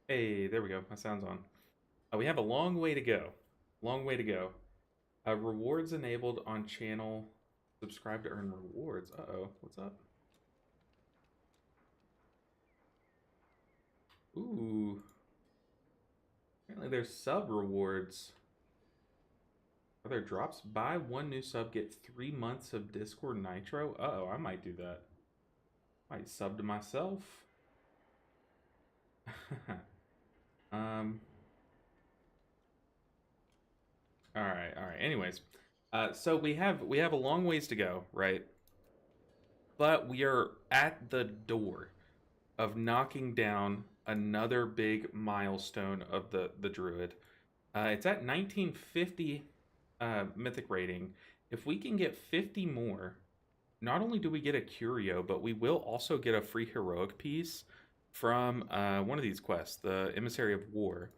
Hey, there we go. My sound's on. We have a long way to go. Long way to go. Rewards enabled on channel. Subscribe to earn rewards. Uh-oh. What's up? Ooh. Apparently there's sub rewards. Are there drops? Buy one new sub, get 3 months of Discord Nitro. Uh-oh, I might do that. Might sub to myself. um. All right. Anyways, so we have a long ways to go, right? But we are at the door of knocking down another big milestone of the druid. It's at 1950 mythic rating. If we can get 50 more, not only do we get a curio, but we will also get a free heroic piece from one of these quests, the Emissary of War.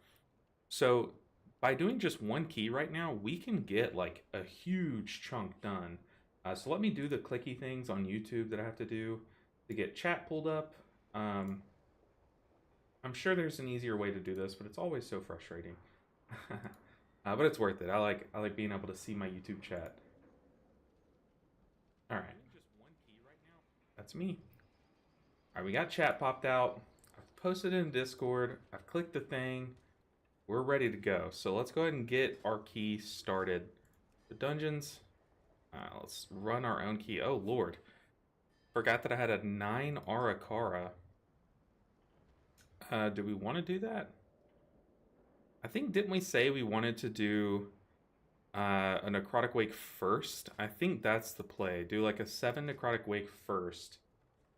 So by doing just one key right now, we can get like a huge chunk done. So let me do the clicky things on YouTube that I have to do to get chat pulled up. Um, I'm sure there's an easier way to do this, but it's always so frustrating. But it's worth it. I like being able to see my YouTube chat. All right. Just one key right now. That's me. All right, we got chat popped out. I've posted it in Discord. I've clicked the thing. We're ready to go. So let's go ahead and get our key started. The dungeons. Let's run our own key. Oh, Lord. Forgot that I had a 9 Arakara. Do we want to do that? I think, didn't we say we wanted to do a Necrotic Wake first? I think that's the play. Do like a 7 Necrotic Wake first.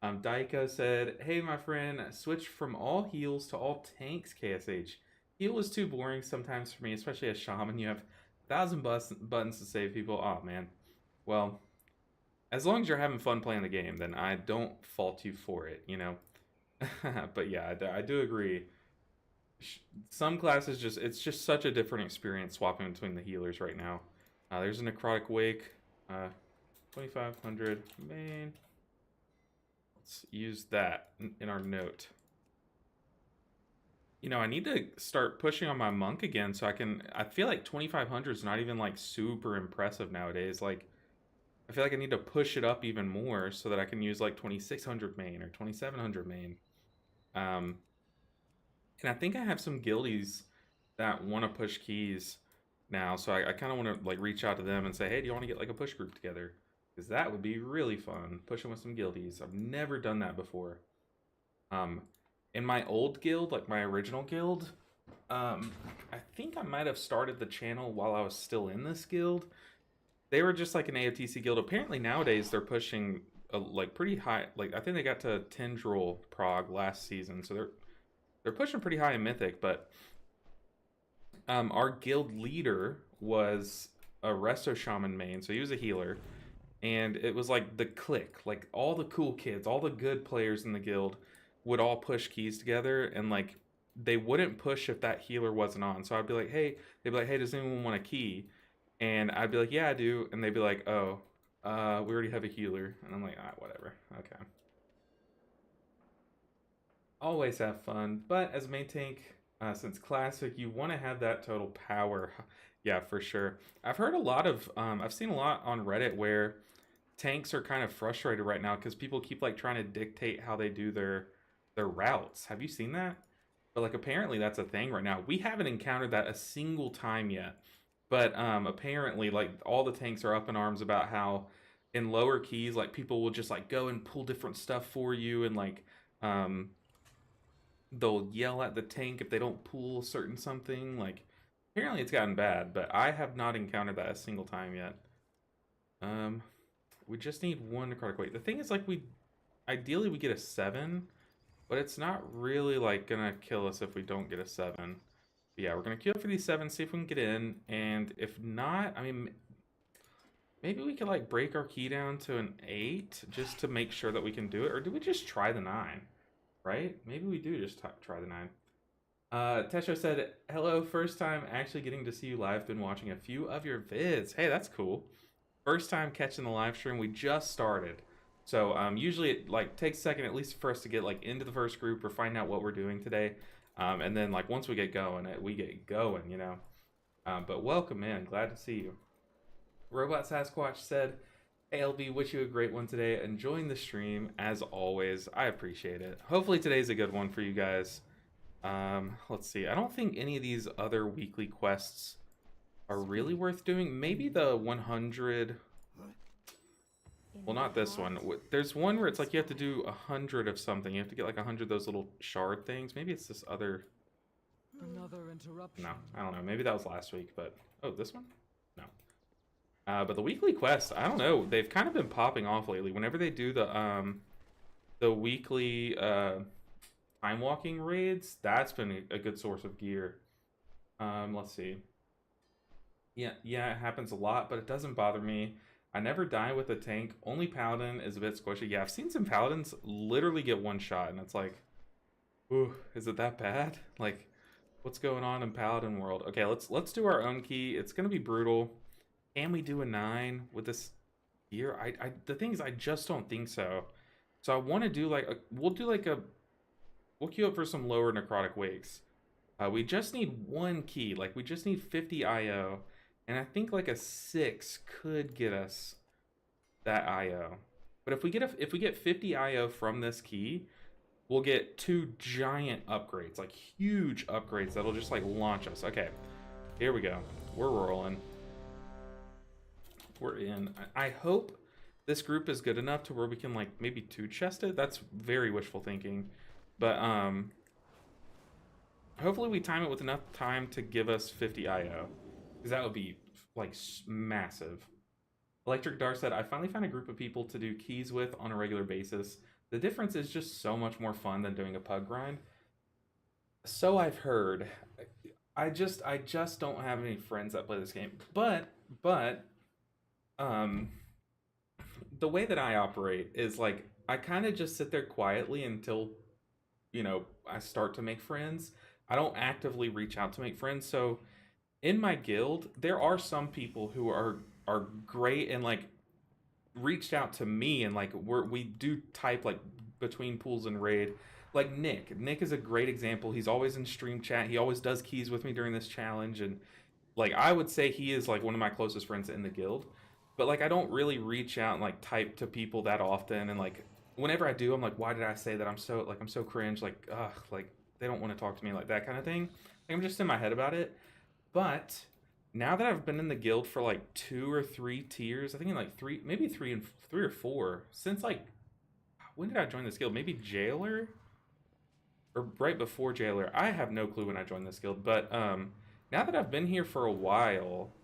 Daika said, hey, my friend, switch from all heals to all tanks, KSH. Heal is too boring sometimes for me, especially as Shaman. You have 1,000 buttons to save people. Oh, man. Well, as long as you're having fun playing the game, then I don't fault you for it, you know? But yeah, I do agree. Some classes it's just such a different experience swapping between the healers right now. There's a Necrotic Wake, 2,500 main. Let's use that in our note. You know, I need to start pushing on my monk again so I feel like 2,500 is not even like super impressive nowadays. Like, I feel like I need to push it up even more so that I can use like 2,600 main or 2,700 main. And I think I have some guildies that want to push keys now, so I kind of want to like reach out to them and say, hey, do you want to get like a push group together? Because that would be really fun, pushing with some guildies. I've never done that before. In my old guild, like my original guild, I think I might have started the channel while I was still in this guild. They were just like an AOTC guild. Apparently nowadays they're pushing like pretty high. Like I think they got to Tendril Prog last season, so they're pushing pretty high in Mythic. But our guild leader was a Resto Shaman main, so he was a healer, and it was like the clique, like all the cool kids, all the good players in the guild would all push keys together, and like they wouldn't push if that healer wasn't on. So I'd be like, hey, they'd be like, hey, does anyone want a key? And I'd be like, yeah, I do. And they'd be like, oh, we already have a healer. And I'm like, ah, whatever. Okay. Always have fun. But as main tank, since Classic, you want to have that total power. Yeah, for sure. I've seen a lot on Reddit where tanks are kind of frustrated right now because people keep like trying to dictate how they do their routes. Have you seen that? But like apparently that's a thing right now. We haven't encountered that a single time yet. But apparently, like all the tanks are up in arms about how in lower keys, like people will just like go and pull different stuff for you, and like they'll yell at the tank if they don't pull certain something. Like apparently, it's gotten bad, but I have not encountered that a single time yet. Um, we just need one necrotic weight. The thing is, like ideally we get a 7, but it's not really like gonna kill us if we don't get a 7. Yeah, we're gonna queue up for these 7, see if we can get in, and if not, I mean, maybe we could like break our key down to an 8 just to make sure that we can do it, or do we just try the 9? Right? Maybe we do just try the 9. Tesho said, hello, first time actually getting to see you live, been watching a few of your vids. Hey, that's cool. First time catching the live stream, we just started. So usually it like takes a second at least for us to get like into the first group or find out what we're doing today. And then like once we get going, we get going, you know. But welcome in, glad to see you. Robot Sasquatch said, "Hey LB, wish you a great one today. Enjoying the stream as always. I appreciate it. Hopefully today's a good one for you guys." Let's see. I don't think any of these other weekly quests are really worth doing. Maybe the 100. Well, not this one. There's one where it's like you have to do 100 of something. You have to get like 100 of those little shard things. Maybe it's this other. Another interruption. No, I don't know. Maybe that was last week, but oh, this one? No. But the weekly quests, I don't know. They've kind of been popping off lately. Whenever they do the weekly time walking raids, that's been a good source of gear. Let's see. Yeah, it happens a lot, but it doesn't bother me. I never die with a tank. Only Paladin is a bit squishy. Yeah, I've seen some Paladins literally get one shot, and it's like, ooh, is it that bad? Like, what's going on in Paladin world? Okay, let's do our own key. It's gonna be brutal. Can we do a 9 with this gear? The thing is, I just don't think so. So I want to do like we'll queue up for some lower necrotic wakes. We just need one key. Like we just need 50 IO. And I think like a 6 could get us that IO. But if we get 50 IO from this key, we'll get 2 giant upgrades, like huge upgrades that'll just like launch us. Okay, here we go. We're rolling. We're in. I hope this group is good enough to where we can like maybe 2-chest it. That's very wishful thinking. But hopefully we time it with enough time to give us 50 IO. Because that would be, like, massive. Electric Dar said, "I finally found a group of people to do keys with on a regular basis. The difference is just so much more fun than doing a pug grind." So I've heard. I just don't have any friends that play this game. But, the way that I operate is, like, I kind of just sit there quietly until, you know, I start to make friends. I don't actively reach out to make friends, so in my guild, there are some people who are great and like reached out to me and like we do type like between pools and raid. Like Nick is a great example. He's always in stream chat. He always does keys with me during this challenge, and like I would say he is like one of my closest friends in the guild. But like I don't really reach out and like type to people that often, and like whenever I do, I'm like, why did I say that? I'm so cringe. Like ugh, like they don't want to talk to me, like that kind of thing. Like, I'm just in my head about it. But now that I've been in the guild for like 2 or 3 tiers, I think in like 3, maybe 3 or 4 since like when did I join this guild? Maybe Jailer or right before Jailer. I have no clue when I joined this guild, but now that I've been here for a while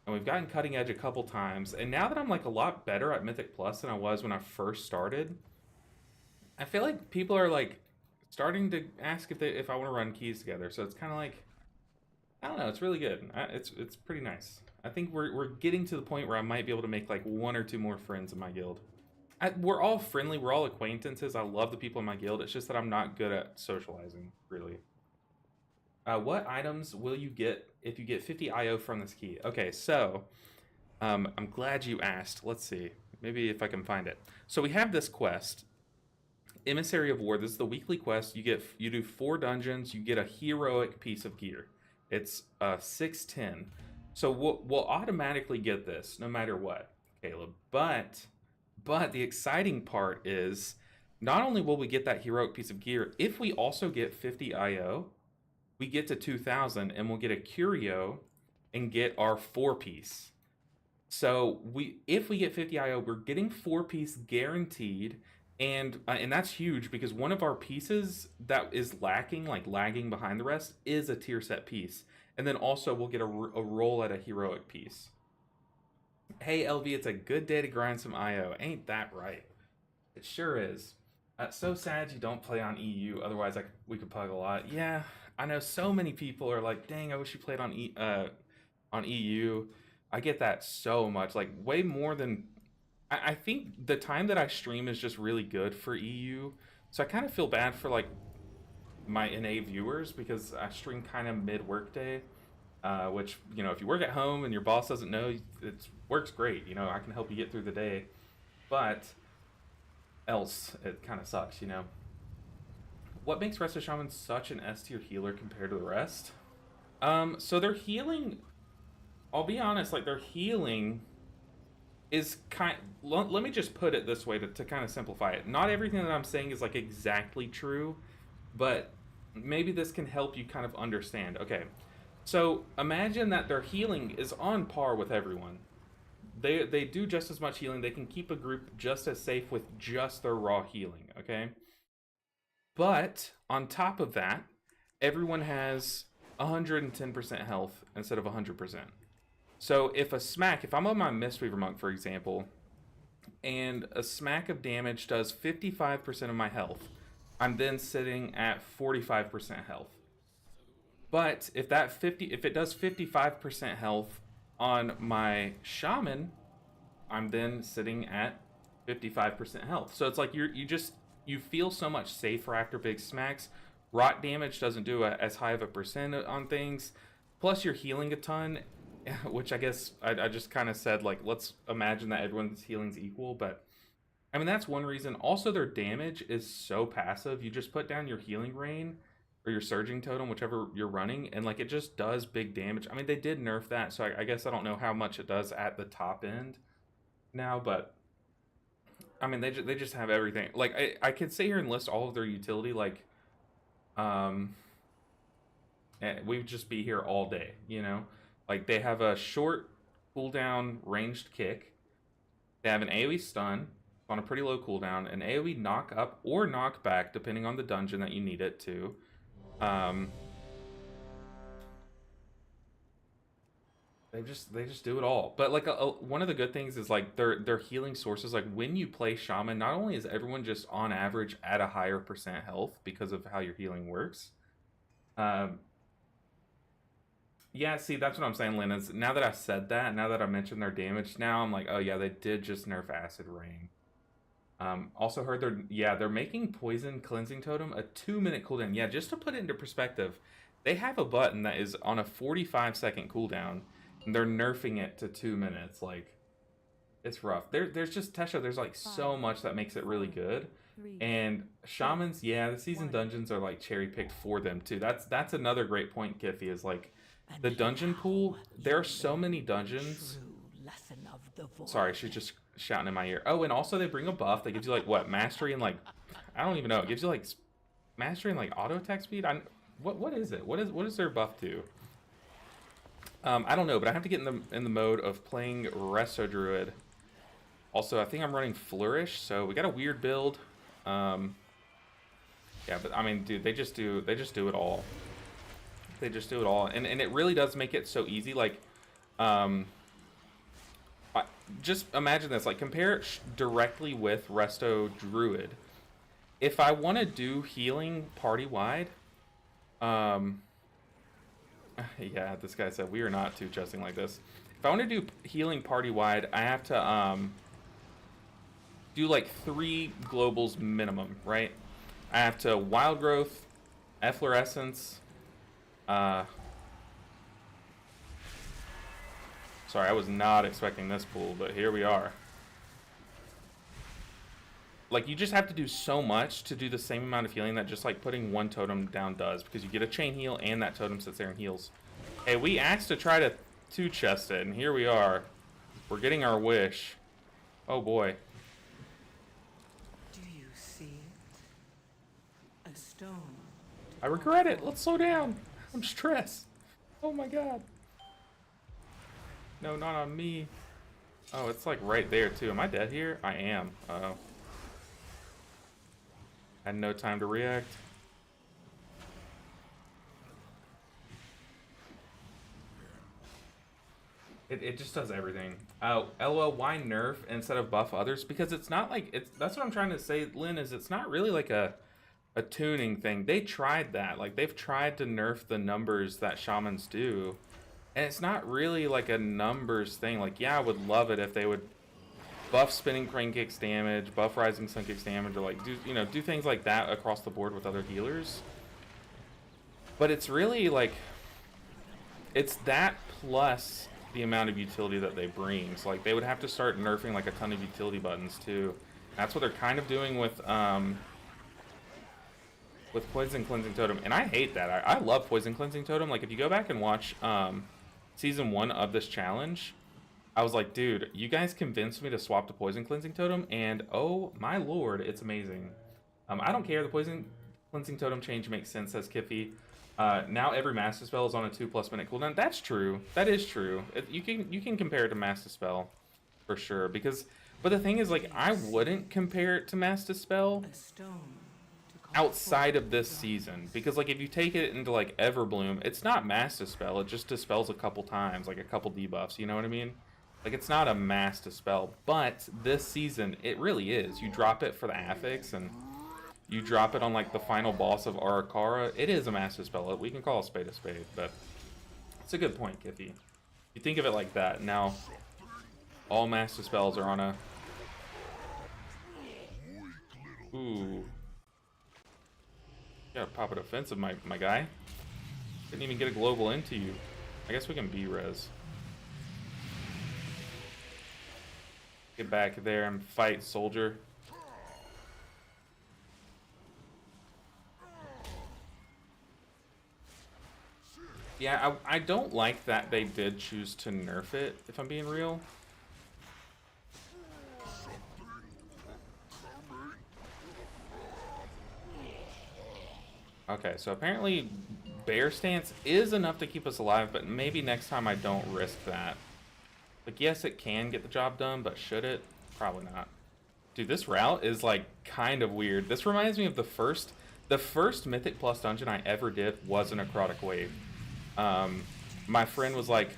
and we've gotten cutting edge a couple times, and now that I'm like a lot better at Mythic Plus than I was when I first started, I feel like people are like starting to ask if I want to run keys together. So it's kind of like, I don't know. It's really good. It's pretty nice. I think we're getting to the point where I might be able to make like 1 or 2 more friends in my guild. We're all friendly. We're all acquaintances. I love the people in my guild. It's just that I'm not good at socializing, really. What items will you get if you get 50 IO from this key? Okay, so I'm glad you asked. Let's see. Maybe if I can find it. So we have this quest, Emissary of War. This is the weekly quest. You do 4 dungeons. You get a heroic piece of gear. It's 610. So we'll automatically get this no matter what, Caleb. But the exciting part is not only will we get that heroic piece of gear, if we also get 50 IO, we get to 2000 and we'll get a curio and get our 4-piece. So if we get 50 IO, we're getting 4-piece guaranteed. And that's huge because one of our pieces that is lagging behind the rest is a tier set piece. And then also we'll get a roll at a heroic piece. Hey LV, it's a good day to grind some IO. Ain't that right? It sure is. So sad you don't play on EU, otherwise we could pug a lot. Yeah, I know so many people are like, dang, I wish you played on EU. I get that so much, like way more than... I think the time that I stream is just really good for EU, so I kind of feel bad for like my NA viewers because I stream kind of mid-workday, which, you know, if you work at home and your boss doesn't know, it works great. You know, I can help you get through the day, but else it kind of sucks, you know. what makes Resto Shaman such an S tier healer compared to the rest? So their healing, I'll be honest, like their healing is let me just put it this way to kind of simplify it. Not everything that I'm saying is like exactly true, but maybe this can help you kind of understand. Okay, so imagine that their healing is on par with everyone. They do just as much healing. They can keep a group just as safe with just their raw healing, okay? But on top of that, everyone has 110% health instead of 100%. So if I'm on my Mistweaver monk, for example, and a smack of damage does 55% of my health, I'm then sitting at 45% health. But if it does 55% health on my Shaman, I'm then sitting at 55% health. So it's like you feel so much safer after big smacks. Rot damage doesn't do as high of a percent on things. Plus you're healing a ton, which I guess I just kind of said, like, let's imagine that everyone's healing's equal, but I mean, that's one reason. Also, their damage is so passive. You just put down your healing rain or your surging totem, whichever you're running, and like it just does big damage. I mean, they did nerf that, so I guess I don't know how much it does at the top end now, but I mean, they just have everything. Like I could sit here and list all of their utility, like we would just be here all day, you know? Like they have a short cooldown ranged kick. They have an AoE stun on a pretty low cooldown, an AoE knock up or knock back depending on the dungeon that you need it to. They just do it all. But like one of the good things is like their healing sources. Like when you play Shaman, not only is everyone just on average at a higher percent health because of how your healing works. Yeah, see, that's what I'm saying, Lynn. Is now that I said that, now that I mentioned their damage, now I'm like, oh yeah, they did just nerf Acid Rain. Also heard they're making Poison Cleansing Totem a 2-minute cooldown. Yeah, just to put it into perspective, they have a button that is on a 45-second cooldown, and they're nerfing it to 2 minutes. Like, it's rough. There's just Tesha. There's like so much that makes it really good. And Shamans, yeah, the season dungeons are like cherry picked for them too. That's another great point, Kiffy, is like the dungeon pool. There are so many dungeons. Sorry, she's just shouting in my ear. Oh, and also they bring a buff that gives you like what, mastery and like, I don't even know. It gives you like mastery and like auto attack speed. What is it? What is their buff to? I don't know, but I have to get in the mode of playing Resto Druid. Also, I think I'm running Flourish, so we got a weird build. Yeah, but I mean, dude, they just do it all. They just do it all, and it really does make it so easy. Like, just imagine this. Like, compare it directly with Resto Druid. If I want to do healing party wide, yeah, this guy said we are not two chesting like this. If I want to do healing party wide, I have to do like 3 globals minimum, right? I have to Wild Growth, Efflorescence. Sorry, I was not expecting this pool, but here we are. Like, you just have to do so much to do the same amount of healing that just like putting 1 totem down does, because you get a chain heal and that totem sits there and heals. Hey, we asked to try to 2-chest it, and here we are. We're getting our wish. Oh boy. Do you see it? A stone. I regret it. Let's slow down. I'm stressed. Oh my god. No, not on me. Oh, it's like right there too. Am I dead here? I am. Uh-oh. Had no time to react. It just does everything. Oh, LOL, why nerf instead of buff others? Because it's not like, that's what I'm trying to say, Lynn, is it's not really like a tuning thing. They tried that. Like, they've tried to nerf the numbers that Shamans do. And it's not really like a numbers thing. Like, yeah, I would love it if they would buff Spinning Crane Kicks damage, buff Rising Sun Kicks damage, or like do things like that across the board with other healers. But it's really like, it's that plus the amount of utility that they bring. So like they would have to start nerfing like a ton of utility buttons too. That's what they're kind of doing with with Poison Cleansing Totem, and I hate that. I love Poison Cleansing Totem. Like, if you go back and watch Season 1 of this challenge, I was like, dude, you guys convinced me to swap to Poison Cleansing Totem, and oh my lord, it's amazing. I don't care. The Poison Cleansing Totem change makes sense, says Kiffy. Now every Master Spell is on a 2+ minute cooldown. That's true. That is true. You can compare it to Master Spell for sure. But the thing is, like, I wouldn't compare it to Master Spell outside of this season, because like if you take it into like Everbloom, it's not Master Spell. It just dispels a couple times, like a couple debuffs. You know what I mean? Like, it's not a Master Spell, but this season it really is. You drop it for the affix, and you drop it on like the final boss of Arakara. It is a Master Spell. We can call a spade, but it's a good point, Kiffy. You think of it like that. Now, all Master Spells are on a... Ooh. You gotta pop it offensive, my guy. Didn't even get a global into you. I guess we can B-res. Get back there and fight, soldier. Yeah, I don't like that they did choose to nerf it, if I'm being real. Okay, so apparently Bear Stance is enough to keep us alive, but maybe next time I don't risk that. Like, yes, it can get the job done, but should it? Probably not. Dude, this route is, like, kind of weird. This reminds me of the first Mythic Plus dungeon I ever did was a Necrotic Wave. My friend was like,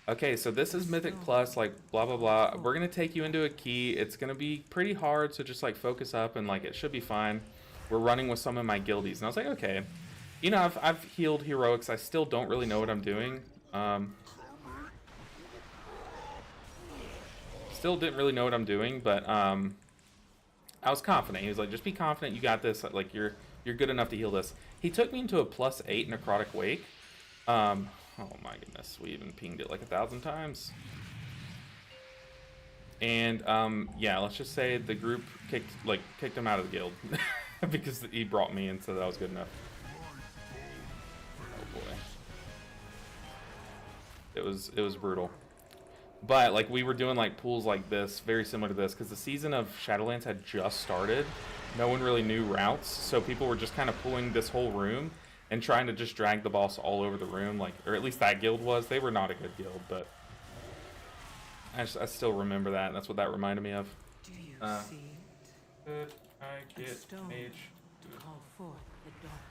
okay, so this is Mythic Plus, like, blah, blah, blah. We're going to take you into a key. It's going to be pretty hard, so just, like, focus up, and, like, it should be fine. We're running with some of my guildies. And I was like, okay. You know, I've healed heroics. I still don't really know what I'm doing. Still didn't really know what I'm doing, but I was confident. He was like, just be confident, you got this. Like, you're good enough to heal this. He took me into a +8 Necrotic Wake. Oh my goodness, we even pinged it like 1,000 times. And yeah, let's just say the group kicked him out of the guild because he brought me in, so that was good enough. Oh boy, it was brutal. But like, we were doing like pools like this, very similar to this, because the season of Shadowlands had just started. No one really knew routes, so people were just kind of pulling this whole room and trying to just drag the boss all over the room, like, or at least that guild was. They were not a good guild, but I still remember that, and that's what that reminded me of. Do you see it? Could I get mage? To call forth the darkness.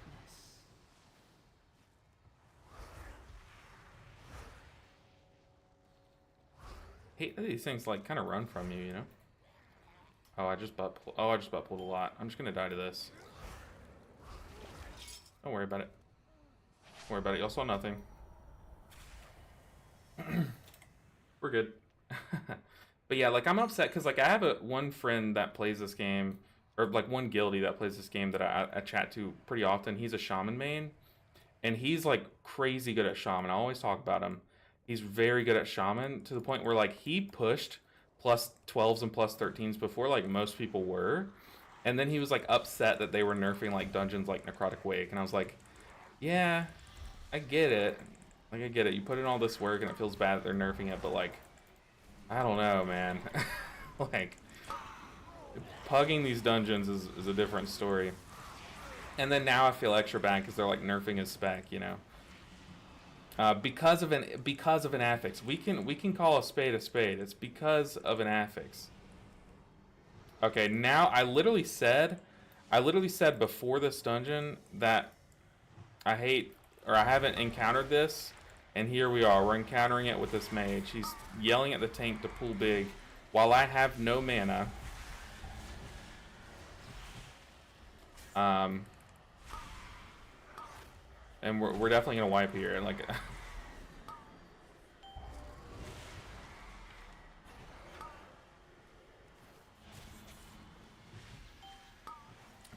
Hate that these things like kind of run from you, you know? Oh, I just butt pulled a lot. I'm just gonna die to this. Don't worry about it. Don't worry about it. Y'all saw nothing. We're good. But yeah, like, I'm upset because like I have one friend that plays this game, or like one guildie that plays this game that I chat to pretty often. He's a Shaman main, and he's like crazy good at Shaman. I always talk about him. He's very good at Shaman, to the point where like he pushed +12s and +13s before like most people were, and then he was like upset that they were nerfing like dungeons like Necrotic Wake, and I was like, yeah, I get it. Like, I get it. You put in all this work and it feels bad that they're nerfing it, but like, I don't know, man. Like, pugging these dungeons is a different story. And then now I feel extra bad because they're like nerfing his spec, you know. Because of an affix. We can call a spade a spade. It's because of an affix. Okay, now I literally said before this dungeon that I haven't encountered this, and here we are. We're encountering it with this mage. He's yelling at the tank to pull big while I have no mana. And we're definitely gonna wipe here, and like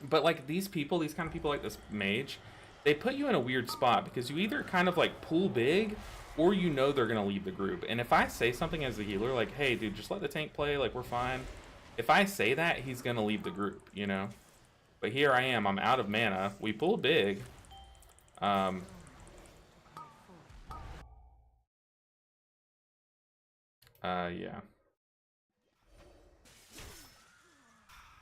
but like these kind of people like this mage, they put you in a weird spot because you either kind of like pull big, or you know they're gonna leave the group. And if I say something as the healer, like, hey dude, just let the tank play, like, we're fine. If I say that, he's gonna leave the group, you know? But here I am. I'm out of mana. We pull big. Yeah.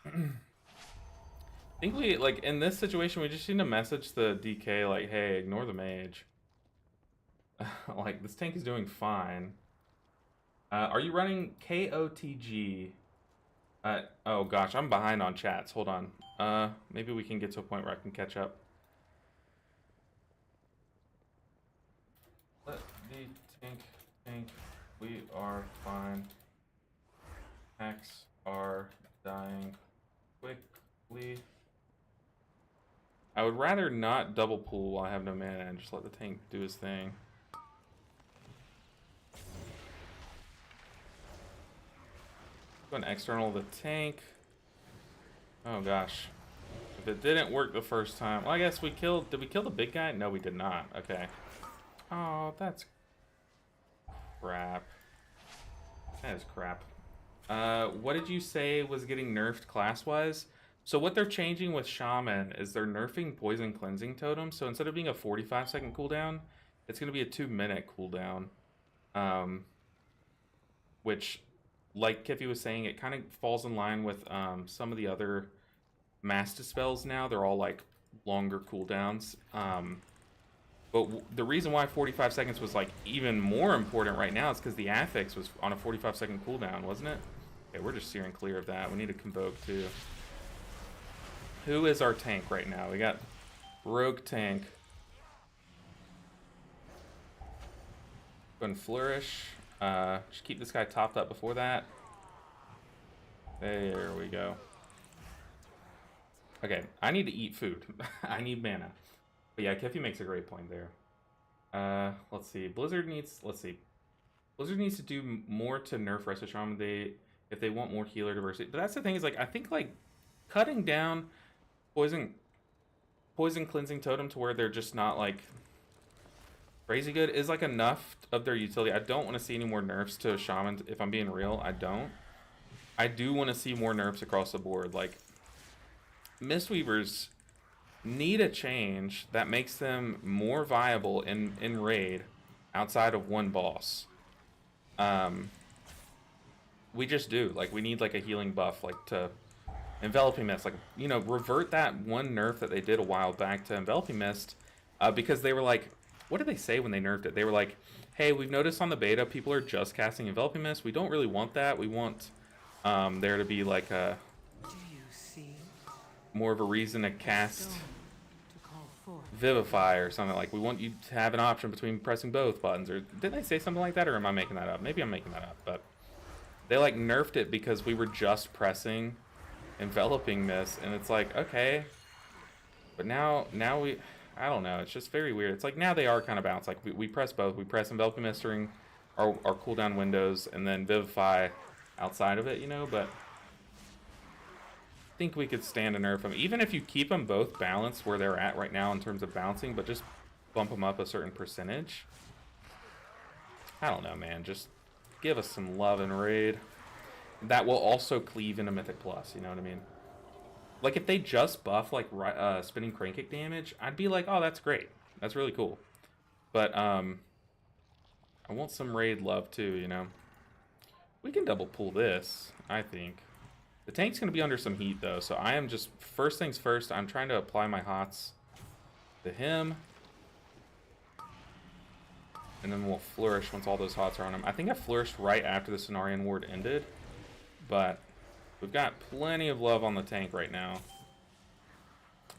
I think we, like, in this situation, we just need to message the DK, like, hey, ignore the mage. Like, this tank is doing fine. Are you running KOTG? Oh gosh, I'm behind on chats. Hold on. Maybe we can get to a point where I can catch up. Let the tank. We are fine. Attacks are dying quickly. I would rather not double pull while I have no mana and just let the tank do his thing. Go an external of the tank. Oh gosh. If it didn't work the first time, well, I guess we killed. Did we kill the big guy? No, we did not. Okay. Oh, that's crap. That is crap. What did you say was getting nerfed class-wise? So what they're changing with Shaman is they're nerfing Poison Cleansing Totem. So instead of being a 45-second cooldown, it's going to be a 2-minute cooldown. Which, like Kiffy was saying, it kind of falls in line with some of the other Master spells now. They're all like longer cooldowns. But the reason why 45 seconds was like even more important right now is because the affix was on a 45-second cooldown, wasn't it? Okay, we're just steering clear of that. We need to convoke too. Who is our tank right now? We got Rogue Tank. Go and Flourish. Just keep this guy topped up before that. There we go. Okay, I need to eat food. I need mana. But yeah, Kiffy makes a great point there. Let's see. Blizzard needs to do more to nerf Resto Shaman if they want more healer diversity. But that's the thing, is like I think like cutting down poison cleansing totem to where they're just not like crazy good is like enough of their utility. I don't want to see any more nerfs to Shaman, if I'm being real. I don't. I do want to see more nerfs across the board. Like Mistweavers need a change that makes them more viable in raid outside of one boss. We just do. Like we need like a healing buff, like to Enveloping Mist, like, you know, revert that one nerf that they did a while back to Enveloping Mist, because they were like, what did they say when they nerfed it? They were like, hey, we've noticed on the beta people are just casting Enveloping Mist. We don't really want that. We want there to be like a more of a reason to cast Vivify or something. Like we want you to have an option between pressing both buttons. Or did they say something like that, or am I making that up? Maybe I'm making that up, but they like nerfed it because we were just pressing Enveloping Mist, and it's like, okay, but now we, I don't know, it's just very weird. It's like now they are kind of balanced. Like we press both. We press Enveloping Mist during our cooldown windows, and then Vivify outside of it, you know. But I think we could stand to nerf them, even if you keep them both balanced where they're at right now in terms of bouncing, but just bump them up a certain percentage. I don't know, man. Just give us some love and raid. That will also cleave into Mythic Plus, you know what I mean? Like, if they just buff, like, spinning crane kick damage, I'd be like, oh, that's great. That's really cool. But, I want some raid love, too, you know? We can double pull this, I think. The tank's going to be under some heat, though, so I am just, first things first, I'm trying to apply my hots to him. And then we'll flourish once all those hots are on him. I think I flourished right after the Cenarian Ward ended. But we've got plenty of love on the tank right now.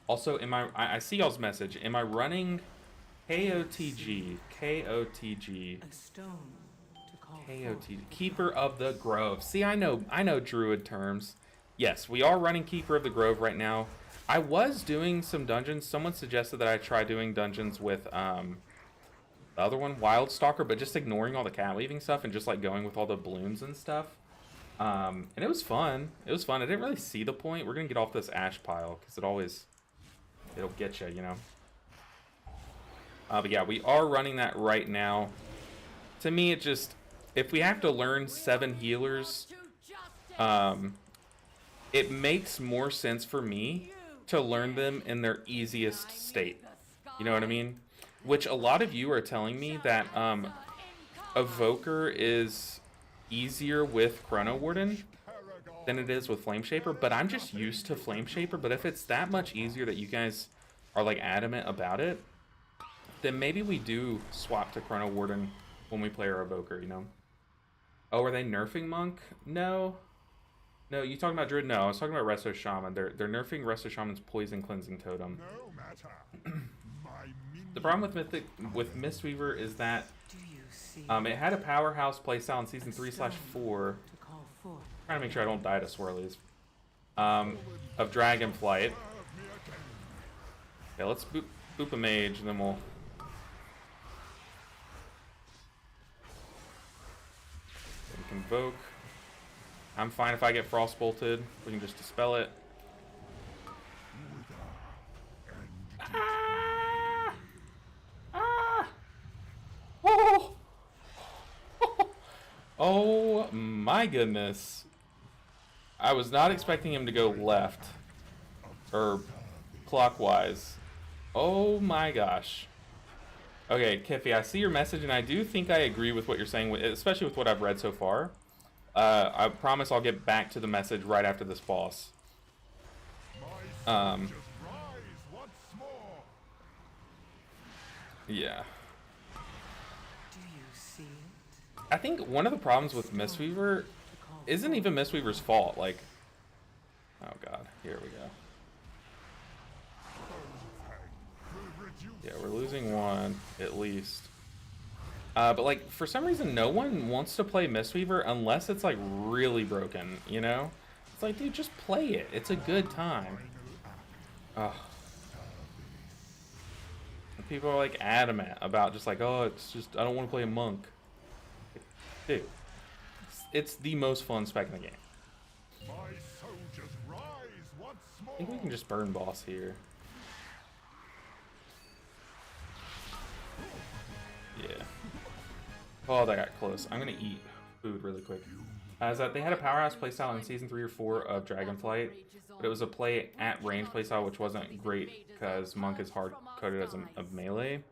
Also, I see y'all's message. Am I running KOTG? KOTG. A stone to call KOTG. Keeper of the Grove. See, I know druid terms. Yes, we are running Keeper of the Grove right now. I was doing some dungeons. Someone suggested that I try doing dungeons with the other one, Wild Stalker, but just ignoring all the cat weaving stuff and just like going with all the balloons and stuff. And it was fun. It was fun. I didn't really see the point. We're gonna get off this ash pile because it'll get you, you know. But yeah, we are running that right now. To me, it just, if we have to learn 7 healers, it makes more sense for me to learn them in their easiest state. You know what I mean? Which a lot of you are telling me that Evoker is easier with Chrono Warden than it is with Flame Shaper, but I'm just used to Flame Shaper. But if it's that much easier that you guys are like adamant about it, then maybe we do swap to Chrono Warden when we play our Evoker, you know? Oh, are they nerfing Monk? No. No, you talking about Druid? No, I was talking about Resto Shaman. They're nerfing Resto Shaman's Poison Cleansing Totem. No matter. The problem with Mythic with Mistweaver is that Do you see it had a powerhouse playstyle in season 3/4. to call forth? Trying to make sure I don't die to swirlies. Of Dragonflight. Okay, let's boop a mage and then we'll. We can invoke. I'm fine if I get frost bolted. We can just dispel it. Ah! Ah! Oh! Oh my goodness. I was not expecting him to go left. Or clockwise. Oh my gosh. Okay, Kiffy, I see your message and I do think I agree with what you're saying, especially with what I've read so far. I promise I'll get back to the message right after this boss. Yeah. Do you see it? I think one of the problems with Mistweaver isn't even Mistweaver's fault. Like, oh god, here we go. Yeah, we're losing one at least. But like for some reason, no one wants to play Mistweaver unless it's like really broken. You know, it's like, dude, just play it. It's a good time. Ugh. People are like adamant about just like, oh, it's just I don't want to play a monk. Dude, it's the most fun spec in the game. I think we can just burn boss here. Yeah. Oh, that got close. I'm gonna eat food really quick. Is that they had a powerhouse playstyle in season 3 or 4 of Dragonflight, but it was a play at range playstyle, which wasn't great because Monk is hard coded as a melee.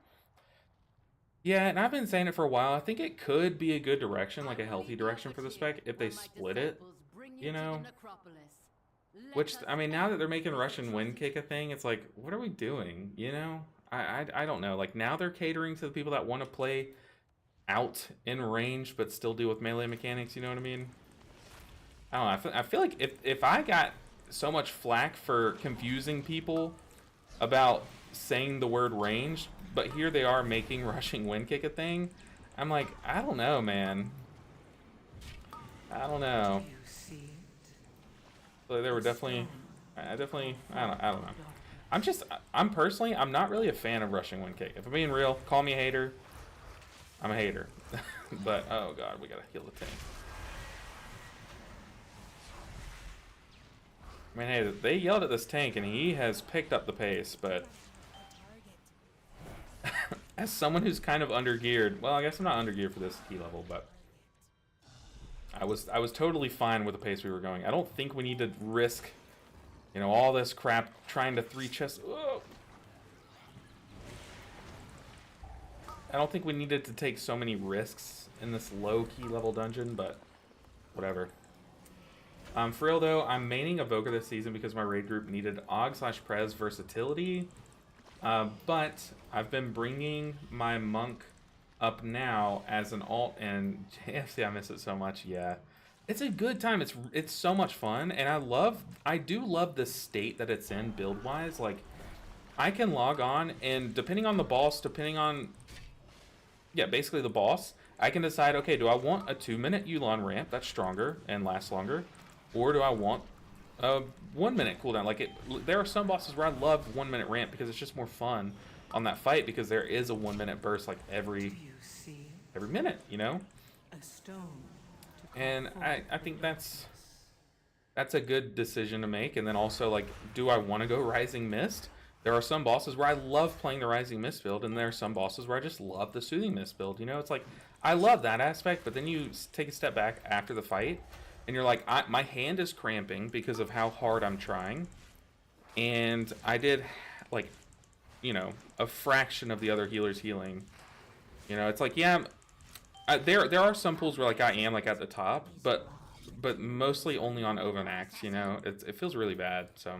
Yeah, and I've been saying it for a while. I think it could be a good direction, like a healthy direction for the spec if they split it, you know? Which, I mean, now that they're making Russian Wind Kick a thing, it's like, what are we doing, you know? I don't know. Like, now they're catering to the people that want to play out in range but still deal with melee mechanics, you know what I mean? I don't know. I feel like if I got so much flack for confusing people about saying the word range, but here they are making rushing wind kick a thing, I'm like, I don't know, man. I don't know. Do you see it? So they were definitely, I don't know. I'm personally, I'm not really a fan of rushing wind kick. If I'm being real, call me a hater. I'm a hater. But, oh god, we gotta heal the tank. I mean, hey, they yelled at this tank and he has picked up the pace, but as someone who's kind of under-geared, well, I guess I'm not under-geared for this key level, but I was totally fine with the pace we were going. I don't think we need to risk, you know, all this crap trying to 3 chests. Whoa. I don't think we needed to take so many risks in this low key level dungeon, but whatever. For real though, I'm maining Evoker this season because my raid group needed AUG/Prez versatility. But I've been bringing my Monk up now as an alt, and JFC, I miss it so much. Yeah, it's a good time. It's so much fun, and I do love the state that it's in build wise. Like, I can log on, and depending on the boss, basically the boss, I can decide, okay, do I want a 2-minute Yulon ramp that's stronger and lasts longer, or do I want a 1-minute cooldown? Like, there are some bosses where I love 1-minute ramp because it's just more fun on that fight because there is a 1-minute burst like every minute, you know? A stone to And call I think that's a good decision to make. And then also, like, do I want to go Rising Mist? There are some bosses where I love playing the Rising Mist build, and there are some bosses where I just love the Soothing Mist build. You know, it's like, I love that aspect, but then you take a step back after the fight, and you're like, my hand is cramping because of how hard I'm trying. and I did like, you know, a fraction of the other healers healing. You know, it's like, yeah, there are some pools where like I am like at the top, but mostly only on Overmax. You know, it feels really bad. So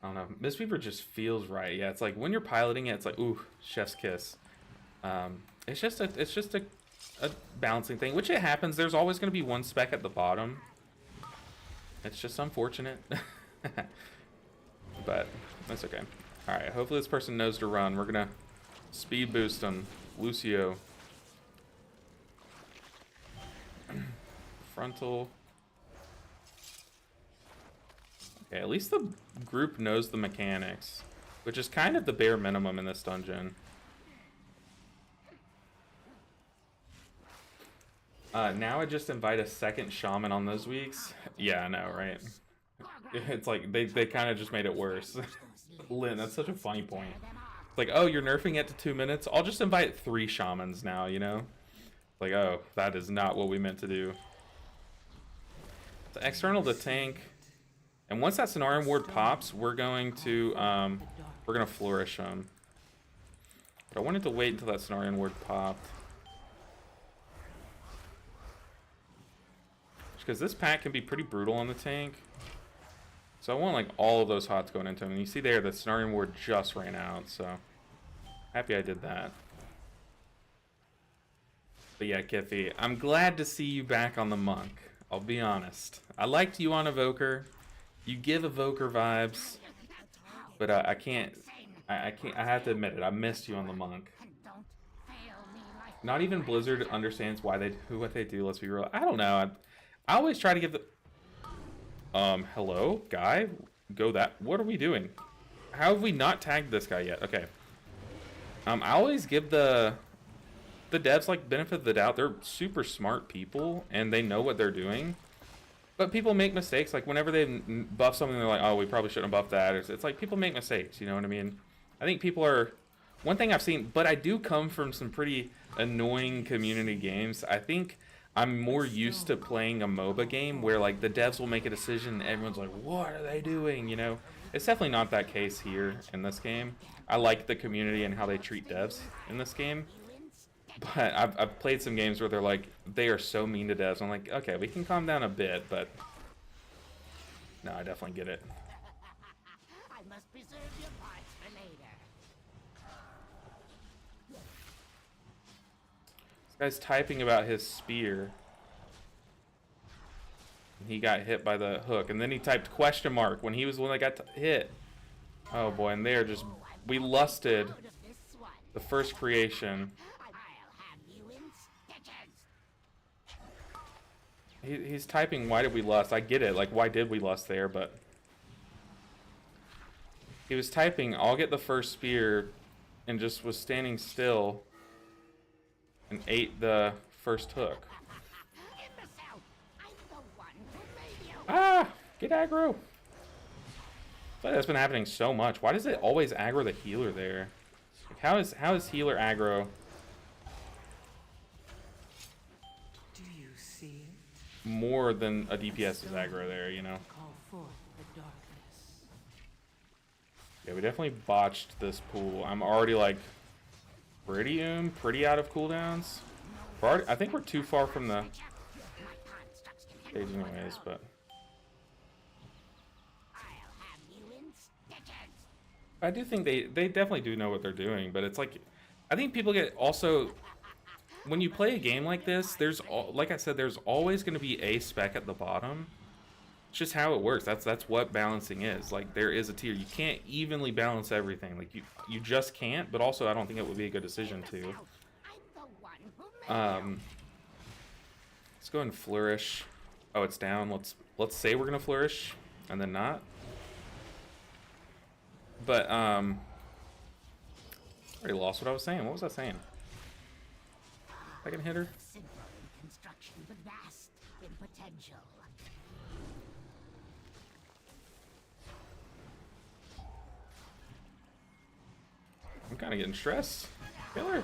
I don't know. Mistweaver just feels right. Yeah, it's like when you're piloting it, it's like ooh, chef's kiss. It's just a balancing thing, which it happens. There's always going to be one spec at the bottom. It's just unfortunate, but that's okay. All right, hopefully this person knows to run. We're gonna speed boost on Lucio. Frontal. Okay, at least the group knows the mechanics, which is kind of the bare minimum in this dungeon. Now I just invite a second shaman on those weeks. Yeah, I know, right? It's like they kind of just made it worse. Lynn, that's such a funny point. Like, oh, you're nerfing it to 2 minutes? I'll just invite 3 shamans now, you know? Like, oh, that is not what we meant to do. So external to tank. And once that Cenarian Ward pops, we're going to flourish him. But I wanted to wait until that Cenarian Ward popped. Because this pack can be pretty brutal on the tank. So I want like all of those hots going into him. And you see there, the Cenarian Ward just ran out, so happy I did that. But yeah, Kiffy, I'm glad to see you back on the Monk. I'll be honest. I liked you on Evoker. You give Evoker vibes, but I can't. I have to admit it. I missed you on the Monk. Not even Blizzard understands why they do what they do. Let's be real. I don't know. I always try to give the... hello, guy? Go that... What are we doing? How have we not tagged this guy yet? Okay. I always give the devs, like, benefit of the doubt. They're super smart people, and they know what they're doing. But people make mistakes. Like, whenever they buff something, they're like, oh, we probably shouldn't have buffed that. It's like, people make mistakes, you know what I mean? I think people are... One thing I've seen... But I do come from some pretty annoying community games. I think... I'm more used to playing a MOBA game where like the devs will make a decision and everyone's like, what are they doing? You know, it's definitely not that case here in this game. I like the community and how they treat devs in this game. But I've played some games where they're like, they are so mean to devs. I'm like, okay, we can calm down a bit, but no, I definitely get it. I must preserve your parts for later. This guy's typing about his spear. He got hit by the hook, and then he typed question mark when he was the one that got hit. Oh boy, and they are just... We lusted the first creation. He's typing, why did we lust? I get it, like, why did we lust there, but... He was typing, I'll get the first spear, and just was standing still and ate the first hook. Ah! Get aggro! I feel like that's been happening so much. Why does it always aggro the healer there? Like, how is healer aggro? Do you see it? More than a DPS is aggro there, you know? Call forth the darkness. Yeah, we definitely botched this pool. I'm already like pretty out of cooldowns. I think we're too far from the stage anyways, but I do think they definitely do know what they're doing, but it's like, I think people get also, when you play a game like this, there's, like I said, there's always going to be a spec at the bottom. It's just how it works. That's what balancing is. Like, there is a tier. You can't evenly balance everything. Like, you just can't, but also I don't think it would be a good decision to. Let's go and flourish. Oh, it's down. Let's say we're going to flourish and then not. But, I already lost what I was saying. What was I saying? Second hitter? Simple in construction, but vast in potential. I'm kind of getting stressed. Killer.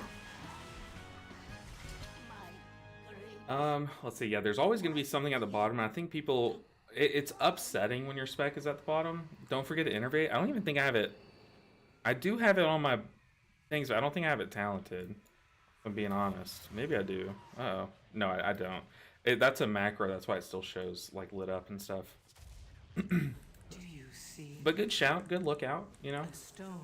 Let's see. Yeah, there's always going to be something at the bottom. I think people, it's upsetting when your spec is at the bottom. Don't forget to innervate. I don't even think I have it. I do have it on my things, but I don't think I have it talented. If I'm being honest. Maybe I do. Uh-oh. No, I don't. That's a macro. That's why it still shows like lit up and stuff. Do you see But good shout. Good lookout, you know? a stone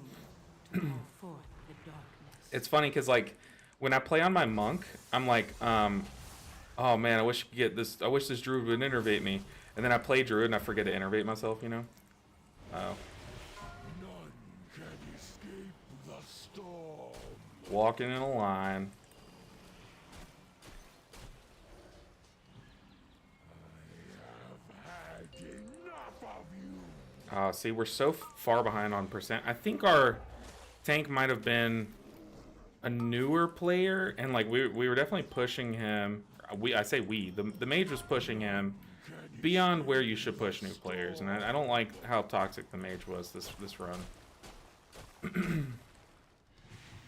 to call forth the darkness? It's funny because like when I play on my monk, I'm like, oh man, I wish I could get this. I wish this druid would innervate me. And then I play druid and I forget to innervate myself, you know? Oh. None can escape the storm. Walking in a line. Had enough of you. See, we're so far behind on percent. I think our tank might have been a newer player, and like we were definitely pushing him. I say we. The mage was pushing him beyond where you should push new players, and I don't like how toxic the mage was this run.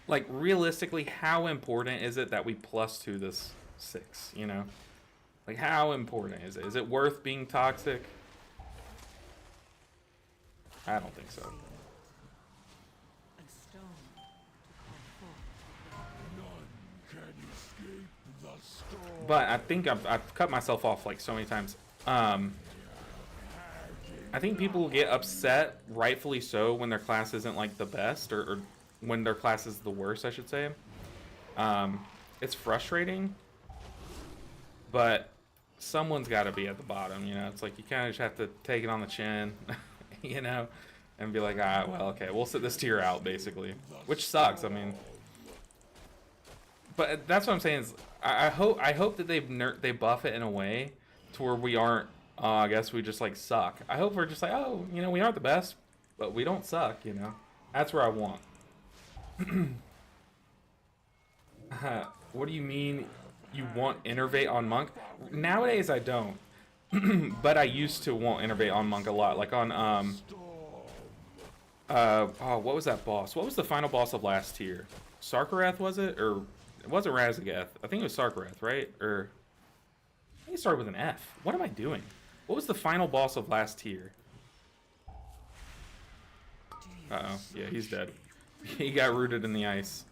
Like realistically, how important is it that we +2 this 6? You know, like how important is it? Is it worth being toxic? I don't think so. A stone to call forth. None can escape the storm. But I think I've cut myself off like so many times. I think people get upset, rightfully so, when their class isn't like the best, or when their class is the worst, I should say. It's frustrating, but someone's got to be at the bottom, you know? It's like you kind of just have to take it on the chin, you know, and be like, ah, well, okay, we'll sit this tier out, basically, which sucks. I mean, but that's what I'm saying is I hope that they buff it in a way to where we aren't, I guess we just like suck. I hope we're just like, oh, you know, we aren't the best, but we don't suck, you know? That's where I want. What do you mean you want innervate on monk? Nowadays I don't. But I used to want innervate on monk a lot. Like on oh, what was that boss? What was the final boss of last tier? Sarkarath, was it? Or it wasn't Razagath. I think it was Sarkarath, right? Or I think it started with an F. What am I doing? What was the final boss of last tier? Uh-oh. Yeah, he's dead. He got rooted in the ice.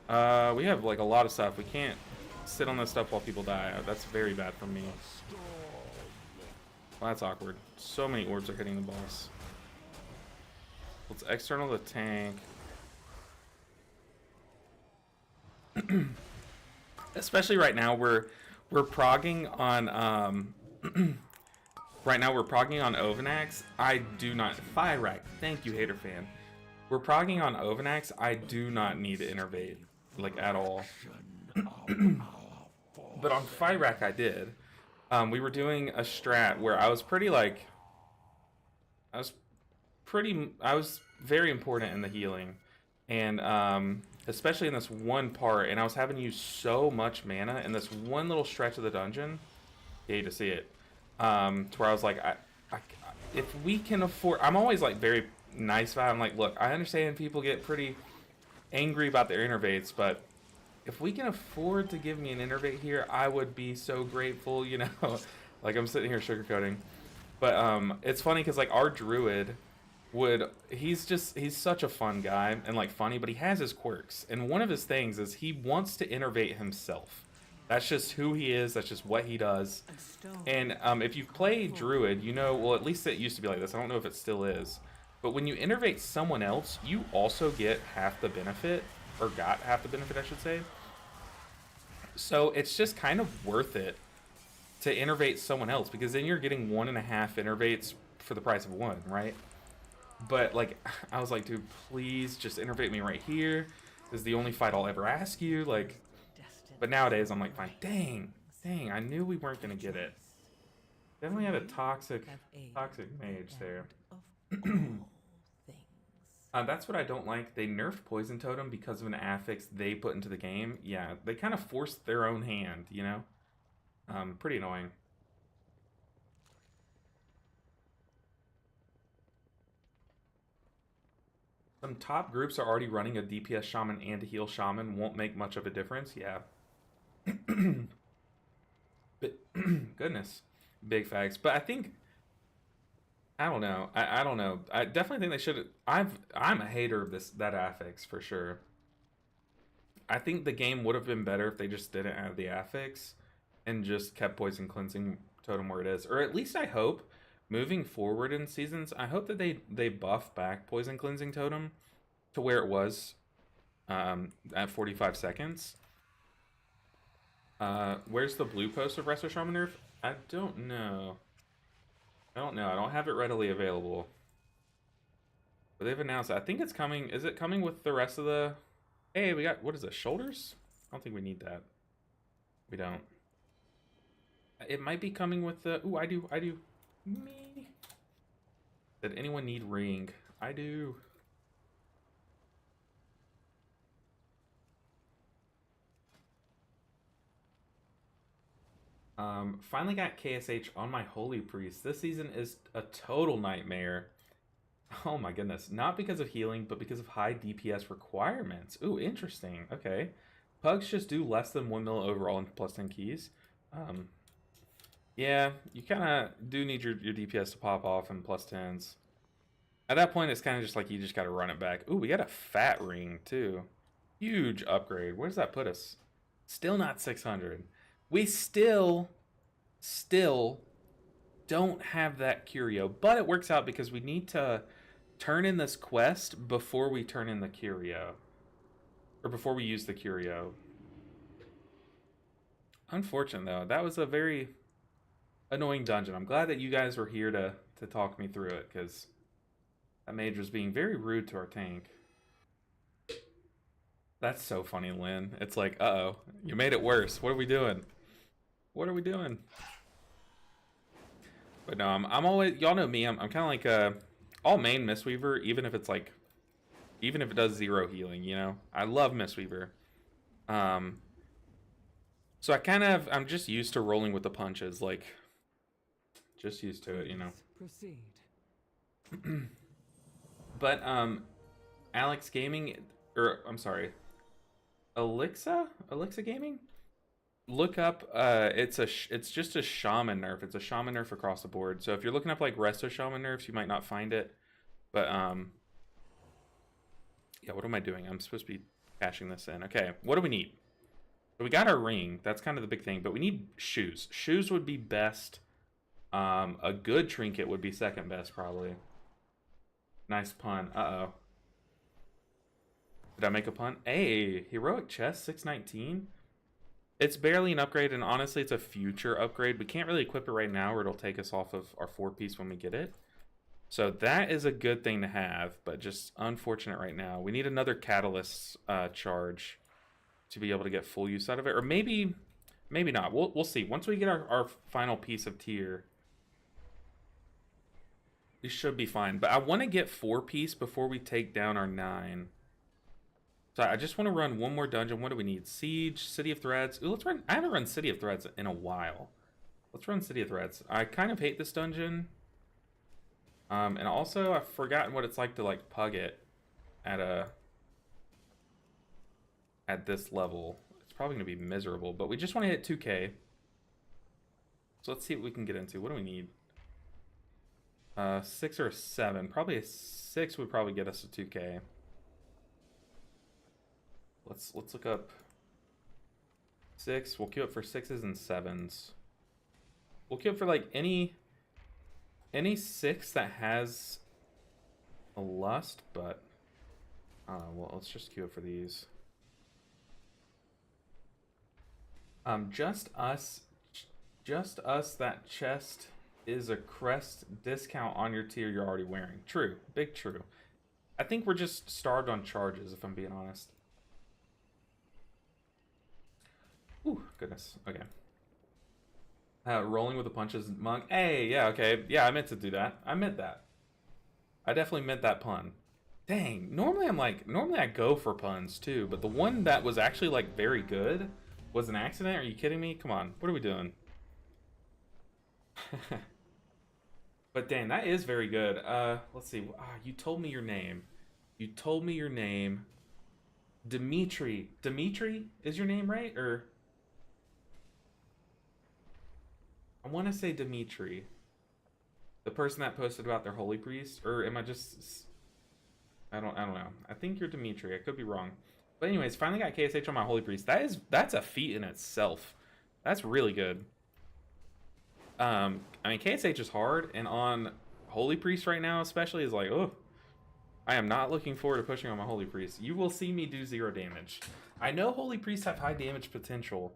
We have like a lot of stuff. We can't sit on this stuff while people die. That's very bad for me. Well, that's awkward. So many orbs are hitting the boss. Let's external the tank. Especially right now, we're progging on right now we're progging on Ovanax. I do not Fyrack. Thank you, hater fan. We're progging on Ovanax. I do not need to innervate, like, at all. But on Fyrack I did. We were doing a strat where I was pretty, like, I was very important in the healing. And, especially in this one part, and I was having to use so much mana in this one little stretch of the dungeon. You hate to see it. To where I was like, if we can afford, I'm always like very nice about it. I'm like, look, I understand people get pretty angry about their innervates, but if we can afford to give me an innervate here, I would be so grateful, you know. Like, I'm sitting here sugarcoating. But it's funny because like our druid he's such a fun guy and like funny, but he has his quirks, and one of his things is he wants to innervate himself. That's just who he is. That's just what he does. And if you play druid, you know, well, at least it used to be like this. I don't know if it still is, but when you innervate someone else, you also get half the benefit, or got half the benefit, I should say. So it's just kind of worth it to innervate someone else, because then you're getting 1.5 innervates for the price of 1, right? But like, I was like, dude, please just innervate me right here. This is the only fight I'll ever ask you. Like, but nowadays I'm like, fine. Dang, I knew we weren't gonna get it. Definitely had a toxic mage there. That's what I don't like. They nerfed Poison Totem because of an affix they put into the game. Yeah, they kind of forced their own hand, you know? Pretty annoying. Some top groups are already running a DPS Shaman and a heal Shaman. Won't make much of a difference. Yeah. But, goodness. Big facts. But I think I don't know. I don't know. I definitely think they should. I'm a hater of that affix for sure. I think the game would have been better if they just didn't add the affix and just kept Poison Cleansing Totem where it is. Or at least I hope, moving forward in seasons, I hope that they buff back Poison Cleansing Totem to where it was at 45 seconds. Where's the blue post of Resto Shaman nerf? I don't know. I don't have it readily available. But they've announced it. I think it's coming. Is it coming with the rest of the... Hey, we got... What is it? Shoulders? I don't think we need that. We don't. It might be coming with the... Ooh, I do. Me. Did anyone need ring? I do. Finally got KSH on my Holy Priest. This season is a total nightmare. Oh my goodness. Not because of healing, but because of high DPS requirements. Ooh, interesting. Okay. Pugs just do less than 1 mil overall and plus 10 keys. Yeah, you kind of do need your DPS to pop off and plus 10s. At that point, it's kind of just like you just got to run it back. Ooh, we got a fat ring, too. Huge upgrade. Where does that put us? Still not 600. We still don't have that curio, but it works out because we need to turn in this quest before we turn in the curio, or before we use the curio. Unfortunate though, that was a very annoying dungeon. I'm glad that you guys were here to talk me through it, because that mage was being very rude to our tank. That's so funny, Lynn. It's like, uh-oh, you made it worse. What are we doing? What are we doing? But no, I'm always, y'all know me, I'm kind of like all main Mistweaver, even if it does 0 healing, you know? I love Mistweaver. So I'm just used to rolling with the punches, like, just used to it, you know? Proceed. But, Alex Gaming, or, I'm sorry, Alexa Gaming? Look up, it's just a Shaman nerf. It's a Shaman nerf across the board. So if you're looking up like Resto Shaman nerfs, you might not find it. But yeah, what am I doing? I'm supposed to be cashing this in. Okay, what do we need? So we got our ring. That's kind of the big thing. But we need shoes. Shoes would be best. A good trinket would be second best, probably. Nice pun. Uh-oh. Did I make a pun? Hey, heroic chest, 619. It's barely an upgrade, and honestly, it's a future upgrade. We can't really equip it right now, or it'll take us off of our 4-piece when we get it. So that is a good thing to have, but just unfortunate right now. We need another catalyst charge to be able to get full use out of it, or maybe not. We'll see. Once we get our final piece of tier, we should be fine. But I want to get 4-piece before we take down our 9. So I just want to run one more dungeon. What do we need? Siege, City of Threads. Ooh, let's run. I haven't run City of Threads in a while. Let's run City of Threads. I kind of hate this dungeon. And also, I've forgotten what it's like to like pug it at this level. It's probably going to be miserable, but we just want to hit 2K. So let's see what we can get into. What do we need? 6 or 7. Probably a 6 would probably get us to 2K. Let's look up 6. We'll queue up for 6s and 7s. We'll queue up for like any 6 that has a lust, but well, let's just queue up for these. Just us. That chest is a crest discount on your tier you're already wearing. True, big true. I think we're just starved on charges, if I'm being honest. Ooh, goodness. Okay. Rolling with the punches, monk. Hey, yeah, okay. Yeah, I meant to do that. I meant that. I definitely meant that pun. Dang. Normally I go for puns too, but the one that was actually like very good was an accident. Are you kidding me? Come on. What are we doing? But dang, that is very good. Let's see. You told me your name. Dimitri. Dimitri is your name, right? Or I want to say Dimitri. The person that posted about their holy priest, or am I just? I don't know. I think you're Dimitri. I could be wrong. But anyways, finally got KSH on my holy priest. That's a feat in itself. That's really good. I mean, KSH is hard, and on holy priest right now, especially, is like, oh, I am not looking forward to pushing on my holy priest. You will see me do 0 damage. I know holy priests have high damage potential,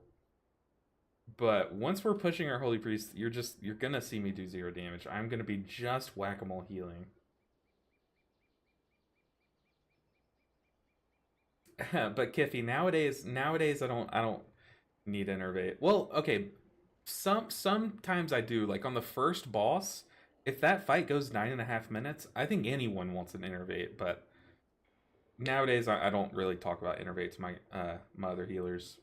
but once we're pushing our holy priest, you're gonna see me do 0 damage. I'm gonna be just whack-a-mole healing. But Kiffy, nowadays I don't need innervate. Well, okay, sometimes I do. Like on the first boss, if that fight goes 9.5 minutes, I think anyone wants an innervate. But nowadays I don't really talk about innervate to my other healers.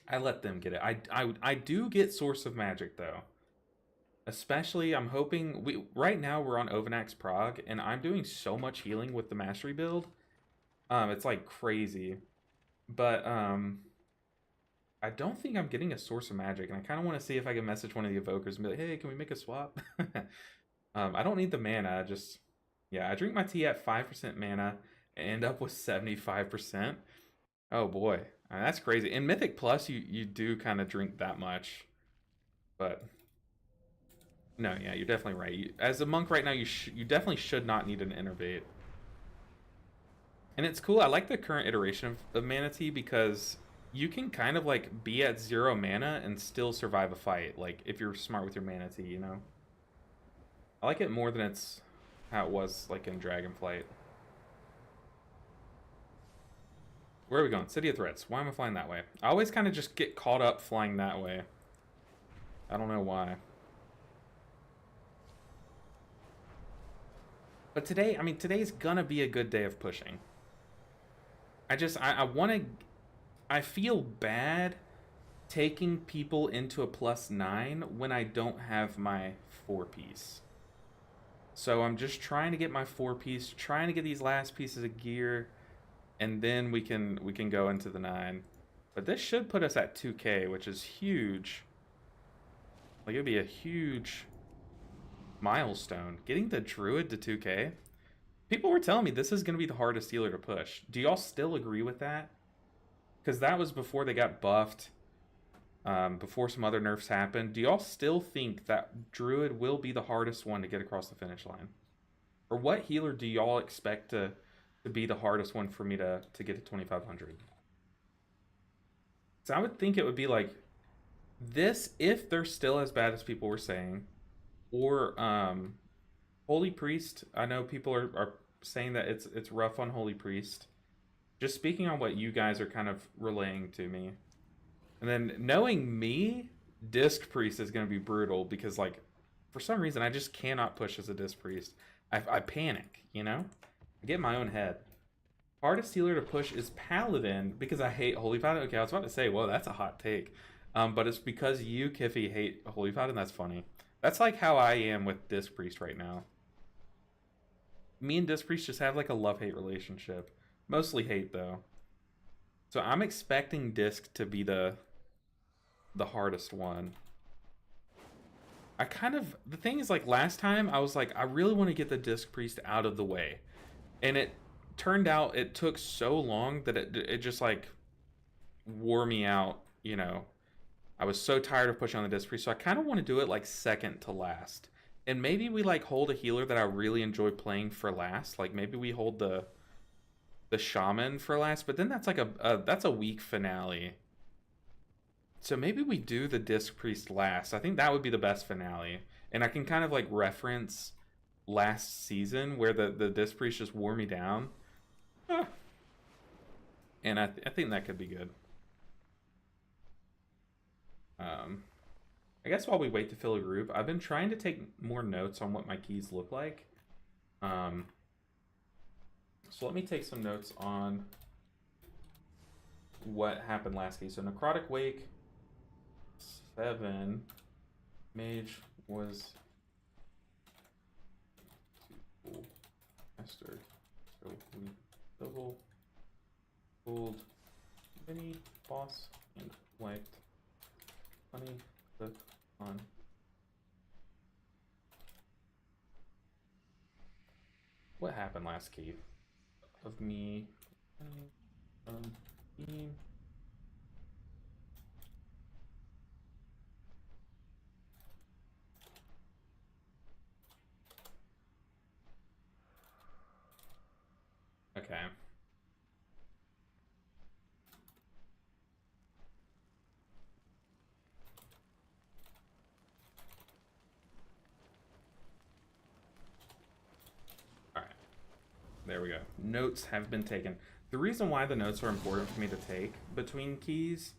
I let them get it. I do get Source of Magic though. Especially, I'm hoping right now we're on Ovanax Prague, and I'm doing so much healing with the Mastery build. It's like crazy, but I don't think I'm getting a Source of Magic, and I kind of want to see if I can message one of the Evokers and be like, hey, can we make a swap? I don't need the mana. Yeah, I drink my tea at 5% mana and end up with 75%. Oh boy, that's crazy. In Mythic Plus, you do kind of drink that much, but no, yeah, you're definitely right. As a monk right now, you definitely should not need an innervate. And it's cool. I like the current iteration of Mana Tea because you can kind of like be at 0 mana and still survive a fight. Like if you're smart with your Mana Tea, you know. I like it more than how it was like in Dragonflight. Where are we going? City of Threats. Why am I flying that way? I always kind of just get caught up flying that way. I don't know why. But today, I mean, today's gonna be a good day of pushing. I feel bad taking people into a +9 when I don't have my 4-piece. So I'm just trying to get my 4-piece, trying to get these last pieces of gear, and then we can go into the 9. But this should put us at 2k, which is huge. Like, it'd be a huge milestone. Getting the Druid to 2k. People were telling me this is going to be the hardest healer to push. Do y'all still agree with that? Because that was before they got buffed, before some other nerfs happened. Do y'all still think that Druid will be the hardest one to get across the finish line? Or what healer do y'all expect to be the hardest one for me to get to 2500? So I would think it would be like this, if they're still as bad as people were saying, or Holy Priest. I know people are saying that it's rough on Holy Priest. Just speaking on what you guys are kind of relaying to me. And then knowing me, Disc Priest is going to be brutal because, like, for some reason, I just cannot push as a Disc Priest. I panic, you know? I get in my own head. Hardest healer to push is Paladin because I hate Holy Paladin. Okay, I was about to say, whoa, that's a hot take. But it's because you, Kiffy, hate Holy Paladin. That's funny. That's like how I am with Disc Priest right now. Me and Disc Priest just have like a love-hate relationship. Mostly hate, though. So I'm expecting Disc to be the hardest one. The thing is, like, last time I was like, I really want to get the Disc Priest out of the way. And it turned out it took so long that it just like wore me out, you know. I was so tired of pushing on the Disc Priest, so I kind of want to do it like second to last. And maybe we like hold a healer that I really enjoy playing for last. Like maybe we hold the Shaman for last, but then that's like that's a weak finale. So maybe we do the Disc Priest last. I think that would be the best finale. And I can kind of like reference last season where the Disc Priest just wore me down. And I think that could be good. I guess while we wait to fill a group, I've been trying to take more notes on what my keys look like. So let me take some notes on what happened last key. So Necrotic Wake 7, Mage was cool. Master. So we double pulled mini boss and wiped 20 click on What happened last key? Of me. Team. Okay. Alright. There we go. Notes have been taken. The reason why the notes are important for me to take between keys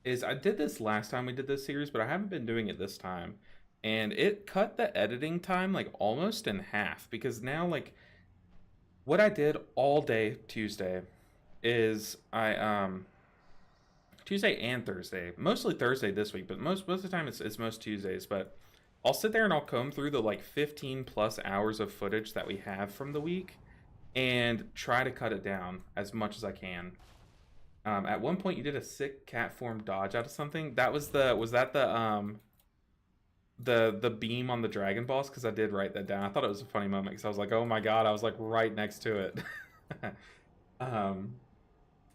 is I did this last time we did this series, but I haven't been doing it this time. And it cut the editing time like almost in half, because now like what I did all day Tuesday is Tuesday and Thursday, mostly Thursday this week, but most of the time it's most Tuesdays. But I'll sit there and I'll comb through the like 15 plus hours of footage that we have from the week and try to cut it down as much as I can. At one point you did a sick cat form dodge out of something. That was the beam on the dragon boss, because I did write that down. I thought it was a funny moment because I was like, oh my god, I was like right next to it.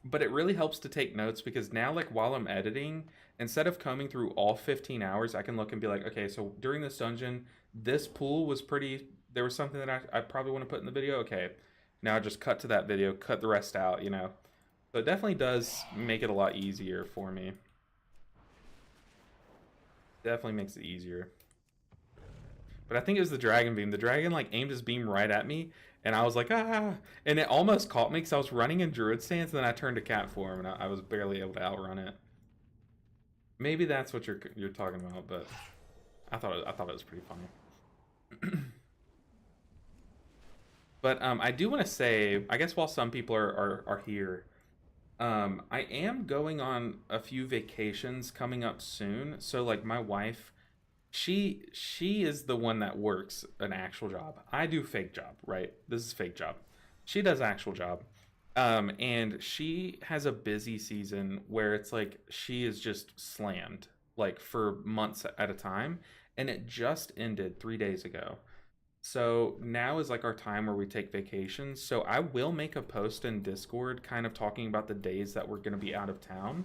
But it really helps to take notes, because now like while I'm editing, instead of combing through all 15 hours, I can look and be like, okay, so during this dungeon, this pool was pretty, there was something that I probably want to put in the video. Okay, now I just cut to that video, cut the rest out, you know. So it definitely does make it a lot easier for me. Definitely makes it easier. But I think it was the dragon beam. The dragon like aimed his beam right at me, and I was like, ah, and it almost caught me because I was running in druid stance, and then I turned to cat form, and I was barely able to outrun it. Maybe that's what you're talking about, but I thought it was pretty funny. But I do want to say, I guess while some people are here, I am going on a few vacations coming up soon. So like my wife, she is the one that works an actual job. I do fake job, right? This is fake job. She does actual job. And she has a busy season where it's like she is just slammed like for months at a time, and it just ended 3 days ago. So now is like our time where we take vacations. So I will make a post in Discord kind of talking about the days that we're going to be out of town.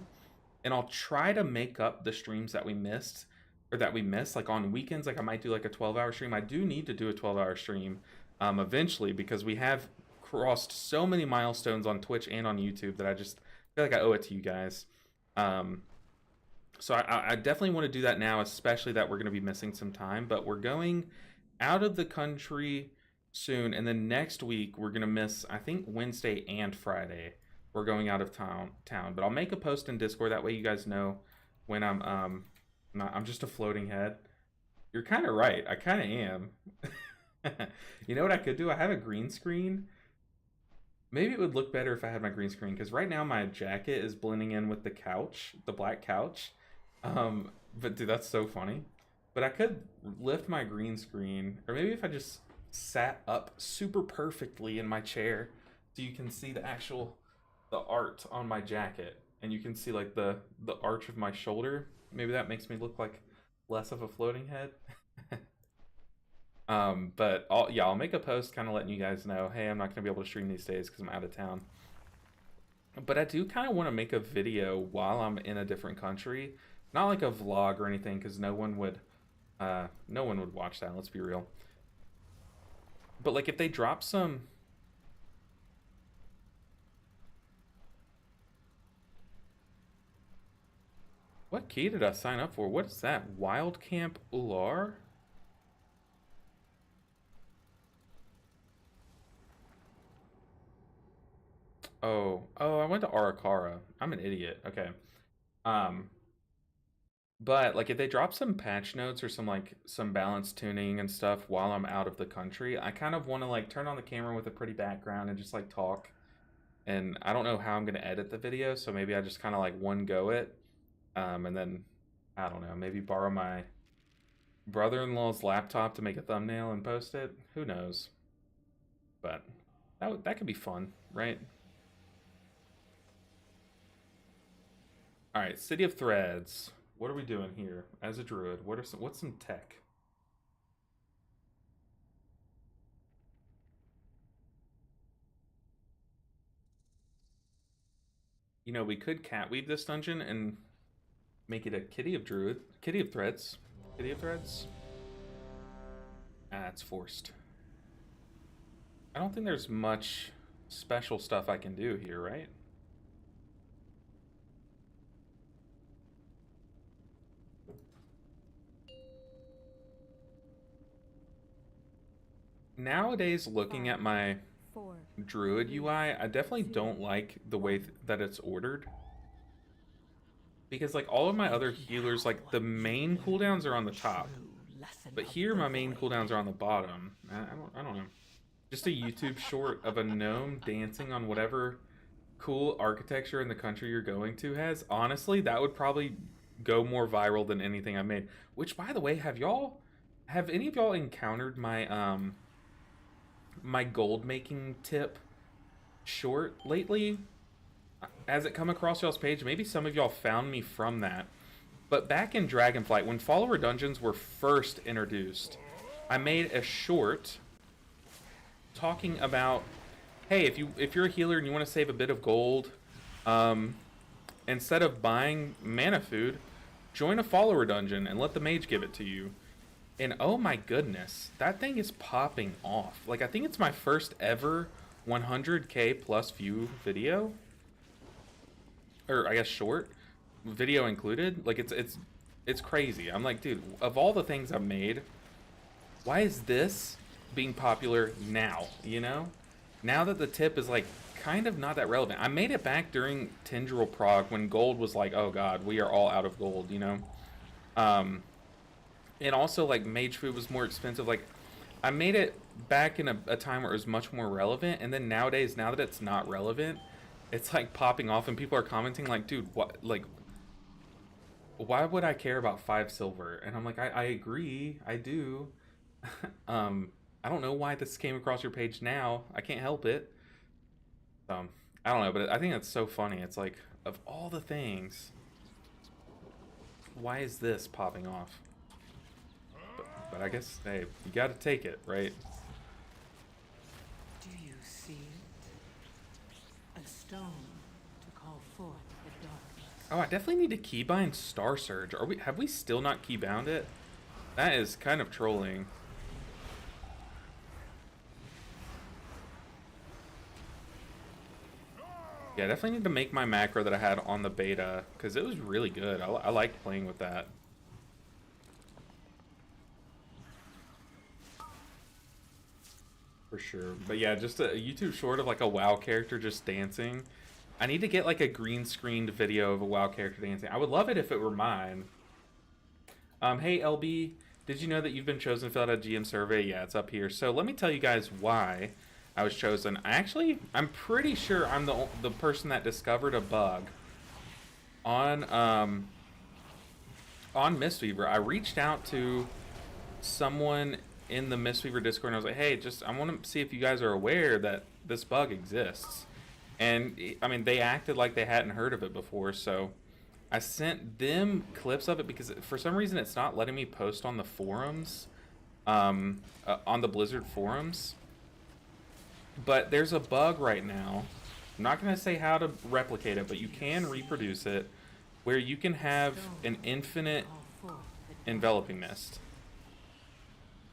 And I'll try to make up the streams that we missed, or that we miss. Like on weekends, like I might do like a 12-hour stream. I do need to do a 12-hour stream eventually, because we have crossed so many milestones on Twitch and on YouTube that I just feel like I owe it to you guys. So I definitely want to do that now, especially that we're going to be missing some time. But we're going out of the country soon, and then next week we're gonna miss, I think, Wednesday and Friday. We're going out of town. But I'll make a post in Discord, that way you guys know when I'm just a floating head. You're kind of right, I kind of am. You know what I could do? I have a green screen. Maybe it would look better if I had my green screen, because right now my jacket is blending in with the couch, the black couch. But dude, that's so funny. But I could lift my green screen, or maybe if I just sat up super perfectly in my chair, so you can see the art on my jacket, and you can see like the arch of my shoulder. Maybe that makes me look like less of a floating head. But I'll make a post kind of letting you guys know, hey, I'm not gonna be able to stream these days because I'm out of town. But I do kind of want to make a video while I'm in a different country, not like a vlog or anything, because no one would watch that, let's be real. But like if they drop some, what key did I sign up for? What is that? Wild Camp Ular? Oh, I went to Arakara. I'm an idiot. Okay. But like if they drop some patch notes or some balance tuning and stuff while I'm out of the country, I kind of want to like turn on the camera with a pretty background and just like talk. And I don't know how I'm going to edit the video, so maybe I just kind of like one go it. And then I don't know, maybe borrow my brother-in-law's laptop to make a thumbnail and post it. Who knows? But that could be fun, right? All right, City of Threads. What are we doing here as a druid? What's some tech? You know, we could cat weave this dungeon and make it a kitty of threads. Kitty of threads. Ah, it's forced. I don't think there's much special stuff I can do here, right? Nowadays, looking at my 4, Druid UI, I definitely don't like the way that it's ordered. Because like all of my other healers, like the main cooldowns are on the top. But here my main cooldowns are on the bottom. I don't know. Just a YouTube short of a gnome dancing on whatever cool architecture in the country you're going to has. Honestly, that would probably go more viral than anything I've made. Which, by the way, have any of y'all encountered my my gold making tip short lately? Has it come across y'all's page? Maybe some of y'all found me from that. But back in Dragonflight, when follower dungeons were first introduced, I made a short talking about, hey, if you're a healer and you want to save a bit of gold, instead of buying mana food, join a follower dungeon and let the mage give it to you. And oh my goodness, that thing is popping off. Like, I think it's my first ever 100k plus view video, or I guess short video included. Like, it's crazy. I'm like, dude, of all the things I've made, why is this being popular now, you know? Now that the tip is like kind of not that relevant. I made it back during Tendril Prog when gold was like, oh god, we are all out of gold, you know? And also like mage food was more expensive. Like, I made it back in a time where it was much more relevant, and then nowadays, now that it's not relevant, it's like popping off and people are commenting like, dude, what, like, why would I care about 5 silver? And I'm like, I agree, I do. I don't know why this came across your page now. I can't help it. I don't know, but I think that's so funny. It's like, of all the things, why is this popping off? But I guess, hey, you gotta take it, right? Do you see it? A stone to call forth the darkness. Oh, I definitely need to keybind Star Surge. Have we still not keybound it? That is kind of trolling. Yeah, I definitely need to make my macro that I had on the beta, because it was really good. I liked playing with that. For sure. But yeah, just a YouTube short of like a WoW character just dancing. I need to get like a green screened video of a WoW character dancing. I would love it if it were mine. Hey LB, did you know that you've been chosen to fill out a GM survey? Yeah, it's up here. So let me tell you guys why I was chosen. I'm pretty sure I'm the person that discovered a bug on Mistweaver. I reached out to someone in the Mistweaver Discord and I was like, hey, I want to see if you guys are aware that this bug exists. And I mean, they acted like they hadn't heard of it before, so I sent them clips of it because for some reason it's not letting me post on the forums, on the Blizzard forums. But there's a bug right now. I'm not going to say how to replicate it, but you can reproduce it where you can have an infinite enveloping mist.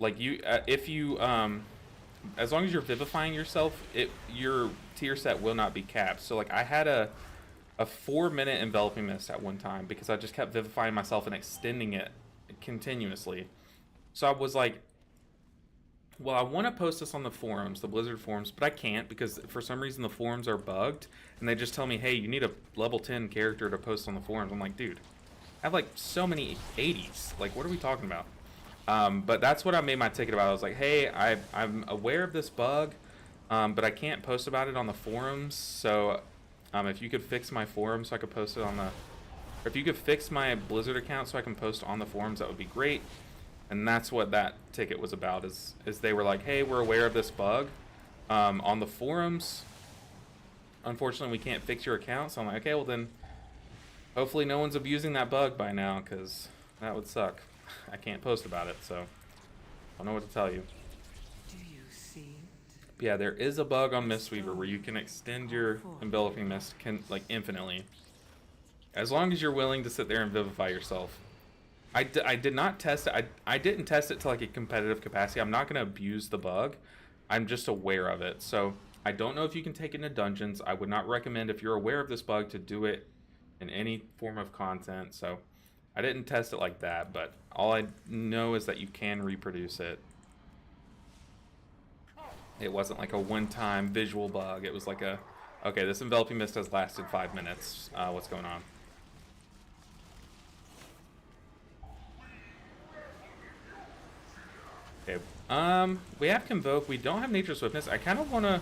Like if you as long as you're vivifying yourself, your tier set will not be capped. So like I had a 4-minute enveloping mist at one time because I just kept vivifying myself and extending it continuously. So I was like, well, I want to post this on the forums, the Blizzard forums, but I can't because for some reason the forums are bugged and they just tell me, hey, you need a level 10 character to post on the forums. I'm like, dude, I have like so many 80s. Like, what are we talking about? But that's what I made my ticket about. I was like, hey, I'm aware of this bug, but I can't post about it on the forums. So if you could fix my forum so I could post it on the... Or if you could fix my Blizzard account so I can post on the forums, that would be great. And that's what that ticket was about, is they were like, hey, we're aware of this bug on the forums. Unfortunately, we can't fix your account. So I'm like, okay, well then, hopefully no one's abusing that bug by now, because that would suck. I can't post about it, so I don't know what to tell you. Do you see But yeah, there is a bug on Mistweaver where you can extend your enveloping mist like infinitely, as long as you're willing to sit there and vivify yourself. I did not test it. I didn't test it to like a competitive capacity. I'm not going to abuse the bug. I'm just aware of it. So I don't know if you can take it into dungeons. I would not recommend, if you're aware of this bug, to do it in any form of content. So I didn't test it like that, but all I know is that you can reproduce it. It wasn't like a one-time visual bug. It was like a, okay, this enveloping mist has lasted 5 minutes. What's going on? Okay, we have Convoke. We don't have Nature Swiftness. I kind of want to...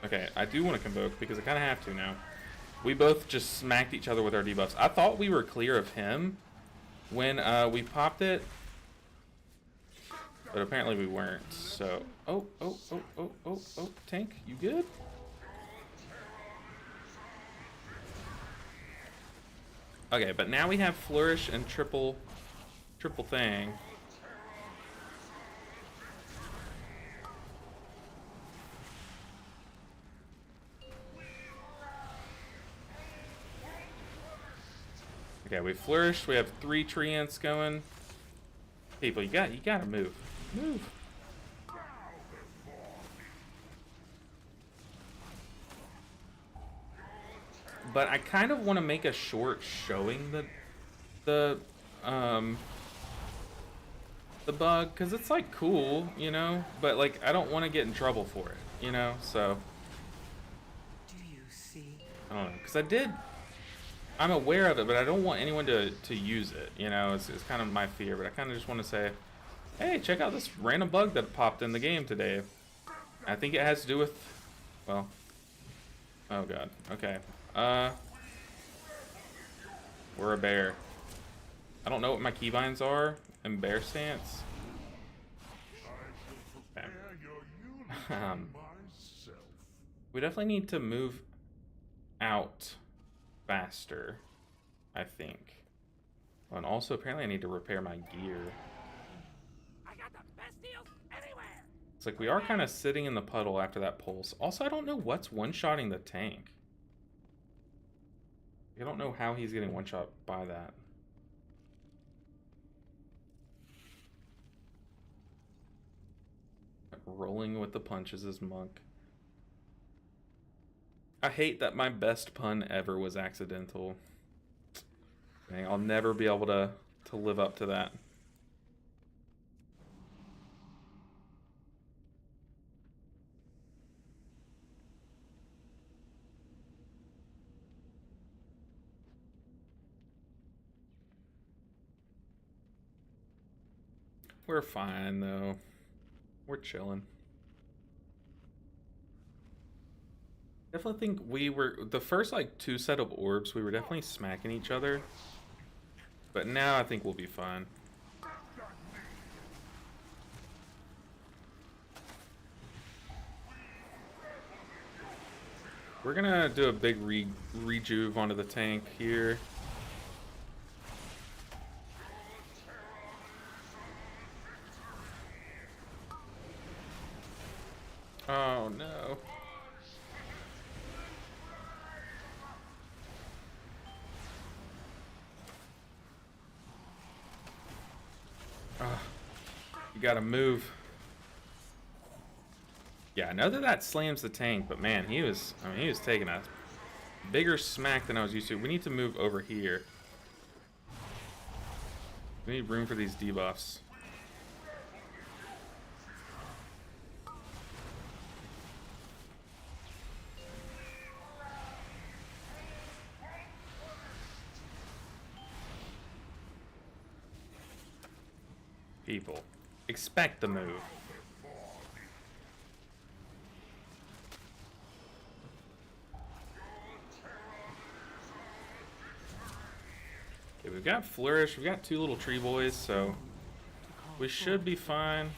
Okay, I do want to Convoke because I kind of have to now. We both just smacked each other with our debuffs. I thought we were clear of him when we popped it, but apparently we weren't. So, oh, Tank, you good? Okay, but now we have Flourish and triple thing. Okay, we flourished. We have 3 treants going. People, you gotta move. Move. But I kind of want to make a short showing the bug, because it's like cool, you know, but like I don't want to get in trouble for it, you know. So Do you see? I don't know, because I'm aware of it, but I don't want anyone to use it, you know. It's kind of my fear, but I kind of just want to say, hey, check out this random bug that popped in the game today. I think it has to do with, well, oh god, okay. We're a bear. I don't know what my keybinds are in bear stance. Okay. We definitely need to move out faster, I think. Oh, and also apparently I need to repair my gear. I got the best deals anywhere. It's like we are kind of sitting in the puddle after that pulse. Also, I don't know what's one-shotting the tank. I don't know how he's getting one-shot by that. Rolling with the punches is Monk. I hate that my best pun ever was accidental. Dang, I'll never be able to live up to that. We're fine, though. We're chilling. Definitely think we were... The first, like, 2 set of orbs, we were definitely smacking each other. But now I think we'll be fine. We're gonna do a big rejuve onto the tank here. Oh no. You gotta move. Yeah, I know that slams the tank, but man, he was taking a bigger smack than I was used to. We need to move over here. We need room for these debuffs. People, expect the move. Okay, we've got Flourish, we've got 2 little tree boys, so we should be fine.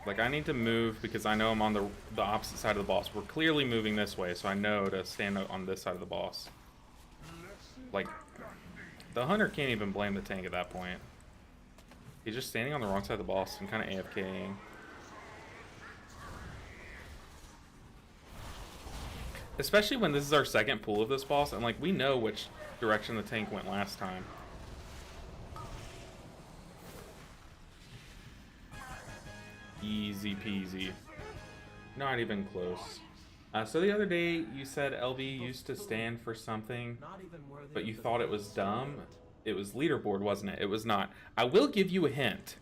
Like, I need to move because I know I'm on the opposite side of the boss. We're clearly moving this way, so I know to stand on this side of the boss. Like, the hunter can't even blame the tank at that point. He's just standing on the wrong side of the boss and kind of AFKing. Especially when this is our second pull of this boss, and like, we know which direction the tank went last time. Easy peasy. Not even close. So the other day, you said LB used to stand for something, but you thought it was dumb. It was leaderboard, wasn't it? It was not. I will give you a hint.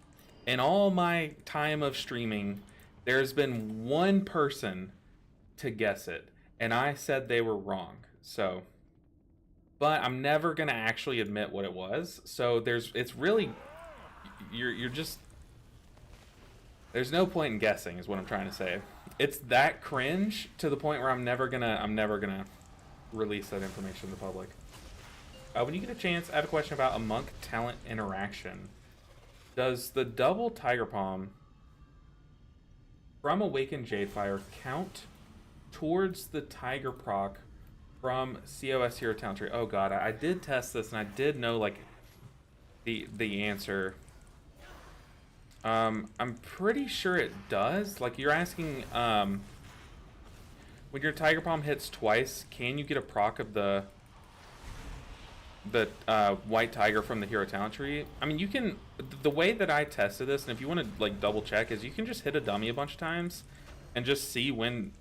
In all my time of streaming, there's been one person to guess it, and I said they were wrong. So, but I'm never gonna actually admit what it was. So it's really, you're just, there's no point in guessing, is what I'm trying to say. It's that cringe to the point where I'm never gonna release that information to the public. When you get a chance, I have a question about a monk talent interaction. Does the double Tiger Palm from Awakened Jadefire count towards the Tiger proc from COS Hero Talent Tree? Oh god, I did test this and I did know like the answer. I'm pretty sure it does. Like, you're asking, when your Tiger Palm hits twice, can you get a proc of the White Tiger from the Hero Talent Tree? I mean, you can, the way that I tested this, and if you want to like double check, is you can just hit a dummy a bunch of times and just see when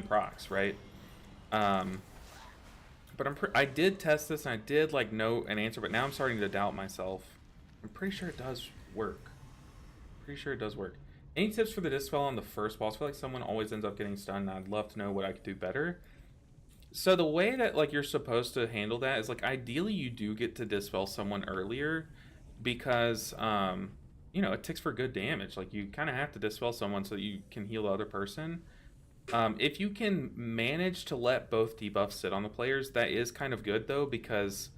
procs, right? But I did test this and I did like know an answer, but now I'm starting to doubt myself. I'm pretty sure it does work. Pretty sure it does work. Any tips for the dispel on the first boss? I feel like someone always ends up getting stunned, and I'd love to know what I could do better. So the way that like you're supposed to handle that is like, ideally you do get to dispel someone earlier, because you know, it ticks for good damage. Like, you kind of have to dispel someone so that you can heal the other person. If you can manage to let both debuffs sit on the players, that is kind of good though, because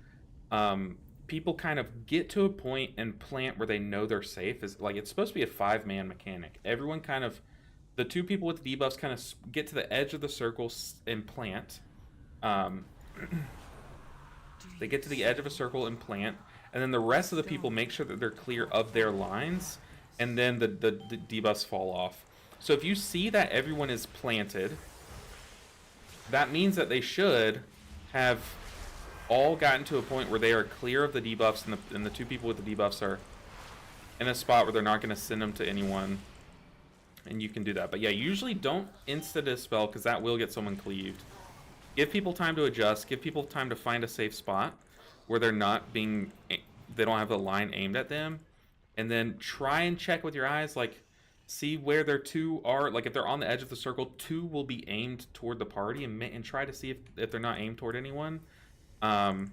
people kind of get to a point and plant where they know they're safe. Is like, it's supposed to be a 5-man mechanic. Everyone kind of, the two people with the debuffs kind of get to the edge of the circle and plant. They get to the edge of a circle and plant, and then the rest of the people make sure that they're clear of their lines, and then the debuffs fall off. So if you see that everyone is planted, that means that they should have all gotten to a point where they are clear of the debuffs, and the two people with the debuffs are in a spot where they're not going to send them to anyone, and you can do that. But yeah, usually don't insta-dispel, because that will get someone cleaved. Give people time to adjust, give people time to find a safe spot where they're not being, they don't have the line aimed at them, and then try and check with your eyes, like, see where their two are. Like, if they're on the edge of the circle, two will be aimed toward the party, and try to see if they're not aimed toward anyone. And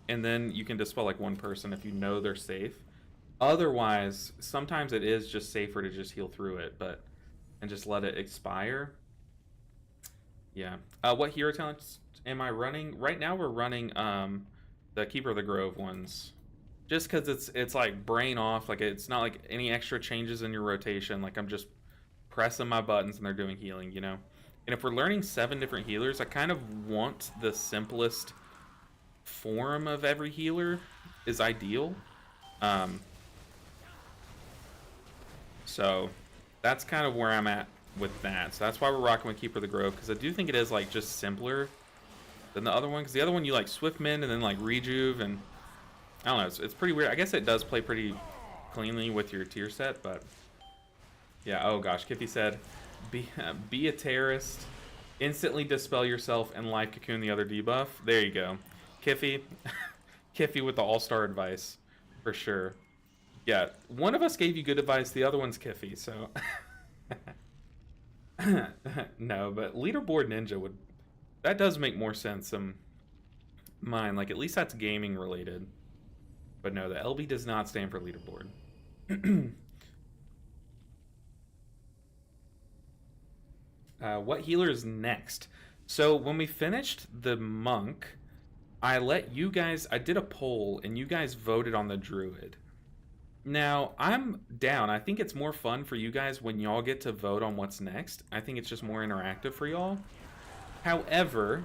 then you can dispel like one person if you know they're safe. Otherwise, sometimes it is just safer to just heal through it, and just let it expire. Yeah. What hero talents am I running? Right now we're running the Keeper of the Grove ones. Just because it's like brain off, like it's not like any extra changes in your rotation. Like, I'm just pressing my buttons and they're doing healing, you know? And if we're learning 7 different healers, I kind of want the simplest form of every healer is ideal. So that's kind of where I'm at with that. So that's why we're rocking with Keeper of the Grove, because I do think it is like just simpler than the other one. Because the other one you like Swift Mend and then like Rejuve, and I don't know, it's pretty weird. I guess it does play pretty cleanly with your tier set, but yeah. Oh gosh, Kiffy said, be a terrorist, instantly dispel yourself, and life cocoon the other debuff. There you go, Kiffy. Kiffy with the all-star advice for sure. Yeah, one of us gave you good advice, the other one's Kiffy, so no, but leaderboard ninja that does make more sense than mine. Like, at least that's gaming related. But no, the LB does not stand for leaderboard. What healer is next? So when we finished the monk, I let you guys, I did a poll and you guys voted on the druid. Now, I'm down. I think it's more fun for you guys when y'all get to vote on what's next. I think it's just more interactive for y'all. However,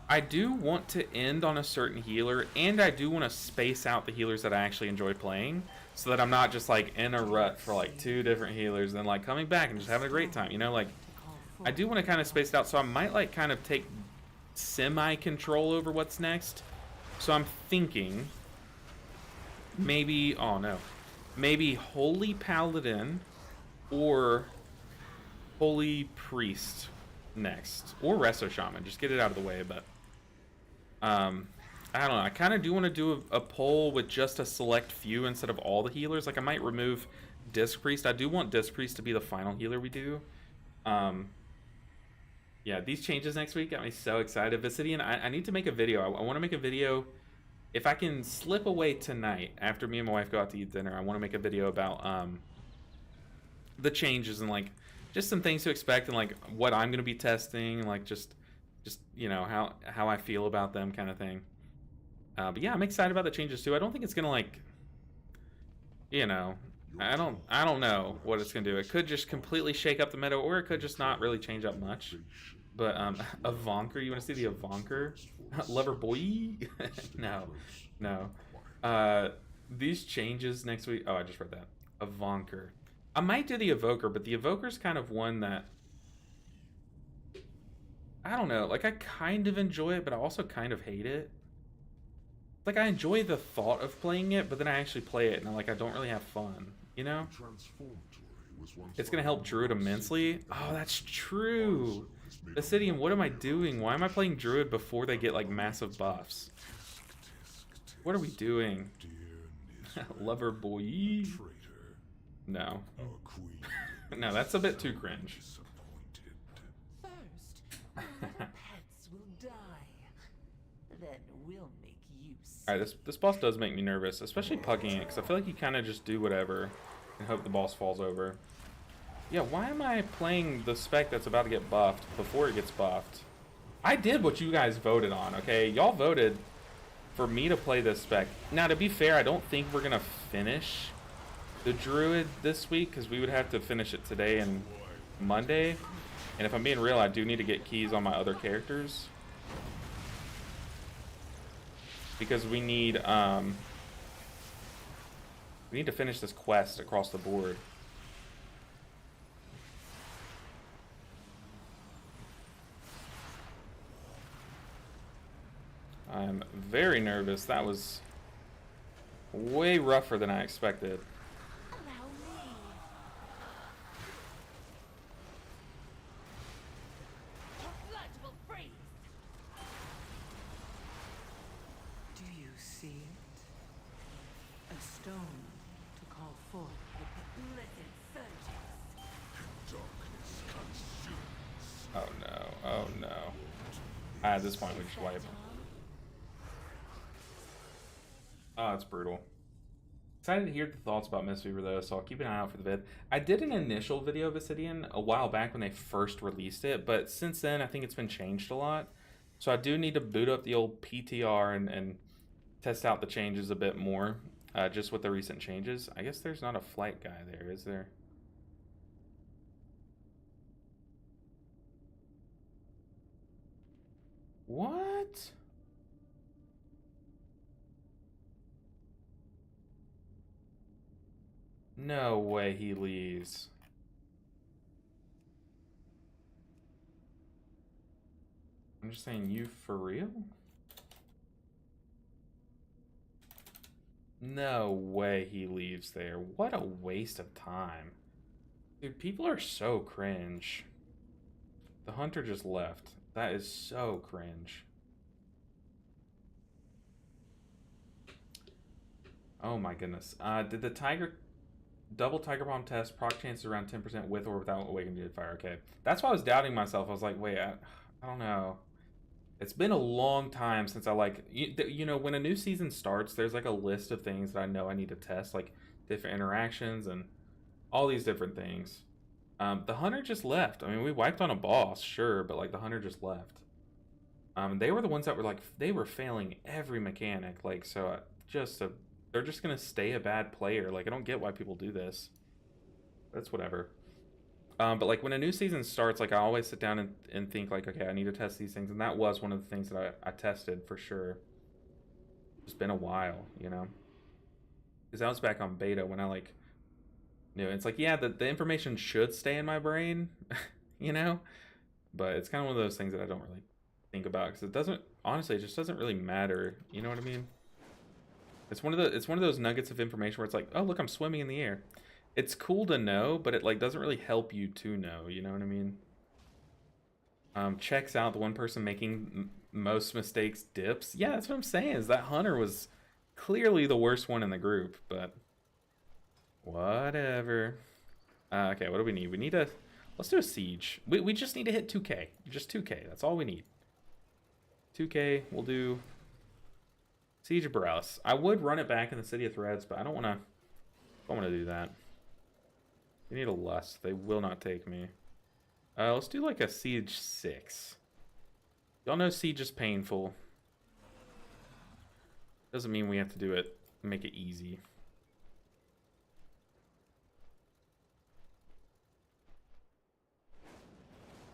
I do want to end on a certain healer, and I do want to space out the healers that I actually enjoy playing, so that I'm not just like in a rut for like 2 different healers and like coming back and just having a great time, you know? Like, I do want to kind of space it out, so I might like kind of take semi-control over what's next. So I'm thinking maybe, oh no, maybe Holy Paladin or Holy Priest next, or Resto Shaman. Just get it out of the way. But I don't know, I kind of do want to do a poll with just a select few instead of all the healers. Like, I might remove Disc Priest. I do want Disc Priest to be the final healer we do. Yeah, these changes next week got me so excited. Vicidian, I need to make a video. I want to make a video. If I can slip away tonight after me and my wife go out to eat dinner, I want to make a video about the changes and like just some things to expect and like what I'm gonna be testing and like just you know how I feel about them, kind of thing. But yeah, I'm excited about the changes too. I don't think it's gonna like, you know, I don't know what it's gonna do. It could just completely shake up the meta, or it could just not really change up much. But Avonker, you want to see the Avonker? Lover boy? No. These changes next week. Oh, I just read that. Avonker. I might do the Evoker, but the Evoker's kind of one that I don't know. Like, I kind of enjoy it, but I also kind of hate it. Like, I enjoy the thought of playing it, but then I actually play it, and I don't really have fun. You know? It's gonna help Druid immensely. Oh, that's true. Vicidian, what am I doing? Why am I playing Druid before they get like massive buffs? What are we doing? Lover boy? No. No, that's a bit too cringe. First, the pets will die. Then we'll make use. Alright, this boss does make me nervous, especially pugging it, because I feel like you kind of just do whatever and hope the boss falls over. Yeah, why am I playing the spec that's about to get buffed before it gets buffed? I did what you guys voted on, okay? Y'all voted for me to play this spec. Now, to be fair, I don't think we're going to finish the Druid this week, because we would have to finish it today and Monday. And if I'm being real, I do need to get keys on my other characters. Because we need to finish this quest across the board. I'm very nervous. That was way rougher than I expected. Allow me. Your blood will freeze. Do you see it? A stone to call forth the Listen, surgeons. Oh no. Oh no. At this point, we just wipe. Oh, it's brutal. Excited to hear the thoughts about Mistweaver though, so I'll keep an eye out for the vid. I did an initial video of Vicidian a while back when they first released it, but since then I think it's been changed a lot. So I do need to boot up the old PTR and test out the changes a bit more, just with the recent changes. I guess there's not a flight guy there, is there? What? No way he leaves. I'm just saying, you for real? No way he leaves there. What a waste of time. Dude, people are so cringe. The hunter just left. That is so cringe. Oh my goodness. Did the double Tiger Bomb test proc chances around 10% with or without awakened fire? Okay. That's why I was doubting myself. I was like, wait, I don't know. It's been a long time since I you know, when a new season starts, there's like a list of things that I know I need to test, like different interactions and all these different things. The hunter just left. I mean, we wiped on a boss, sure, but like the hunter just left. They were the ones that were like, they were failing every mechanic, like, so just a they're just gonna stay a bad player. Like, I don't get why people do this. That's whatever. But like when a new season starts, like I always sit down and think like, okay, I need to test these things, and that was one of the things that I tested for sure. It's been a while, you know, because I was back on beta when I like knew it's like, yeah, the information should stay in my brain, you know, but it's kind of one of those things that I don't really think about because it doesn't, honestly, it just doesn't really matter. You know what I mean? It's one of those nuggets of information where it's like, oh look, I'm swimming in the air. It's cool to know, but it like doesn't really help you to know. You know what I mean? Checks out the one person making most mistakes dips. Yeah, that's what I'm saying. Is that Hunter was clearly the worst one in the group, but whatever. Okay, what do we need? We need a. Let's do a siege. We just need to hit 2K. Just 2K. That's all we need. 2K. We'll do Siege of Browse. I would run it back in the City of Threads, but I don't want to. Don't want to do that. We need a lust. They will not take me. Let's do like a Siege 6. Y'all know Siege is painful. Doesn't mean we have to do it, make it easy.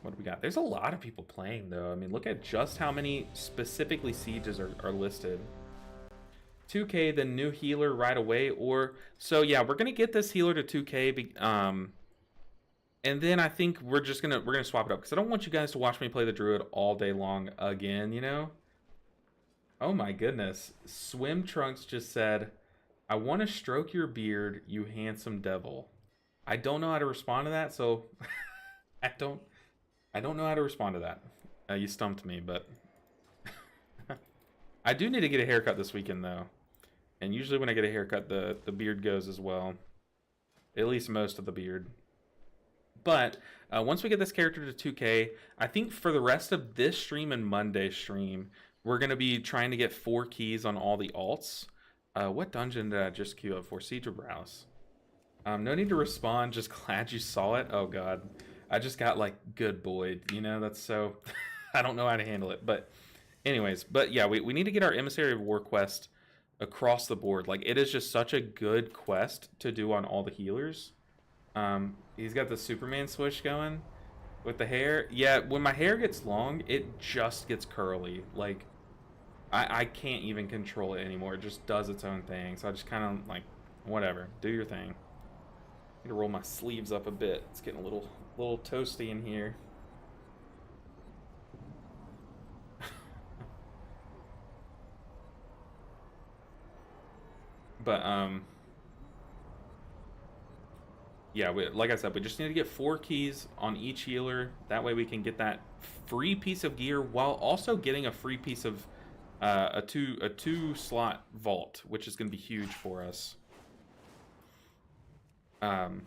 What do we got? There's a lot of people playing though. I mean, look at just how many specifically Sieges are listed. 2K, the new healer right away, or so yeah, we're gonna get this healer to 2K. And then I think we're gonna swap it up because I don't want you guys to watch me play the druid all day long again, you know? Oh my goodness. Swim Trunks just said, I want to stroke your beard, you handsome devil. I don't know how to respond to that, so I don't know how to respond to that. You stumped me, but I do need to get a haircut this weekend though. And usually when I get a haircut, the beard goes as well. At least most of the beard. But once we get this character to 2K, I think for the rest of this stream and Monday's stream, we're going to be trying to get 4 keys on all the alts. What dungeon did I just queue up for? Siege of Browse. No need to respond, just glad you saw it. Oh god. I just got like good boy, you know, that's so... I don't know how to handle it. But anyways, but yeah, we need to get our Emissary of War quest across the board. Like, it is just such a good quest to do on all the healers. He's got the Superman switch going with the hair. Yeah, when my hair gets long, it just gets curly. Like, I can't even control it anymore. It just does its own thing. So I just kind of like, whatever, do your thing. Need to roll my sleeves up a bit. It's getting a little toasty in here. But yeah, like I said, we just need to get 4 keys on each healer. That way we can get that free piece of gear while also getting a free piece of a two slot vault, which is going to be huge for us. And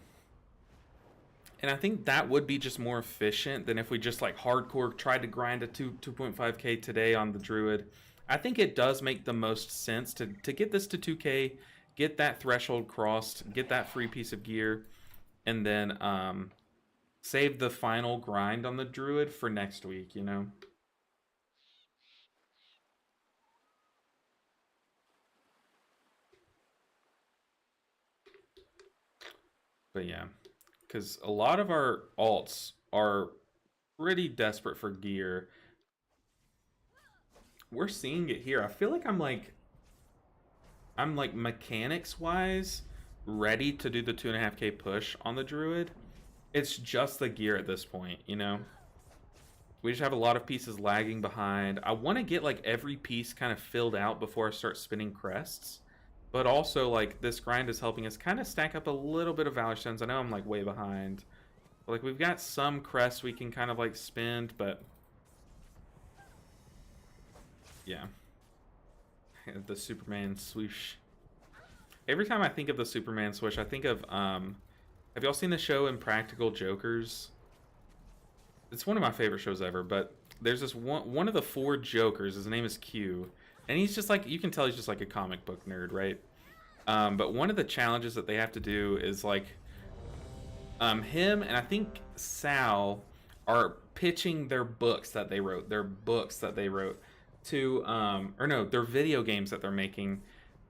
I think that would be just more efficient than if we just like hardcore tried to grind a 2.5k today on the druid. I think it does make the most sense to get this to 2k, get that threshold crossed, get that free piece of gear, and then save the final grind on the druid for next week, you know? But yeah, because a lot of our alts are pretty desperate for gear. We're seeing it here. I feel like I'm like mechanics wise ready to do the 2.5k push on the druid. It's just the gear at this point, you know? We just have a lot of pieces lagging behind. I want to get like every piece kind of filled out before I start spinning crests. But also like this grind is helping us kind of stack up a little bit of Valor Stones. I know I'm like way behind. But, like, we've got some crests we can kind of like spend, but yeah. The Superman swoosh. Every time I think of the Superman swoosh, I think of have y'all seen the show Impractical Jokers? It's one of my favorite shows ever, but there's this one of the 4 Jokers, his name is Q, and he's just like, you can tell he's just like a comic book nerd, right? But one of the challenges that they have to do is like him and I think Sal are pitching their books that they wrote, to or no, their video games that they're making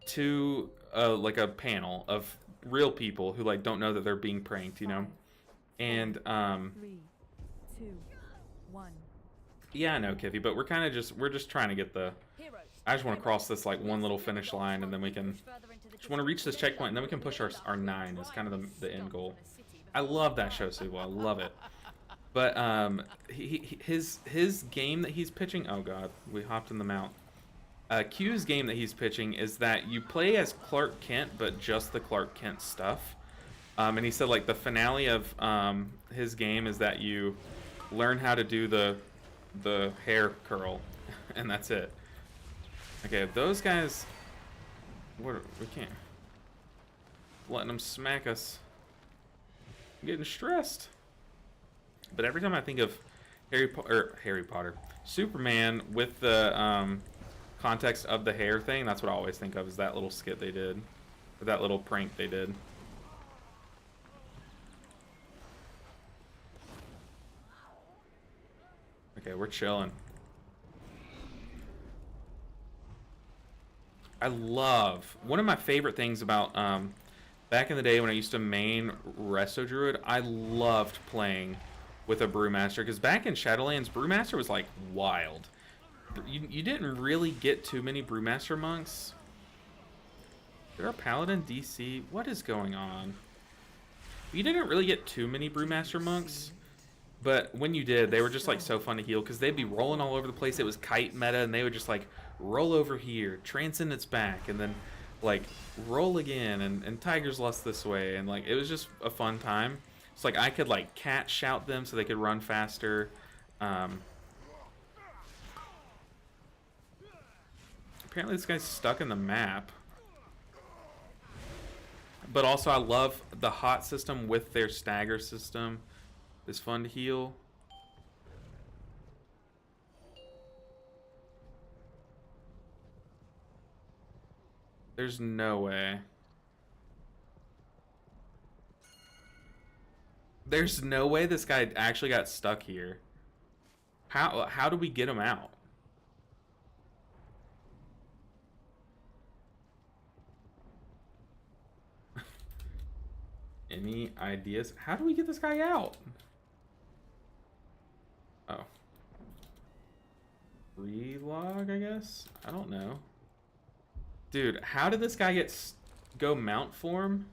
to like a panel of real people who like don't know that they're being pranked, you know. And 3, 2, 1. yeah, I know, Kiffy, but we're just trying to get the. I just want to cross this like one little finish line, and then we can just want to reach this checkpoint, and then we can push our 9 is kind of the end goal. I love that show, Subo. I love it. But his game that he's pitching. Oh God, we hopped in the mount. Q's game that he's pitching is that you play as Clark Kent, but just the Clark Kent stuff. And he said like the finale of his game is that you learn how to do the hair curl, and that's it. Okay, those guys. What? We can't. Letting them smack us. I'm getting stressed. But every time I think of Harry Potter, Superman with the context of the hair thing, that's what I always think of, is that little skit they did, or that little prank they did. Okay, we're chilling. I love, one of my favorite things about back in the day when I used to main Resto Druid, I loved playing with a Brewmaster, because back in Shadowlands, Brewmaster was like wild. You didn't really get too many Brewmaster monks. Is there a Paladin DC? What is going on? You didn't really get too many Brewmaster monks, but when you did, they were just like so fun to heal, because they'd be rolling all over the place. It was kite meta, and they would just like roll over here, Transcendence back, and then like roll again, and Tiger's Lust this way, and like it was just a fun time. It's like I could like cat shout them so they could run faster. Apparently this guy's stuck in the map. But also I love the hot system with their stagger system. It's fun to heal. There's no way. There's no way this guy actually got stuck here. How do we get him out? Any ideas? How do we get this guy out? Oh. Relog, I guess? I don't know. Dude, how did this guy go mount form?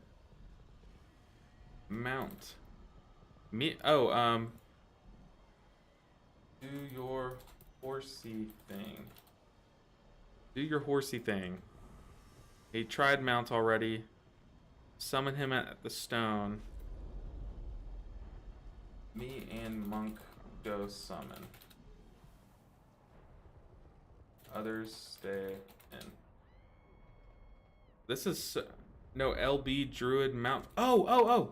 Mount. Do your horsey thing. Do your horsey thing. He tried mount already. Summon him at the stone. Me and Monk go summon. Others stay in. This is no LB Druid mount. Oh,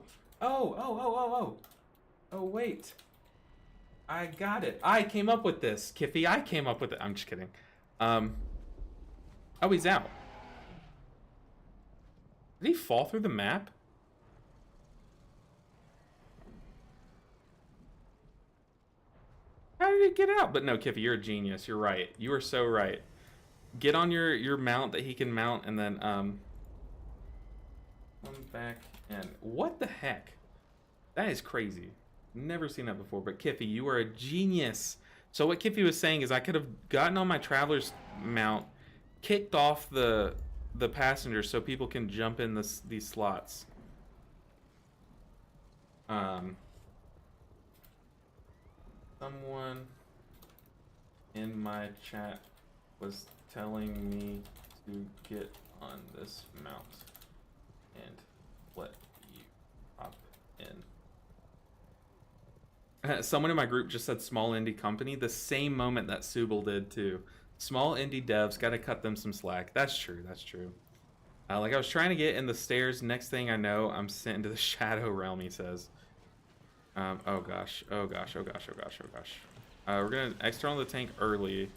wait. I got it. I came up with this, Kiffy. I came up with it. I'm just kidding. Oh, he's out. Did he fall through the map? How did he get out? But no, Kiffy, you're a genius. You're right. You are so right. Get on your mount that he can mount, and then come back and what the heck? That is crazy. Never seen that before. But Kiffy, you are a genius. So what Kiffy was saying is I could have gotten on my traveler's mount, kicked off the passenger so people can jump in these slots. Someone in my chat was telling me to get on this mount and let you hop in. Someone in my group just said small indie company, the same moment that Subal did too. Small indie devs, gotta cut them some slack. That's true, that's true. Like I was trying to get in the stairs, next thing I know, I'm sent into the Shadow Realm, he says. Oh gosh. We're gonna external the tank early.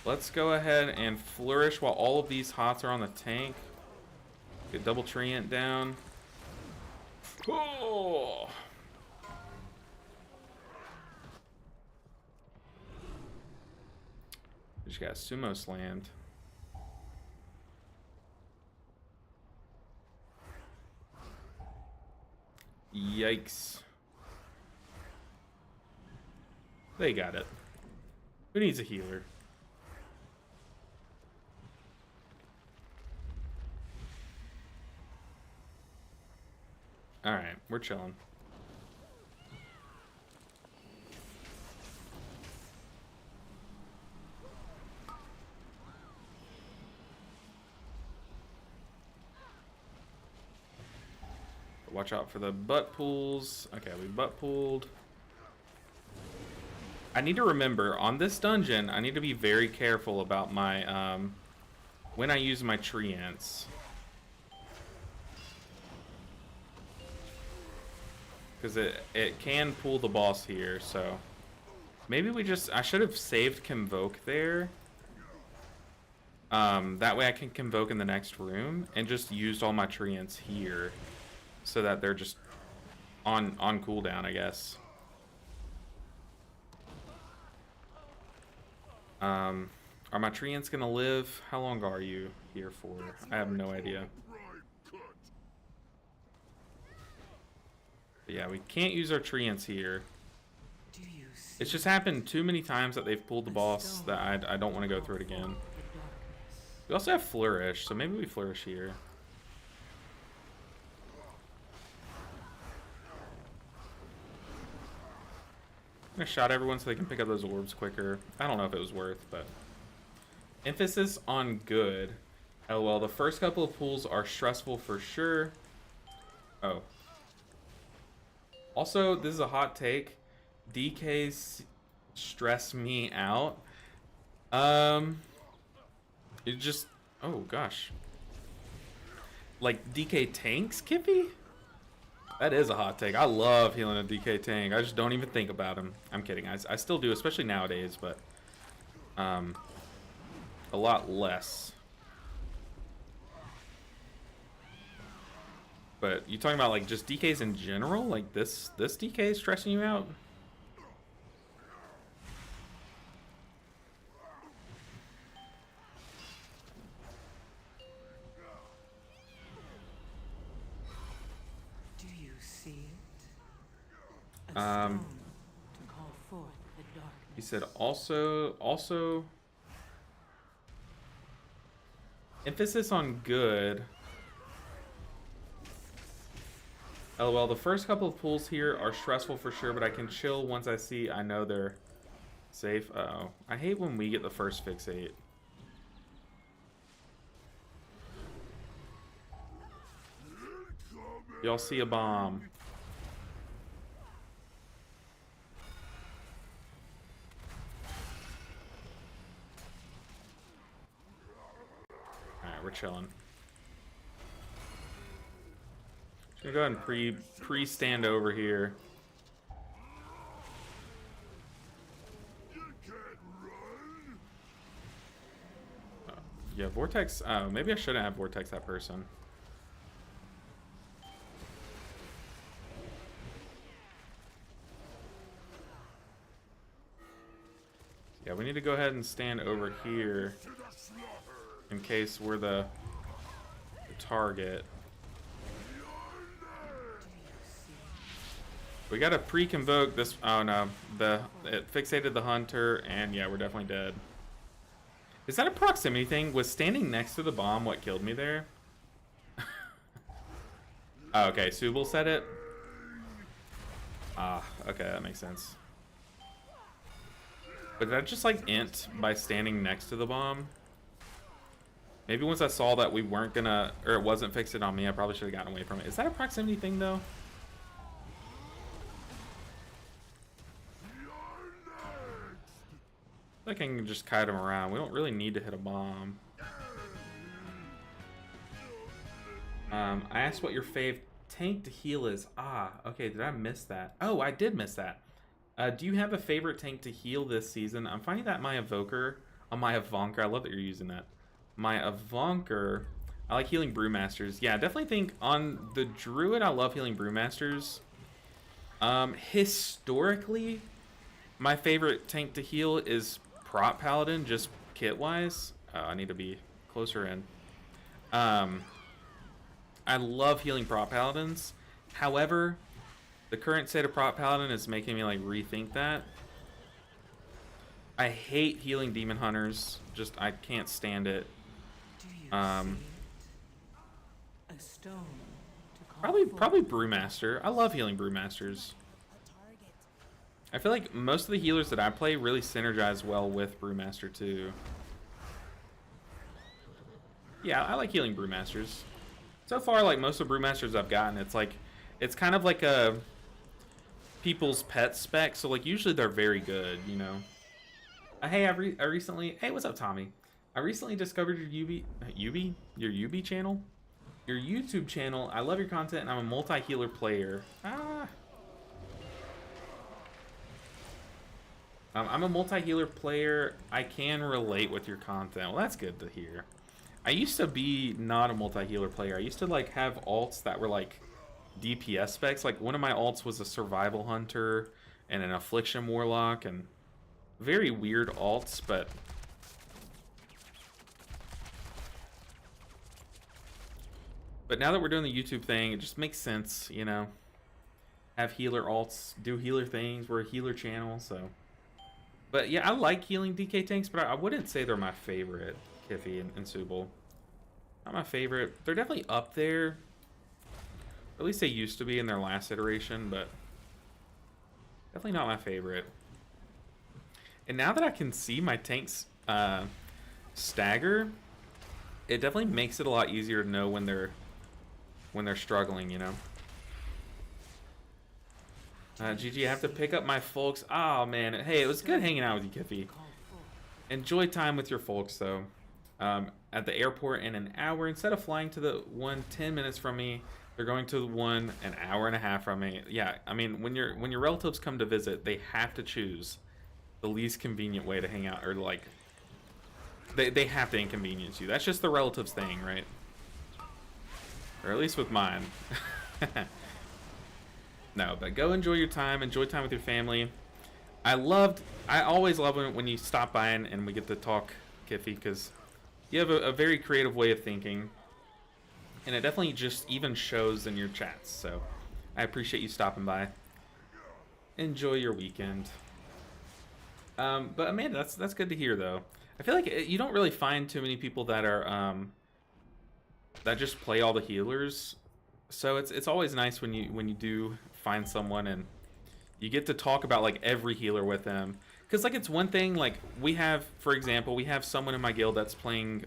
Let's go ahead and flourish while all of these hots are on the tank. Get double treant down. Oh. Just got sumo slammed. Yikes. They got it. Who needs a healer? Alright, we're chilling. Watch out for the butt pulls. Okay, we butt pulled. I need to remember, on this dungeon, I need to be very careful about my, when I use my treants. Because it can pull the boss here, so... Maybe we just... I should have saved Convoke there. That way I can Convoke in the next room, and just used all my treants here. So that they're just on cooldown, I guess. Are my treants gonna live? How long are you here for? I have no idea. But yeah, we can't use our treants here. It's just happened too many times that they've pulled the boss that I don't want to go through it again. We also have Flourish, so maybe we Flourish here. I'm gonna shot everyone so they can pick up those orbs quicker. I don't know if it was worth, but... Emphasis on good. Oh, well, the first couple of pulls are stressful for sure. Oh. Also, this is a hot take. DKs stress me out. It just... Oh, gosh. Like, DK tanks, Kippy? That is a hot take. I love healing a DK tank. I just don't even think about him. I'm kidding. I still do, especially nowadays, but a lot less. But you talking about like just DKs in general? Like this DK is stressing you out? To call forth the darkness. He said also emphasis on good. LOL, the first couple of pulls here are stressful for sure, but I can chill once I know they're safe. Uh-oh. I hate when we get the first fixate. Y'all see a bomb. We're chilling. Just gonna go ahead and pre-stand over here. Yeah, Vortex. Oh, maybe I shouldn't have Vortex that person. Yeah, we need to go ahead and stand over here in case we're the target. We gotta pre-convoke this. Oh no, it fixated the hunter, and yeah, we're definitely dead. Is that a proximity thing? Was standing next to the bomb what killed me there? Oh, okay, Subal said it. Ah, okay, that makes sense. But did I just like int by standing next to the bomb? Maybe once I saw that we weren't gonna, or it wasn't fixed on me, I probably should have gotten away from it. Is that a proximity thing though? I can just kite him around. We don't really need to hit a bomb. I asked what your fave tank to heal is. Ah, okay, did I miss that? Oh, I did miss that. Do you have a favorite tank to heal this season? I'm finding that my Evoker, my Avonker, I love that you're using that. My Avonker, I like healing Brewmasters. Yeah, I definitely think on the Druid, I love healing Brewmasters. Historically, my favorite tank to heal is Prot Paladin, just kit-wise, I need to be closer in. I love healing prop paladins. However, the current state of prop paladin is making me like rethink that. I hate healing demon hunters. Just I can't stand it. Do you see it? A stone to call Probably forth. Brewmaster. I love healing Brewmasters. I feel like most of the healers that I play really synergize well with Brewmaster too. Yeah, I like healing Brewmasters. So far, like most of the Brewmasters I've gotten, it's kind of like a people's pet spec. So like usually they're very good, you know. Hey, I recently. Hey, what's up, Tommy? I recently discovered your your UB channel, your YouTube channel. I love your content, and I'm a multi-healer player. I'm a multi-healer player. I can relate with your content. Well, that's good to hear. I used to be not a multi-healer player. I used to like have alts that were like DPS specs. Like one of my alts was a survival hunter and an affliction warlock, and very weird alts, but now that we're doing the YouTube thing, it just makes sense, you know. Have healer alts, do healer things. We're a healer channel, so. But yeah, I like healing DK tanks, but I wouldn't say they're my favorite, Kiffy and Subal. Not my favorite. They're definitely up there. At least they used to be in their last iteration, but definitely not my favorite. And now that I can see my tanks stagger, it definitely makes it a lot easier to know when they're struggling, you know. GG, I have to pick up my folks. Oh man, hey, it was good hanging out with you, Kiffy. Enjoy time with your folks though. At the airport in an hour, instead of flying to the one 10 minutes from me, they're going to the one an hour and a half from me. Yeah, I mean, when your relatives come to visit, they have to choose the least convenient way to hang out, or like they have to inconvenience you. That's just the relatives thing, right? Or at least with mine. No, but go enjoy your time. Enjoy time with your family. I always love when you stop by and we get to talk, Kiffy, because you have a very creative way of thinking. And it definitely just even shows in your chats. So I appreciate you stopping by. Enjoy your weekend. But Amanda, that's good to hear, though. I feel like you don't really find too many people that are that just play all the healers. So it's always nice when you do find someone and you get to talk about like every healer with them. Because like it's one thing, like we have, for example, we have someone in my guild that's playing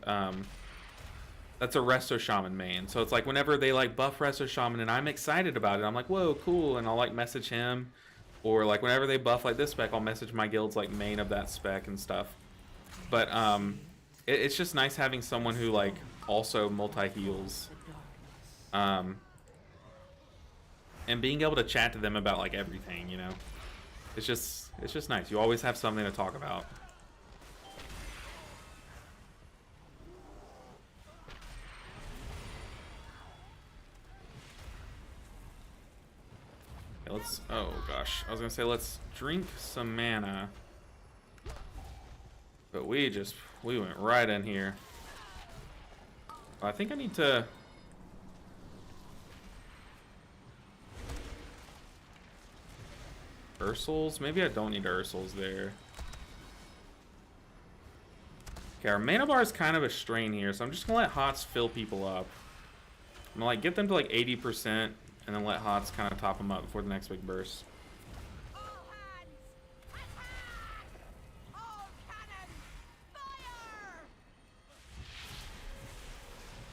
that's a Resto Shaman main. So it's like whenever they like buff Resto Shaman and I'm excited about it, I'm like, whoa, cool, and I'll like message him. Or like whenever they buff like this spec, I'll message my guild's like main of that spec and stuff. But it's just nice having someone who like also multi-heals. And being able to chat to them about like everything, you know. It's just nice. You always have something to talk about. Okay, oh gosh, I was gonna say let's drink some mana, but we went right in here. I think I need to. Ursals? Maybe I don't need Ursals there. Okay, our mana bar is kind of a strain here, so I'm just gonna let Hots fill people up. I'm gonna like get them to like 80%, and then let Hots kind of top them up before the next big burst.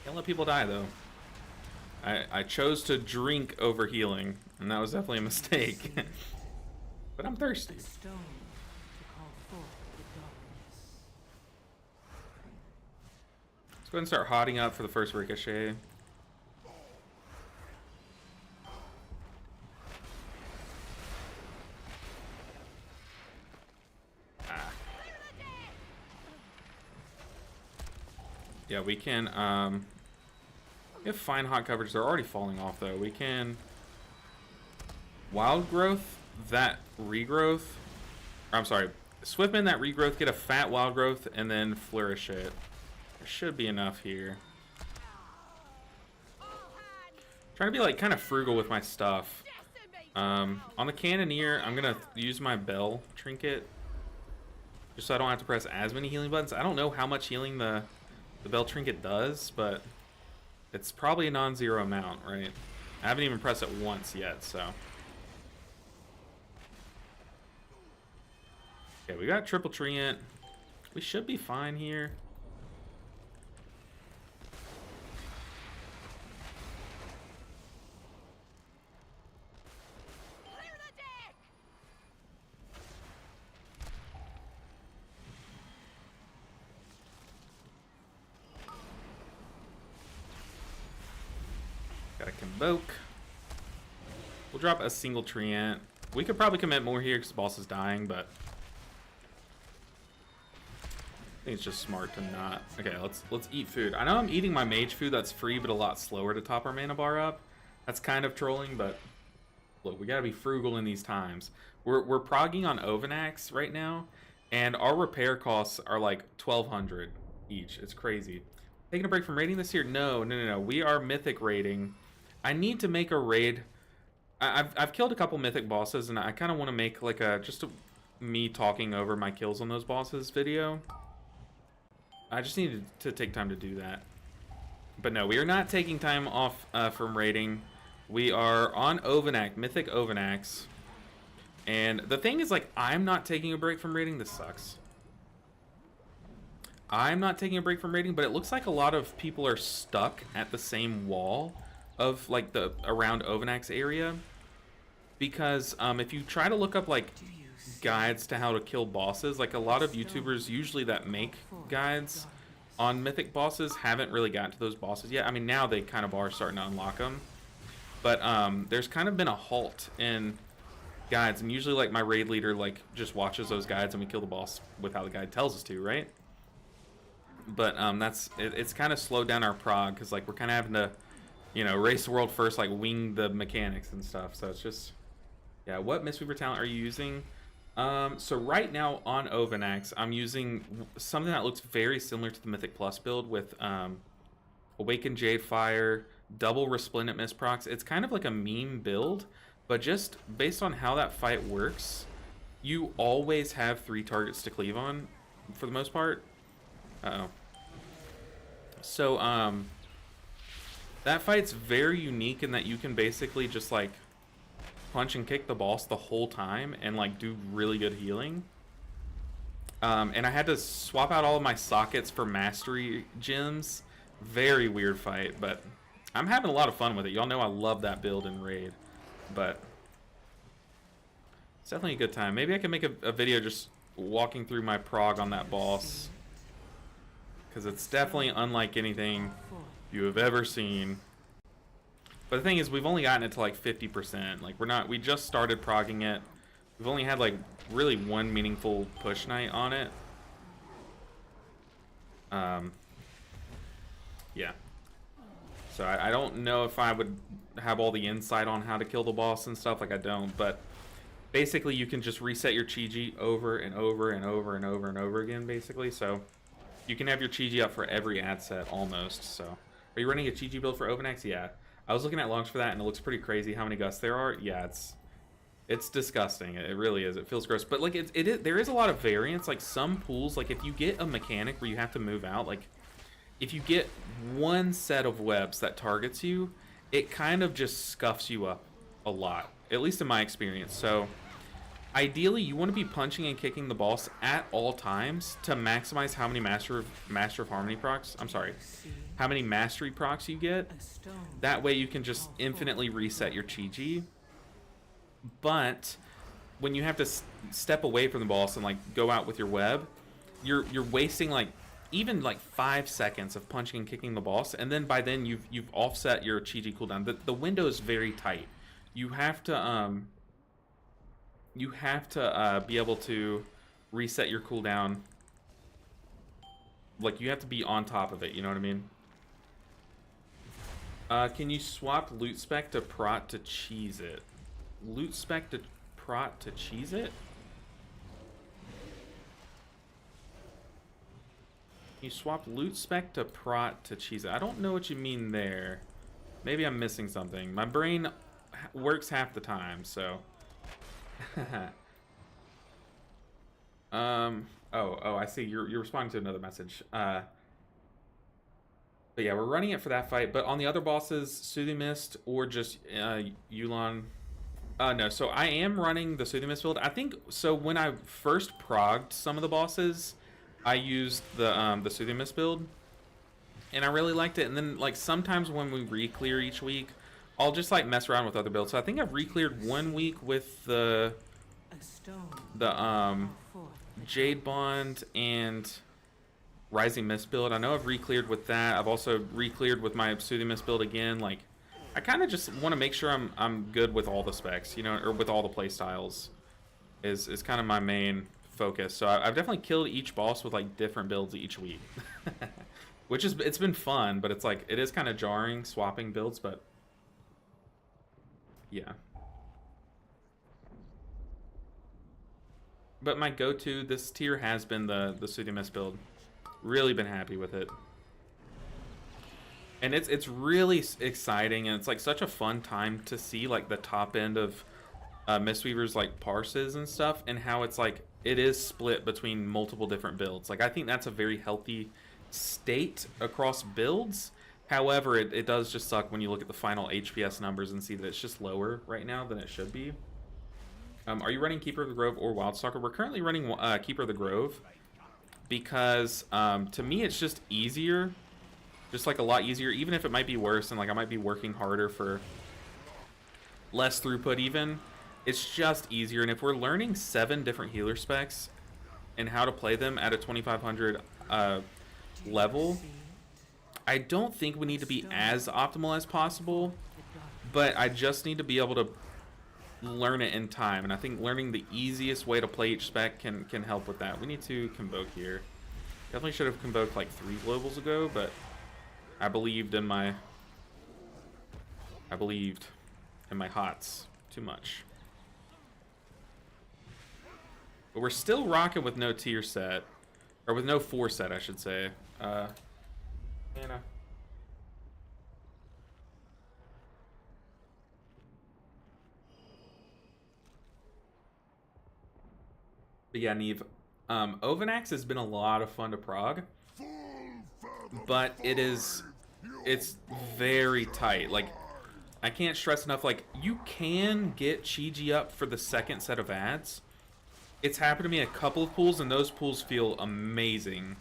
Can't let people die though. I chose to drink over healing, and that was definitely a mistake. But I'm thirsty. A stone to call forth the darkness. Let's go ahead and start hotting up for the first ricochet. Yeah, we can, we have fine hot coverage. They're already falling off, though. We can wild growth, that regrowth. Or, I'm sorry, Swiftman, that regrowth, get a fat wild growth, and then flourish it. There should be enough here. Trying to be like kind of frugal with my stuff. On the Cannoneer, I'm gonna use my bell trinket, just so I don't have to press as many healing buttons. I don't know how much healing the bell trinket does, but it's probably a non-zero amount, right? I haven't even pressed it once yet, so. Okay, we got triple treant. We should be fine here. Got a Convoke. We'll drop a single treant. We could probably commit more here because the boss is dying, but I think it's just smart to not. Okay, let's eat food. I know I'm eating my mage food that's free, but a lot slower to top our mana bar up. That's kind of trolling, but look, we gotta be frugal in these times. We're progging on Ovanax right now, and our repair costs are like 1,200 each. It's crazy. Taking a break from raiding this year? No. We are Mythic raiding. I need to make a raid. I've killed a couple Mythic bosses, and I kind of want to make like just me talking over my kills on those bosses video. I just need to take time to do that. But no, we are not taking time off from raiding. We are on Ovanax, Mythic Ovanax. And the thing is, like, I'm not taking a break from raiding. This sucks. I'm not taking a break from raiding, but it looks like a lot of people are stuck at the same wall of, like, the around Ovanax area. Because if you try to look up, like, guides to how to kill bosses, like, a lot of YouTubers usually that make guides on Mythic bosses haven't really gotten to those bosses yet. I mean, now they kind of are starting to unlock them. But there's kind of been a halt in guides, and usually, like, my raid leader, like, just watches those guides and we kill the boss with how the guide tells us to, right? But it's kind of slowed down our prog, because, like, we're kind of having to, you know, race the world first, like, wing the mechanics and stuff. So it's just, yeah. What Mistweaver talent are you using? So right now on Ovanax, I'm using something that looks very similar to the Mythic Plus build with Awakened Jade Fire, double Resplendent Mist procs. It's kind of like a meme build, but just based on how that fight works, you always have 3 targets to cleave on for the most part. Uh-oh. So, that fight's very unique in that you can basically just, like, punch and kick the boss the whole time and, like, do really good healing. And I had to swap out all of my sockets for mastery gems. Very weird fight, but I'm having a lot of fun with it. Y'all know I love that build in Raid, but it's definitely a good time. Maybe I can make a video just walking through my prog on that boss, because it's definitely unlike anything you have ever seen. But the thing is, we've only gotten it to like 50%. Like, we just started progging it. We've only had like really one meaningful push night on it. Yeah. So I don't know if I would have all the insight on how to kill the boss and stuff. Like, I don't. But basically, you can just reset your Chi-Ji over and over and over and over and over again, basically. So you can have your Chi-Ji up for every ad set almost. So are you running a Chi-Ji build for Ovanax? Yeah. I was looking at logs for that, and it looks pretty crazy how many gusts there are. Yeah, it's disgusting. It really is. It feels gross. But like there is a lot of variance. Like, some pools, like if you get a mechanic where you have to move out, like if you get one set of webs that targets you, it kind of just scuffs you up a lot, at least in my experience. So ideally, you want to be punching and kicking the boss at all times to maximize how many Master of Harmony procs. I'm sorry, how many Mastery procs you get. That way, you can just infinitely reset your Chi-Ji. But when you have to step away from the boss and like go out with your web, you're wasting like even like 5 seconds of punching and kicking the boss, and then by then you've offset your Chi-Ji cooldown. The window is very tight. You have to be able to reset your cooldown. Like, you have to be on top of it, you know what I mean? Can you swap loot spec to prot to cheese it? Loot spec to prot to cheese it? You swap loot spec to prot to cheese. I don't know what you mean there. Maybe I'm missing something. My brain works half the time, so. Oh, I see. You're responding to another message. But yeah, we're running it for that fight. But on the other bosses, Soothing Mist or just Yulon. No, so I am running the Soothing Mist build. I think so. When I first progged some of the bosses, I used the Soothing Mist build, and I really liked it. And then like sometimes when we re-clear each week, I'll just like mess around with other builds. So I think I've re-cleared one week with the Jade Bond and Rising Mist build. I know I've re-cleared with that. I've also re-cleared with my Soothing Mist build again. Like, I kind of just want to make sure I'm good with all the specs, you know, or with all the play styles. Is kind of my main focus. So I've definitely killed each boss with like different builds each week, which is it's been fun, but it's like it is kind of jarring swapping builds, but yeah. But my go-to this tier has been the Soothing Mist build. Really been happy with it. And it's really exciting, and it's like such a fun time to see like the top end of Mistweaver's like parses and stuff, and how it's like it is split between multiple different builds. Like I think that's a very healthy state across builds. However, it does just suck when you look at the final HPS numbers and see that it's just lower right now than it should be. Are you running Keeper of the Grove or Wildstalker? We're currently running Keeper of the Grove because to me it's just easier. Just like a lot easier, even if it might be worse and like I might be working harder for less throughput even. It's just easier, and if we're learning 7 different healer specs and how to play them at a 2500 level, I don't think we need to be as optimal as possible, but I just need to be able to learn it in time, and I think learning the easiest way to play each spec can help with that. We need to convoke here. Definitely should have convoked like 3 globals ago, but I believed in my hots too much. But we're still rocking with no tier set, or with no 4 set, I should say. Anna. But yeah, Neve, Ovanax has been a lot of fun to prog, but it's very tight. Like, I can't stress enough, like, you can get Chi-Ji up for the second set of ads. It's happened to me a couple of pools, and those pools feel amazing.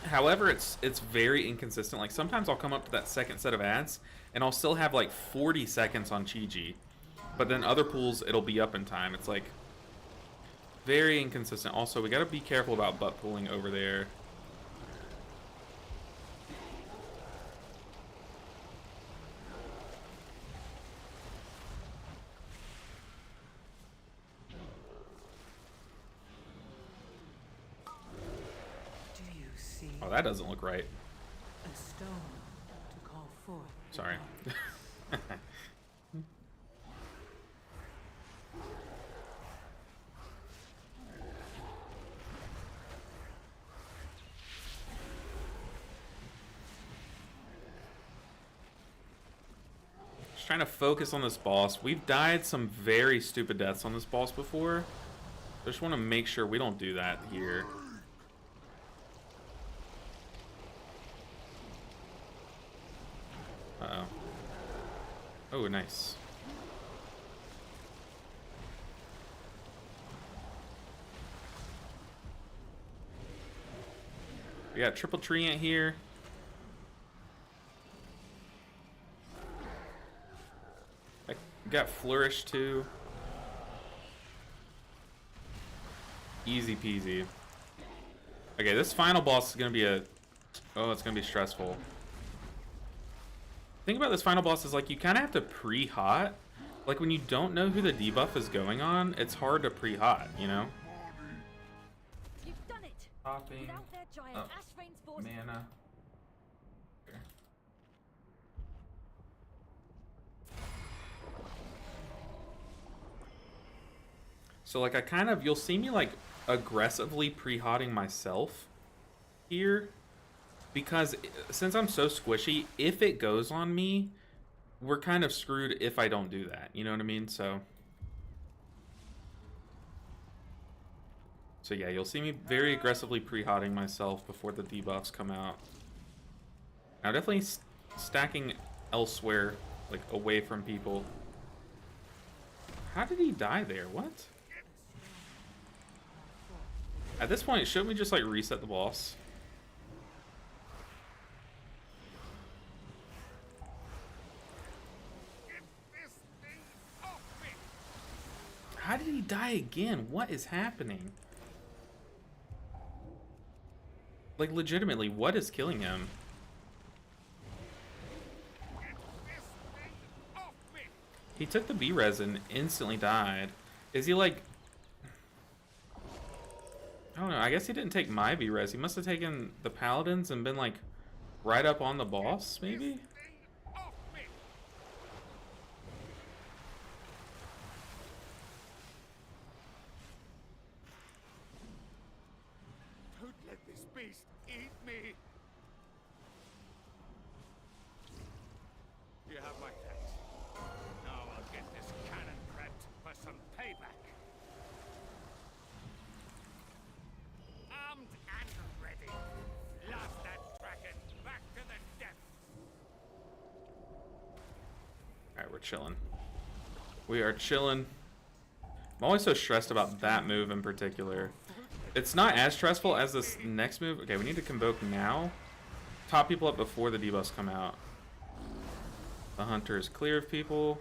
However, it's very inconsistent. Like, sometimes I'll come up to that second set of ads, and I'll still have, like, 40 seconds on Chi-Ji. But then other pools, it'll be up in time. It's, like, very inconsistent. Also, we gotta be careful about butt pulling over there. Oh, that doesn't look right. A stone to call forth. Sorry. Just trying to focus on this boss. We've died some very stupid deaths on this boss before. I just want to make sure we don't do that here. Uh-oh. Oh, nice. We got triple treant here. I got flourish too. Easy peasy. Okay, this final boss is gonna be it's gonna be stressful. Thing about this final boss is like you kind of have to pre-hot. Like when you don't know who the debuff is going on, it's hard to pre-hot, you know? You've done it. Popping. Without their giant Ash Rain's force. Mana. So like you'll see me like aggressively pre-hotting myself. here, because since I'm so squishy, if it goes on me, we're kind of screwed if I don't do that. You know what I mean? So yeah, you'll see me very aggressively pre-hotting myself before the debuffs come out. Now definitely stacking elsewhere, like away from people. How did he die there? What? At this point, shouldn't we just like reset the boss? How did he die again? What is happening? Like legitimately, what is killing him? He took the B-res and instantly died. Is he like... I don't know, I guess he didn't take my B-res. He must have taken the paladins and been like right up on the boss, maybe? Don't let this beast eat me. You have my thanks. Now I'll get this cannon prepped for some payback. Armed and ready. Blast that dragon back to the depths. Alright, we're chilling. We are chilling. I'm always so stressed about that move in particular. It's not as stressful as this next move. Okay, we need to convoke now. Top people up before the debuffs come out. The hunter is clear of people.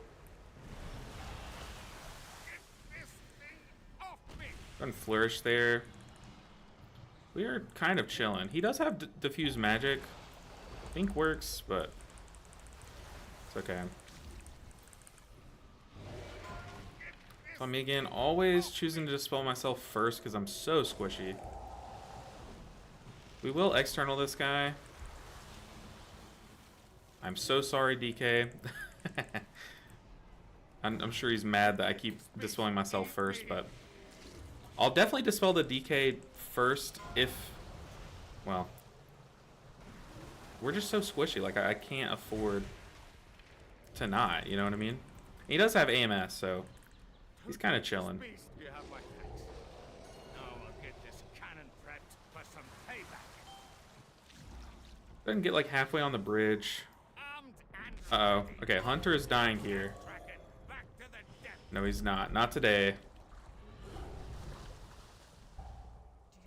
Go and flourish there. We are kind of chilling. He does have diffuse magic. I think works, but it's okay. So me again, always choosing to dispel myself first because I'm so squishy. We will external this guy. I'm so sorry, DK. I'm sure he's mad that I keep dispelling myself first, but I'll definitely dispel the DK first if, well, we're just so squishy. Like, I can't afford to not, you know what I mean? He does have AMS, so he's kind of chilling. You have my thanks. Now I'll get this cannon prepped for some payback. Doesn't get like halfway on the bridge. Uh-oh. Okay, Hunter is dying here. No, he's not. Not today.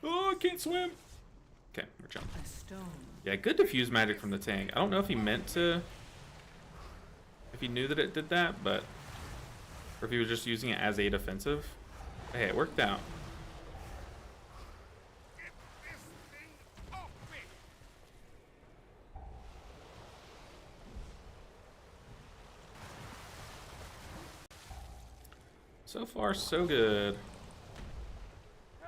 Oh, I can't swim. Okay, we're chilling. A stone. Yeah, good diffuse magic from the tank. I don't know if he meant to... If he knew that it did that, but... Or if he was just using it as a defensive. Hey, it worked out. So far, so good.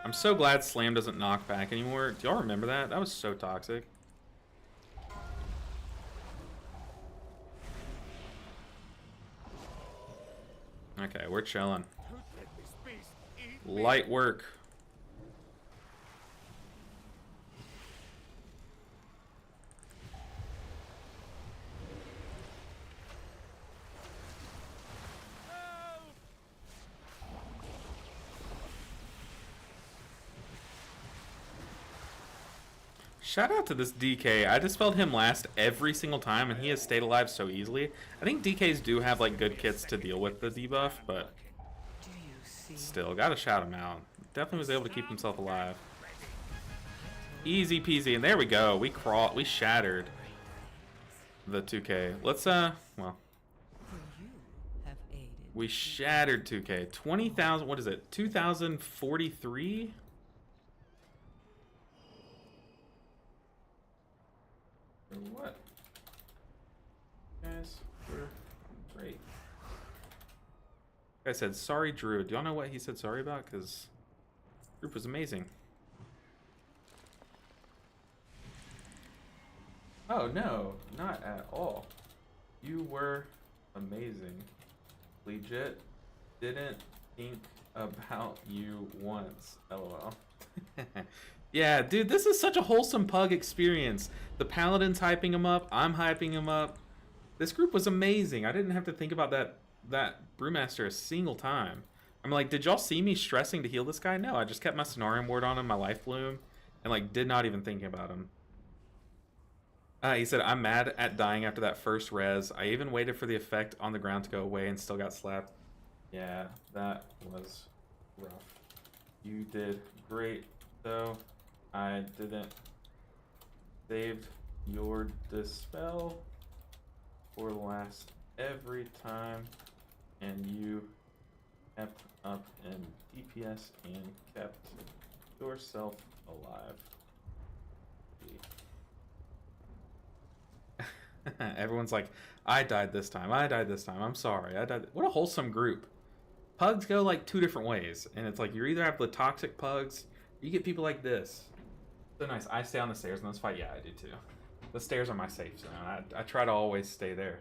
I'm so glad Slam doesn't knock back anymore. Do y'all remember that? That was so toxic. Okay, we're chilling. Light work. Shout out to this DK. I dispelled him last every single time, and he has stayed alive so easily. I think DKs do have like good kits to deal with the debuff, but still, gotta shout him out. Definitely was able to keep himself alive. Easy peasy, and there we go. We shattered the 2K. Let's well, we shattered 2K. 20,000. What is it? 2,043. What? Guys, we're great. I said sorry, Drew. Do y'all know what he said sorry about? Because group was amazing. Oh no, not at all. You were amazing. Legit didn't think about you once. LOL. Yeah, dude, this is such a wholesome pug experience. The paladin's hyping him up. I'm hyping him up. This group was amazing. I didn't have to think about that brewmaster a single time. I'm like, did y'all see me stressing to heal this guy? No, I just kept my Cenarium Ward on him, my Life Bloom, and like did not even think about him. He said, I'm mad at dying after that first res. I even waited for the effect on the ground to go away and still got slapped. Yeah, that was rough. You did great, though. I didn't save your dispel for last every time, and you kept up in DPS and kept yourself alive. Everyone's like, I died this time. I died this time. I'm sorry. I died. What a wholesome group. Pugs go like two different ways, and it's like you either have the toxic pugs, or you get people like this. So nice. I stay on the stairs in this fight. Yeah, I do too. The stairs are my safe zone. I try to always stay there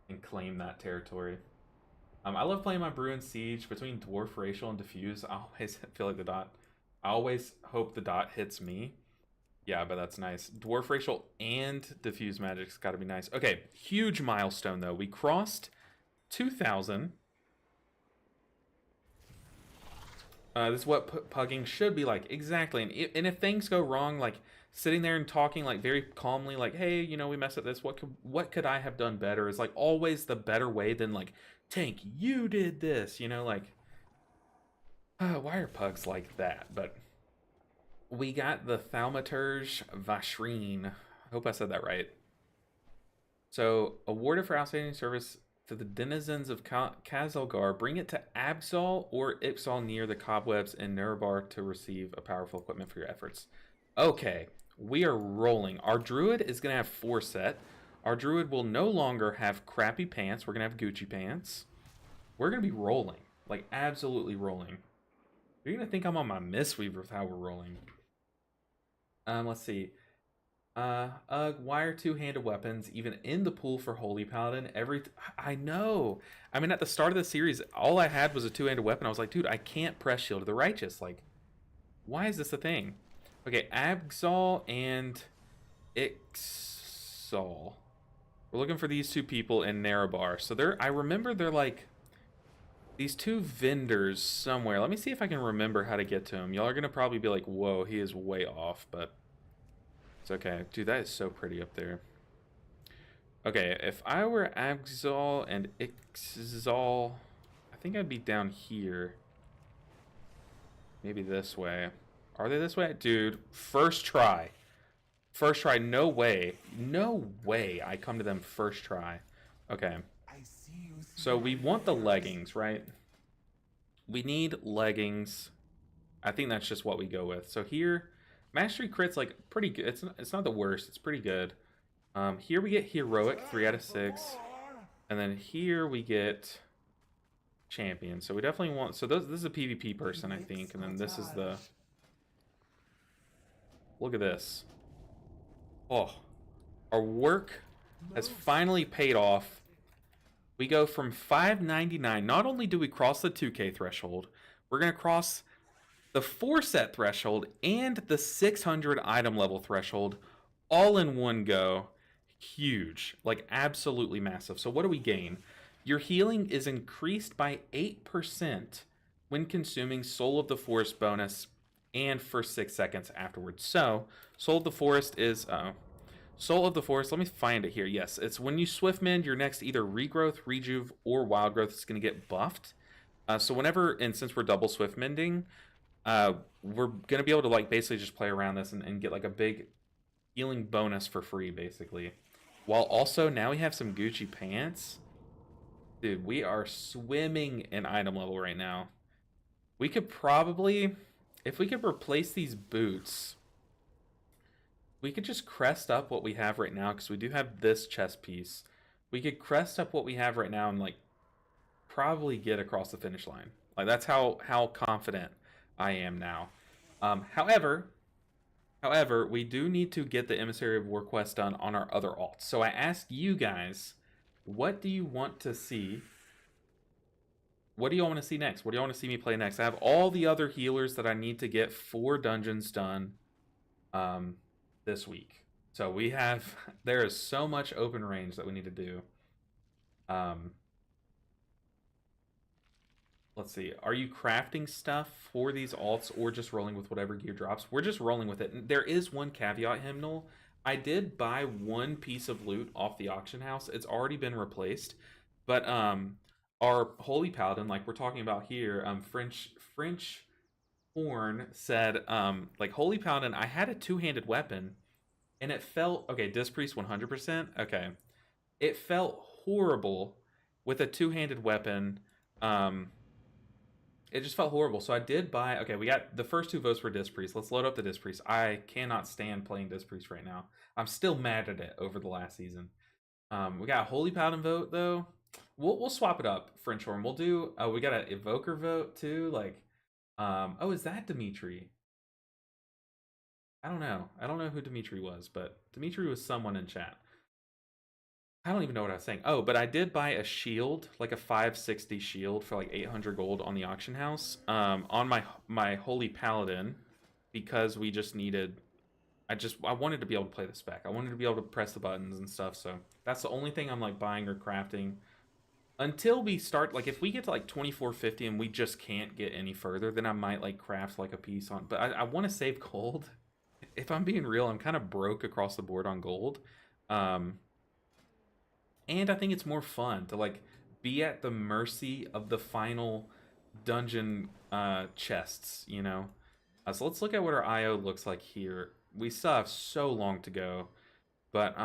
and claim that territory. I love playing my Brew and Siege between Dwarf, Racial, and Diffuse. I always feel like the dot. I always hope the dot hits me. Yeah, but that's nice. Dwarf, Racial, and Diffuse Magic's got to be nice. Okay, huge milestone though. We crossed 2,000. This is what pugging should be like. Exactly. And if things go wrong, like sitting there and talking like very calmly, like, hey, you know, we messed up this. What could I have done better? Is like always the better way than like, Tank, you did this. You know, like, why are pugs like that? But we got the Thaumaturge Vashreen. Hope I said that right. So, awarded for outstanding service to the denizens of Kazalgar, bring it to Absol or Ixal near the cobwebs in Nurbar to receive a powerful equipment for your efforts. Okay, we are rolling. Our druid is going to have 4 set. Our druid will no longer have crappy pants. We're going to have Gucci pants. We're going to be rolling. Like, absolutely rolling. You're going to think I'm on my Mistweaver with how we're rolling. Let's see. Why are 2-handed weapons even in the pool for Holy Paladin? I know. I mean, at the start of the series, all I had was a 2-handed weapon. I was like, dude, I can't press Shield of the Righteous. Like, why is this a thing? Okay, Absol and Ixal. We're looking for these 2 people in Narabar. So I remember they're like these 2 vendors somewhere. Let me see if I can remember how to get to them. Y'all are gonna probably be like, whoa, he is way off, but it's okay. Dude, that is so pretty up there. Okay, if I were Absol and Ixal, I think I'd be down here. Maybe this way. Are they this way? Dude, first try. First try, no way. No way I come to them first try. Okay. So we want the leggings, right? We need leggings. I think that's just what we go with. So here, Mastery Crit's like pretty good. It's not the worst. It's pretty good. Here we get Heroic, 3 out of 6. And then here we get Champion. So we definitely want... So this is a PvP person, I think. And then this is the... Look at this. Oh. Our work has finally paid off. We go from $5.99. Not only do we cross the 2K threshold, we're going to cross the 4-set threshold and the 600 item level threshold all in one go. Huge. Like, absolutely massive. So what do we gain? Your healing is increased by 8% when consuming Soul of the Forest bonus and for 6 seconds afterwards. So, Soul of the Forest is... Soul of the Forest, let me find it here. Yes, it's when you Swift Mend, your next either Regrowth, Rejuve, or Wild Growth is going to get buffed. So whenever, and since we're double Swift Mending, we're going to be able to like basically just play around this and get like a big healing bonus for free, basically. While also, now we have some Gucci pants. Dude, we are swimming in item level right now. We could probably, if we could replace these boots... We could just crest up what we have right now, because we do have this chest piece. We could crest up what we have right now and, like, probably get across the finish line. Like, that's how confident I am now. However, we do need to get the Emissary of War quest done on our other alts. So I asked you guys, what do you want to see what do y'all want to see next? What do y'all want to see me play next? I have all the other healers that I need to get 4 dungeons done this week. So we have, there is so much open range that we need to do. Let's see. Are you crafting stuff for these alts or just rolling with whatever gear drops? We're just rolling with it. There is one caveat, Hymnal. I did buy one piece of loot off the auction house. It's already been replaced. But our Holy Paladin, like we're talking about here, French Horn said, like, Holy Paladin, I had a 2-handed weapon, and it felt, okay, Disc Priest 100%, okay. It felt horrible with a 2-handed weapon. It just felt horrible. So I did buy, okay, we got the first 2 votes for Disc Priest. Let's load up the Disc Priest. I cannot stand playing Disc Priest right now. I'm still mad at it over the last season. We got a Holy Paladin vote, though. We'll swap it up, French Horn. We'll do, we got an Evoker vote, too. Like, oh, is that Dimitri? I don't know. I don't know who Dimitri was, but Dimitri was someone in chat. I don't even know what I was saying. Oh, but I did buy a shield, like a 560 shield for like 800 gold on the auction house, on my Holy Paladin, because we just needed, I wanted to be able to play the spec. I wanted to be able to press the buttons and stuff, so that's the only thing I'm like buying or crafting. Until we start, like if we get to like 2450 and we just can't get any further, then I might like craft like a piece on, but I want to save gold. If I'm being real, I'm kind of broke across the board on gold. And I think it's more fun to like be at the mercy of the final dungeon chests, you know? So let's look at what our IO looks like here. We still have so long to go, but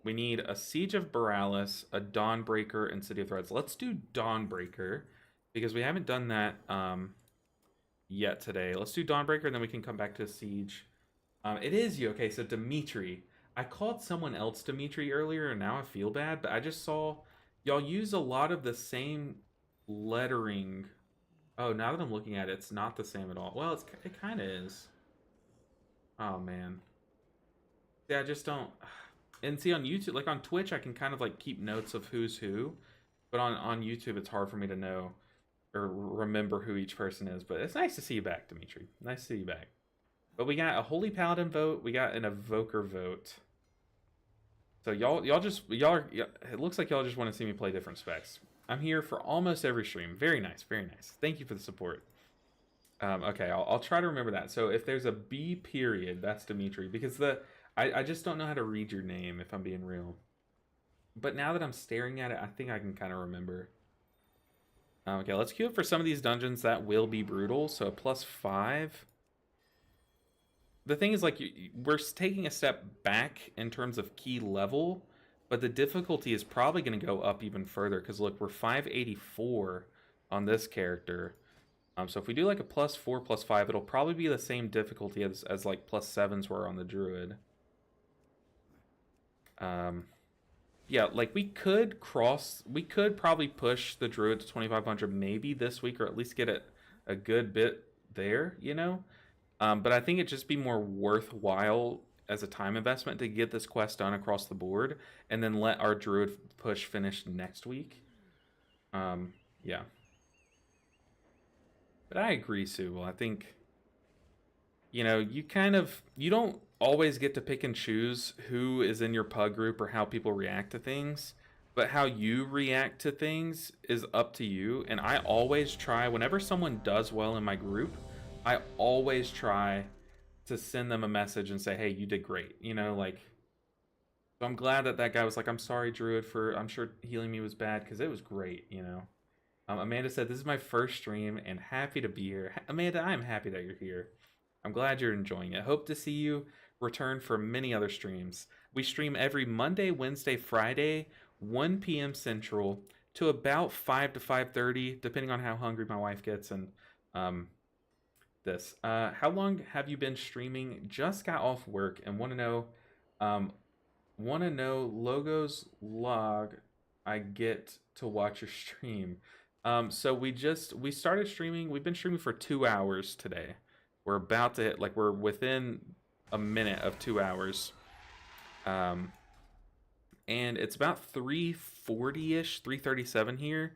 we need a Siege of Borealis, a Dawnbreaker, and City of Threads. Let's do Dawnbreaker because we haven't done that yet today. Let's do Dawnbreaker, and then we can come back to Siege. It is you. Okay, so Dimitri. I called someone else Dimitri earlier, and now I feel bad, but I just saw y'all use a lot of the same lettering. Oh, now that I'm looking at it, it's not the same at all. Well, it kind of is. Oh, man. Yeah, I just don't... And see, on YouTube, like on Twitch, I can kind of like keep notes of who's who, but on YouTube, it's hard for me to know or remember who each person is. But it's nice to see you back, Dimitri. Nice to see you back. But we got a Holy Paladin vote. We got an Evoker vote. So y'all, it looks like y'all just want to see me play different specs. I'm here for almost every stream. Very nice, very nice. Thank you for the support. Okay, I'll try to remember that. So if there's a B period, that's Dimitri, because I just don't know how to read your name, if I'm being real. But now that I'm staring at it, I think I can kind of remember. Okay, let's queue up for some of these dungeons that will be brutal. So a +5. The thing is, like, we're taking a step back in terms of key level, but the difficulty is probably going to go up even further, because look, we're 584 on this character. So if we do like a +4, +5, it'll probably be the same difficulty as like +7s were on the Druid. Yeah, like we could probably push the Druid to 2500 maybe this week, or at least get it a good bit there, you know? But I think it'd just be more worthwhile as a time investment to get this quest done across the board, and then let our Druid push finish next week. Yeah. But I agree, Sue. I think, you know, you don't always get to pick and choose who is in your pug group or how people react to things, but how you react to things is up to you. And I always try, whenever someone does well in my group, I always try to send them a message and say, hey, you did great. You know, like, so I'm glad that guy was like, I'm sorry, Druid, I'm sure healing me was bad, because it was great, you know. Amanda said, this is my first stream and happy to be here. Amanda, I'm happy that you're here. I'm glad you're enjoying it. Hope to see you return for many other streams. We stream every Monday, Wednesday, Friday, 1 p.m. Central to about 5 to 5:30, depending on how hungry my wife gets. And this. How long have you been streaming? Just got off work and want to know logos log I get to watch your stream. So we started streaming. We've been streaming for 2 hours today. We're about to hit, like, we're within a minute of 2 hours. And it's about 3:40-ish, 3:37 here.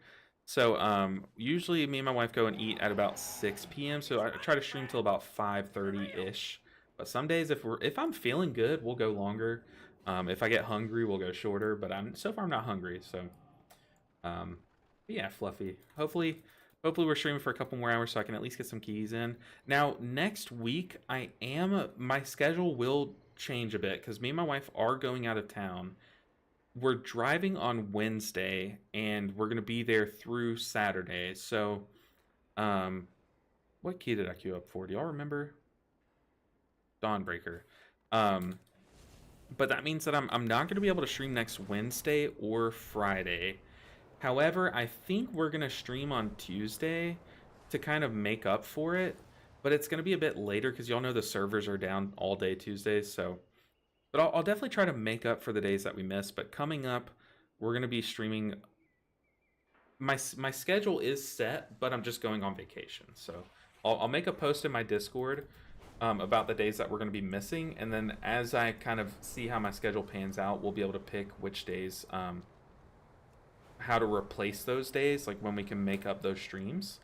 So usually me and my wife go and eat at about 6 p.m. So I try to stream till about 5:30-ish. But some days if I'm feeling good, we'll go longer. If I get hungry, we'll go shorter. But so far I'm not hungry. So but yeah, Fluffy. Hopefully we're streaming for a couple more hours so I can at least get some keys in. Now next week my schedule will change a bit because me and my wife are going out of town. We're driving on Wednesday and we're gonna be there through Saturday. So, what key did I queue up for? Do y'all remember? Dawnbreaker. But that means that I'm not gonna be able to stream next Wednesday or Friday. However, I think we're gonna stream on Tuesday to kind of make up for it. But it's gonna be a bit later because y'all know the servers are down all day Tuesdays, so. But I'll definitely try to make up for the days that we missed. But coming up, we're going to be streaming. My schedule is set, but I'm just going on vacation. So I'll make a post in my Discord about the days that we're going to be missing. And then as I kind of see how my schedule pans out, we'll be able to pick which days, how to replace those days, like when we can make up those streams.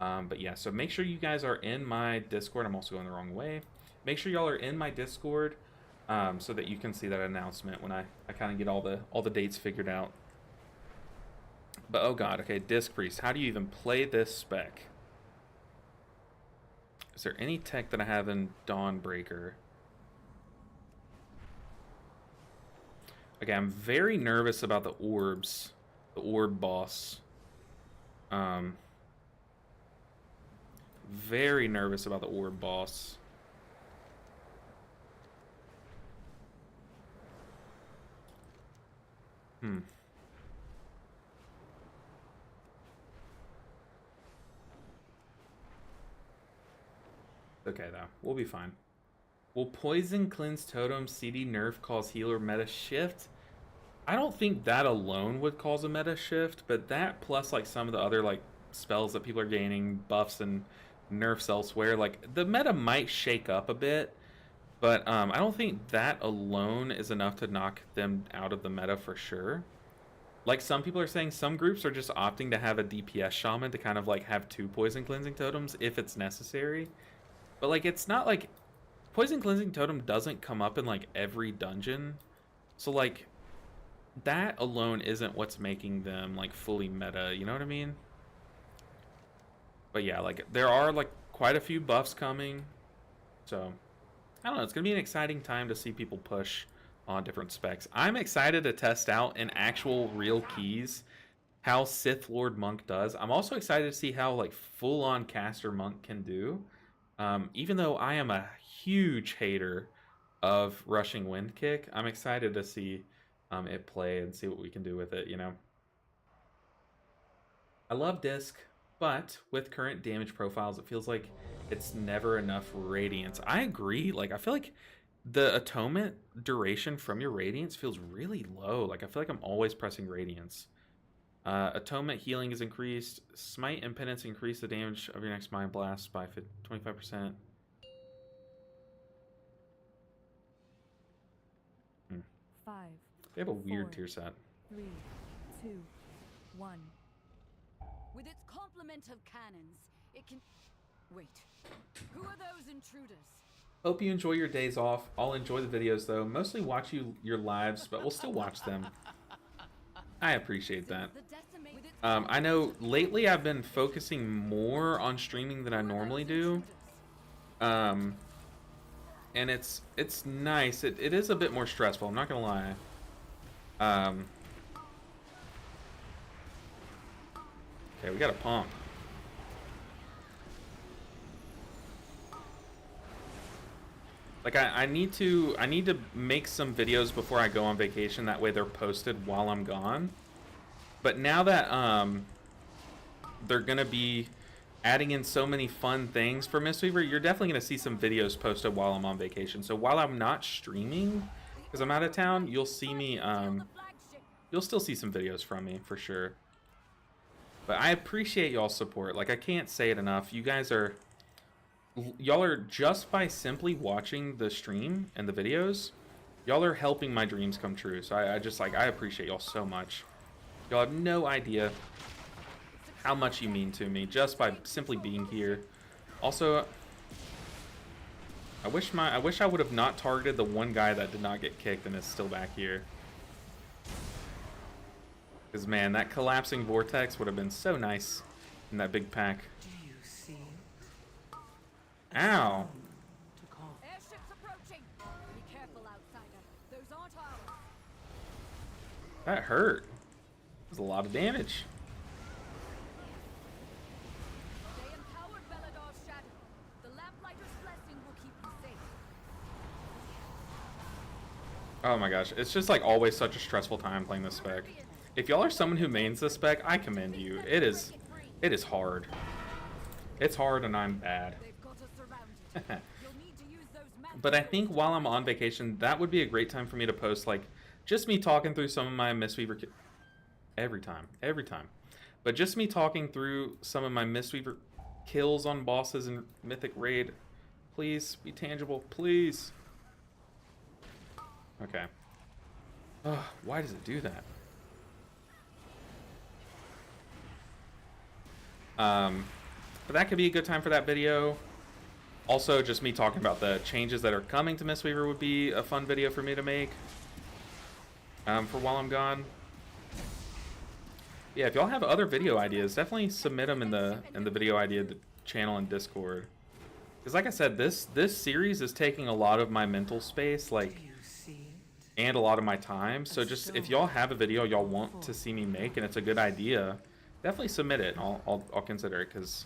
But yeah, so make sure you guys are in my Discord. I'm also going the wrong way. Make sure y'all are in my Discord. So that you can see that announcement when I kind of get all the dates figured out. But oh god, okay, Disc Priest. How do you even play this spec? Is there any tech that I have in Dawnbreaker? Okay, I'm very nervous about the orbs. The orb boss. Very nervous about the orb boss. Okay, though. We'll be fine. Will Poison Cleanse Totem CD nerf cause healer meta shift? I don't think that alone would cause a meta shift, but that plus like some of the other like spells that people are gaining, buffs and nerfs elsewhere, like the meta might shake up a bit, but I don't think that alone is enough to knock them out of the meta for sure. Like some people are saying, some groups are just opting to have a DPS shaman to kind of like have 2 poison cleansing totems if it's necessary. But like it's not like poison cleansing totem doesn't come up in like every dungeon. So like that alone isn't what's making them like fully meta, you know what I mean? But yeah, like there are like quite a few buffs coming. So I don't know, it's gonna be an exciting time to see people push on different specs. I'm excited to test out in actual real keys how Sith Lord Monk does. I'm also excited to see how like full-on caster Monk can do. Even though I am a huge hater of rushing wind kick, I'm excited to see it play and see what we can do with it, you know. I love Disc, but with current damage profiles, it feels like it's never enough radiance. I agree. Like I feel like the atonement duration from your radiance feels really low. Like I feel like I'm always pressing radiance. Atonement healing is increased. Smite and penance increase the damage of your next mind blast by 25%. Five. They have a weird 4, tier set. 3, 2, 1. With its complement of cannons, it can... Wait. Who are those intruders? Hope you enjoy your days off. I'll enjoy the videos though. Mostly watch your lives, but we'll still watch them. I appreciate that. I know lately I've been focusing more on streaming than I normally do. And it's nice. It is a bit more stressful, I'm not gonna lie. Okay, we got a pump. Like I need to make some videos before I go on vacation, that way they're posted while I'm gone. But now that they're gonna be adding in so many fun things for Mistweaver, you're definitely gonna see some videos posted while I'm on vacation. So while I'm not streaming, because I'm out of town, you'll see me you'll still see some videos from me for sure. But I appreciate y'all's support. Like I can't say it enough. Y'all are just by simply watching the stream and the videos, y'all are helping my dreams come true. So I just like, I appreciate y'all so much. Y'all have no idea how much you mean to me just by simply being here. Also, I wish I would have not targeted the one guy that did not get kicked and is still back here. Because man, that collapsing vortex would have been so nice in that big pack. Do you see it? Ow! To call Airship's approaching. Be careful, outsider. Those aren't ours. That hurt. That was a lot of damage. They empowered Belador's shadow. The lamplighter's blessing will keep you safe. Oh my gosh, it's just like always such a stressful time playing this spec. If y'all are someone who mains this spec, I commend you. It is hard. It's hard and I'm bad. They've got us surrounded. You'll need to use those magic But I think while I'm on vacation, that would be a great time for me to post like just me talking through some of my Mistweaver every time. But just me talking through some of my Mistweaver kills on bosses in Mythic Raid. Please be tangible, please. Okay. Ugh, why does it do that? But that could be a good time for that video. Also, just me talking about the changes that are coming to Mistweaver would be a fun video for me to make. For while I'm gone. Yeah, if y'all have other video ideas, definitely submit them in the video idea channel in Discord. Because like I said, this series is taking a lot of my mental space, like, Do you see it? and a lot of my time. So just if y'all have a video y'all want to see me make and it's a good idea, definitely submit it. And I'll consider it, because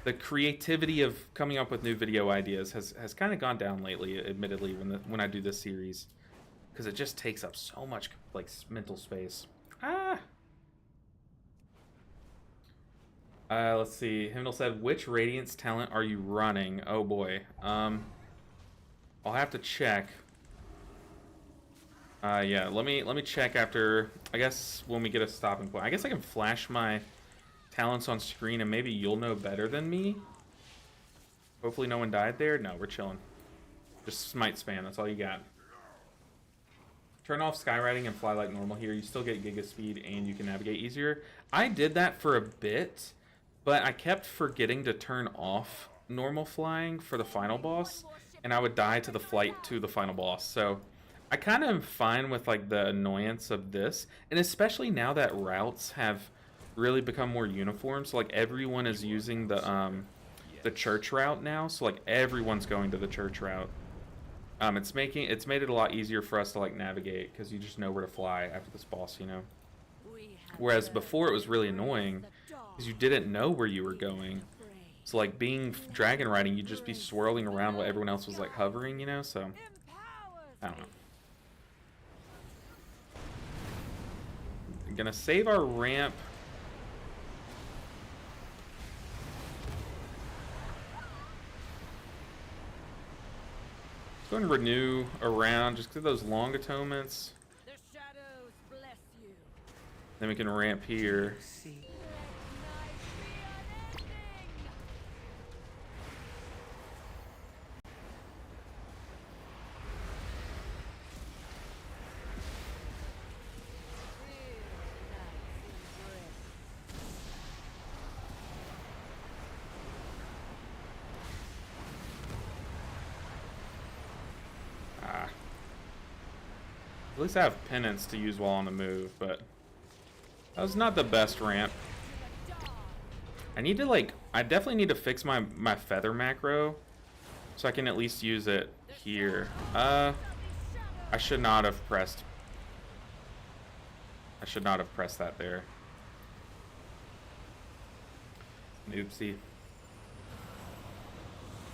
the creativity of coming up with new video ideas has kind of gone down lately, admittedly, when I do this series, because it just takes up so much like mental space. Let's see. Hymnal said, which Radiance talent are you running? Oh boy. I'll have to check. Yeah, let me check after, I guess, when we get a stopping point. I guess I can flash my talents on screen and maybe you'll know better than me. Hopefully no one died there. No, we're chilling. Just smite spam, that's all you got. Turn off skywriting and fly like normal here. You still get giga speed and you can navigate easier. I did that for a bit, but I kept forgetting to turn off normal flying for the final boss, and I would die to the flight to the final boss. So I kind of am fine with like the annoyance of this, and especially now that routes have really become more uniform. So like everyone is using the church route now. So like everyone's going to the church route. It's made it a lot easier for us to like navigate, because you just know where to fly after this boss, you know. Whereas before it was really annoying because you didn't know where you were going. So like being dragon riding, you'd just be swirling around while everyone else was like hovering, you know. So I don't know. I'm gonna save our ramp. Let's go and renew around, just do those long atonements. The shadows bless you. Then we can ramp here. See. Let night be unending. Feel night's embrace. At least I have penance to use while on the move, but that was not the best ramp. I need to like, I definitely need to fix my feather macro so I can at least use it here. I should not have pressed. I should not have pressed that there. Oopsie.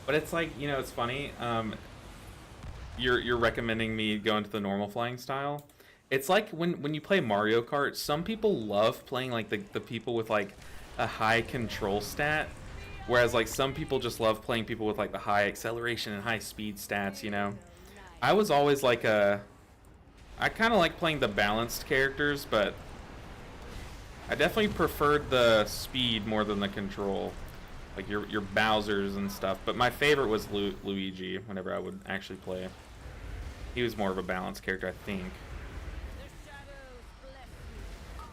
But it's like, you know, it's funny. You're recommending me go into the normal flying style. It's like when you play Mario Kart, some people love playing like the people with like a high control stat, whereas like some people just love playing people with like the high acceleration and high speed stats, you know. I was always like I kind of like playing the balanced characters, but I definitely preferred the speed more than the control, like your Bowsers and stuff. But my favorite was Luigi whenever I would actually play. He was more of a balanced character, I think. The shadows bless you.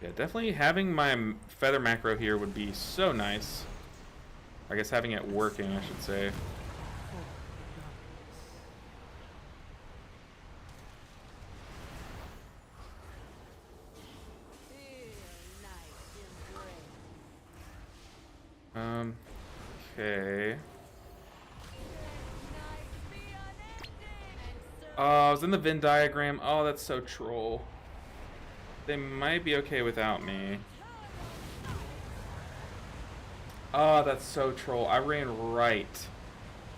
Yeah, definitely having my feather macro here would be so nice. I guess having it working, I should say. Okay. Oh, I was in the Venn diagram. Oh, that's so troll. They might be okay without me. Oh, that's so troll. I ran right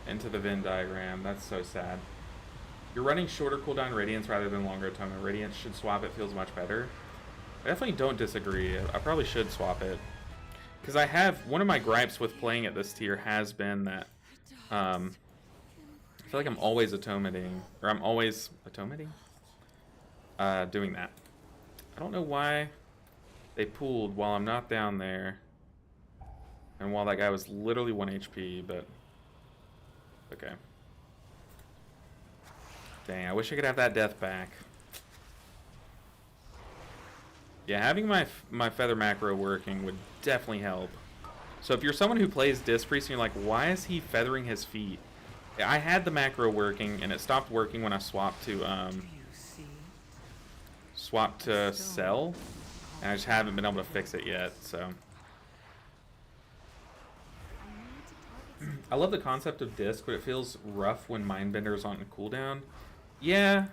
into the Venn diagram. That's so sad. You're running shorter cooldown Radiance rather than longer Atonement. Radiance should swap. It feels much better. I definitely don't disagree. I probably should swap it. Because I have... One of my gripes with playing at this tier has been that... I feel like I'm always atomenting. Or I'm always... Atomenting? Doing that. I don't know why they pulled while I'm not down there. And while that guy was literally 1 HP, but... Okay. Dang, I wish I could have that death back. Yeah, having my feather macro working would definitely help. So if you're someone who plays Disc Priest and you're like, why is he feathering his feet? I had the macro working, and it stopped working when I swapped to Cell, and I just haven't been able to fix it yet, so... I love the concept of Disc, but it feels rough when Mindbender is on cooldown. Yeah,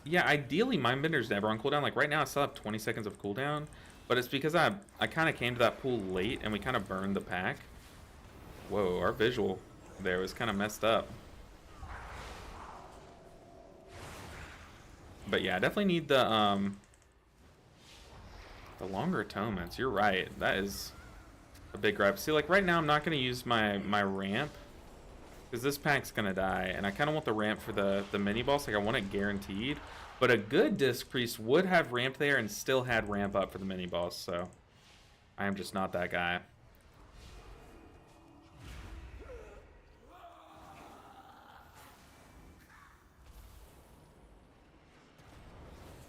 ideally Mindbender's never on cooldown. Like right now I still have 20 seconds of cooldown, but it's because I kind of came to that pool late and we kind of burned the pack. Whoa, our visual there was kind of messed up. But yeah, I definitely need the longer atonements. You're right. That is a big gripe. See, like right now I'm not going to use my ramp because this pack's going to die, and I kind of want the ramp for the mini boss. Like I want it guaranteed, but a good Disc Priest would have ramp there and still had ramp up for the mini boss, so I am just not that guy.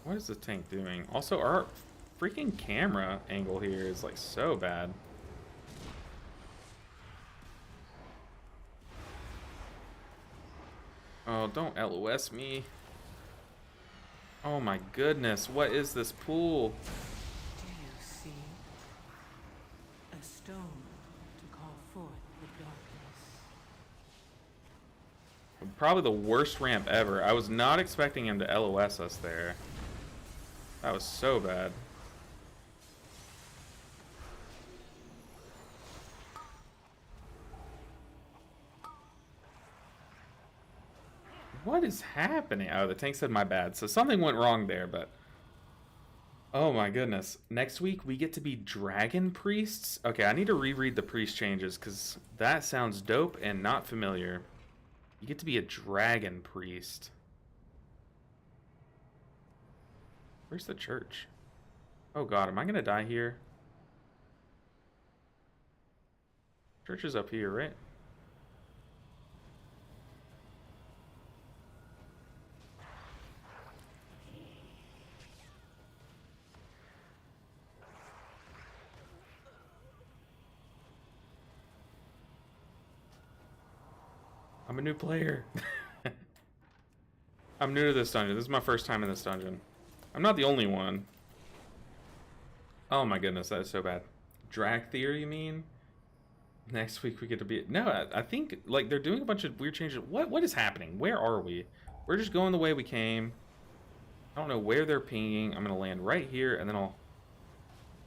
What is the tank doing? Also, our freaking camera angle here is like so bad. Oh, don't LOS me. Oh my goodness, what is this pool? Do you see? A stone to call forth the darkness. Probably the worst ramp ever. I was not expecting him to LOS us there. That was so bad. What is happening? Oh, the tank said my bad. So something went wrong there, but... Oh my goodness. Next week, we get to be Dragon Priests? Okay, I need to reread the priest changes, because that sounds dope and not familiar. You get to be a Dragon Priest. Where's the church? Oh god, am I gonna die here? Church is up here, right? I'm a new player. I'm new to this dungeon. This is my first time in this dungeon. I'm not the only one. Oh my goodness, that is so bad. Dragthier, you mean? Next week we get to be... No, I think like they're doing a bunch of weird changes. What is happening? Where are we? We're just going the way we came. I don't know where they're pinging. I'm going to land right here, and then I'll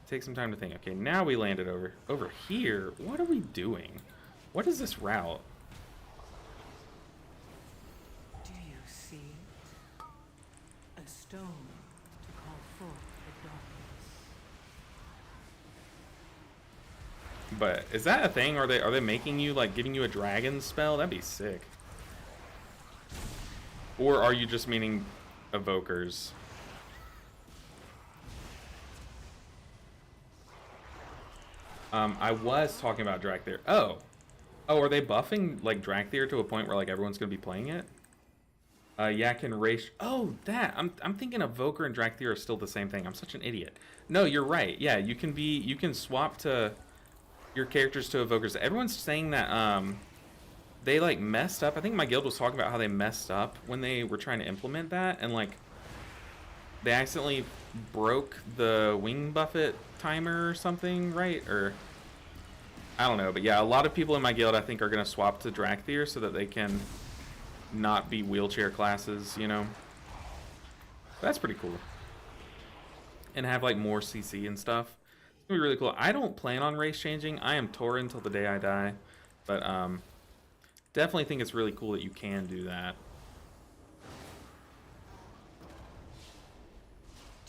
take some time to think. Okay, now we landed over here. What are we doing? What is this route? Do you see? A stone to call forth the darkness. But is that a thing? Are they making you like giving you a dragon spell? That'd be sick. Or are you just meaning evokers? I was talking about Dragthier. Oh, are they buffing like Dragthier to a point where like everyone's gonna be playing it? Yak and Race. Oh, that. I'm thinking Evoker and Drakthir are still the same thing. I'm such an idiot. No, you're right. Yeah, you can swap to your characters to Evokers. Everyone's saying that they like messed up. I think my guild was talking about how they messed up when they were trying to implement that, and like they accidentally broke the wing buffet timer or something, right? Or I don't know, but yeah, a lot of people in my guild I think are gonna swap to Drakthir so that they can not be wheelchair classes, you know. That's pretty cool. And have like more CC and stuff. It's gonna be really cool. I don't plan on race changing. I am Tauren until the day I die, but definitely think it's really cool that you can do that.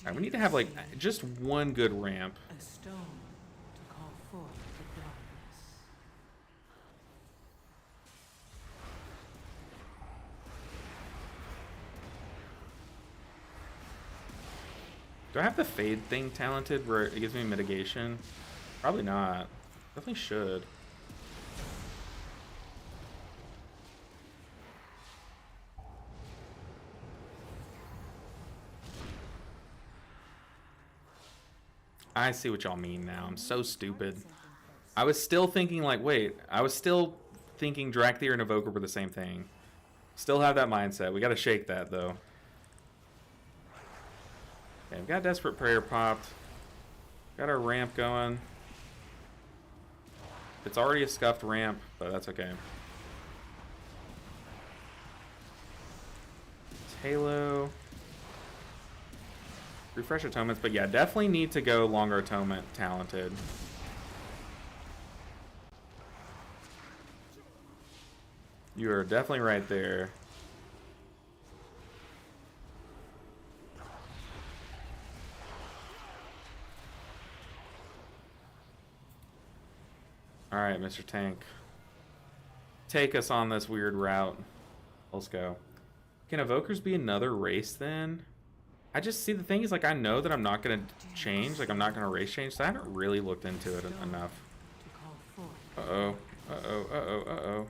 All right, we need to have like just one good ramp. A stone to call forth the darkness. Do I have the fade thing talented where it gives me mitigation? Probably not. Definitely should. I see what y'all mean now. I'm so stupid. I was still thinking like, wait, I was still thinking Drakthir and Evoker were the same thing. Still have that mindset. We gotta shake that though. Okay, we've got Desperate Prayer popped. Got our ramp going. It's already a scuffed ramp, but that's okay. It's Halo. Refresh atonements, but yeah, definitely need to go longer atonement talented. You are definitely right there. Alright, Mr. Tank. Take us on this weird route. Let's go. Can Evokers be another race then? I just see the thing is like I know that I'm not gonna change, like I'm not gonna race change, so I haven't really looked into it enough. Uh-oh. Uh-oh. Uh-oh. Uh-oh.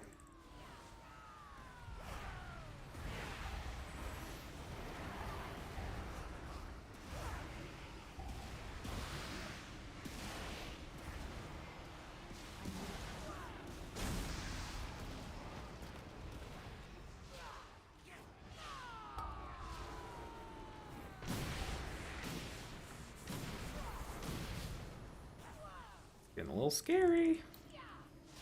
Getting a little scary.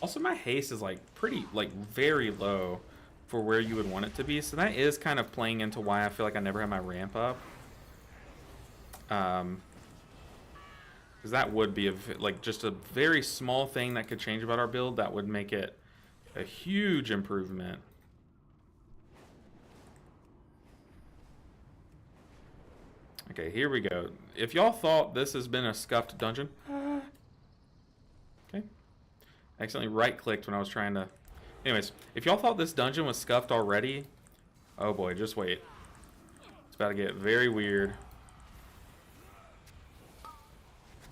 Also, my haste is like pretty, like very low for where you would want it to be. So that is kind of playing into why I feel like I never have my ramp up. Because that would be like just a very small thing that could change about our build. That would make it a huge improvement. Okay, here we go. If y'all thought this has been a scuffed dungeon, okay. I accidentally right-clicked when I was trying to... Anyways, if y'all thought this dungeon was scuffed already, oh boy, just wait. It's about to get very weird.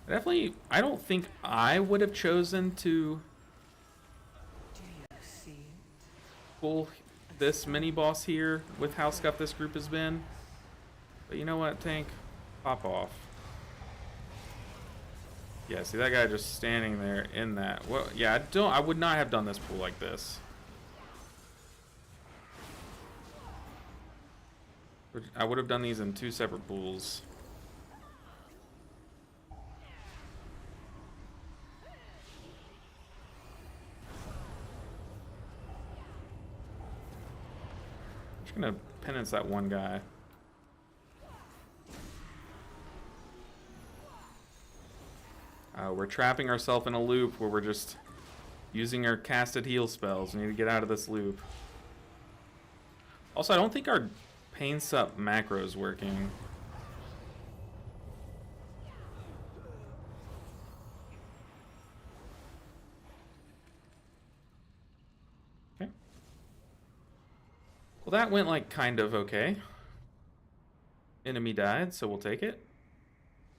Definitely, I don't think I would have chosen to pull this mini-boss here with how scuffed this group has been. But you know what, Tank? Pop off. Yeah, see that guy just standing there in that. Well, yeah, I would not have done this pool like this. I would have done these in 2 separate pools. I'm just gonna penance that one guy. We're trapping ourselves in a loop where we're just using our casted heal spells. We need to get out of this loop. Also, I don't think our pain sup macro is working. Okay. Well, that went like kind of okay. Enemy died, so we'll take it.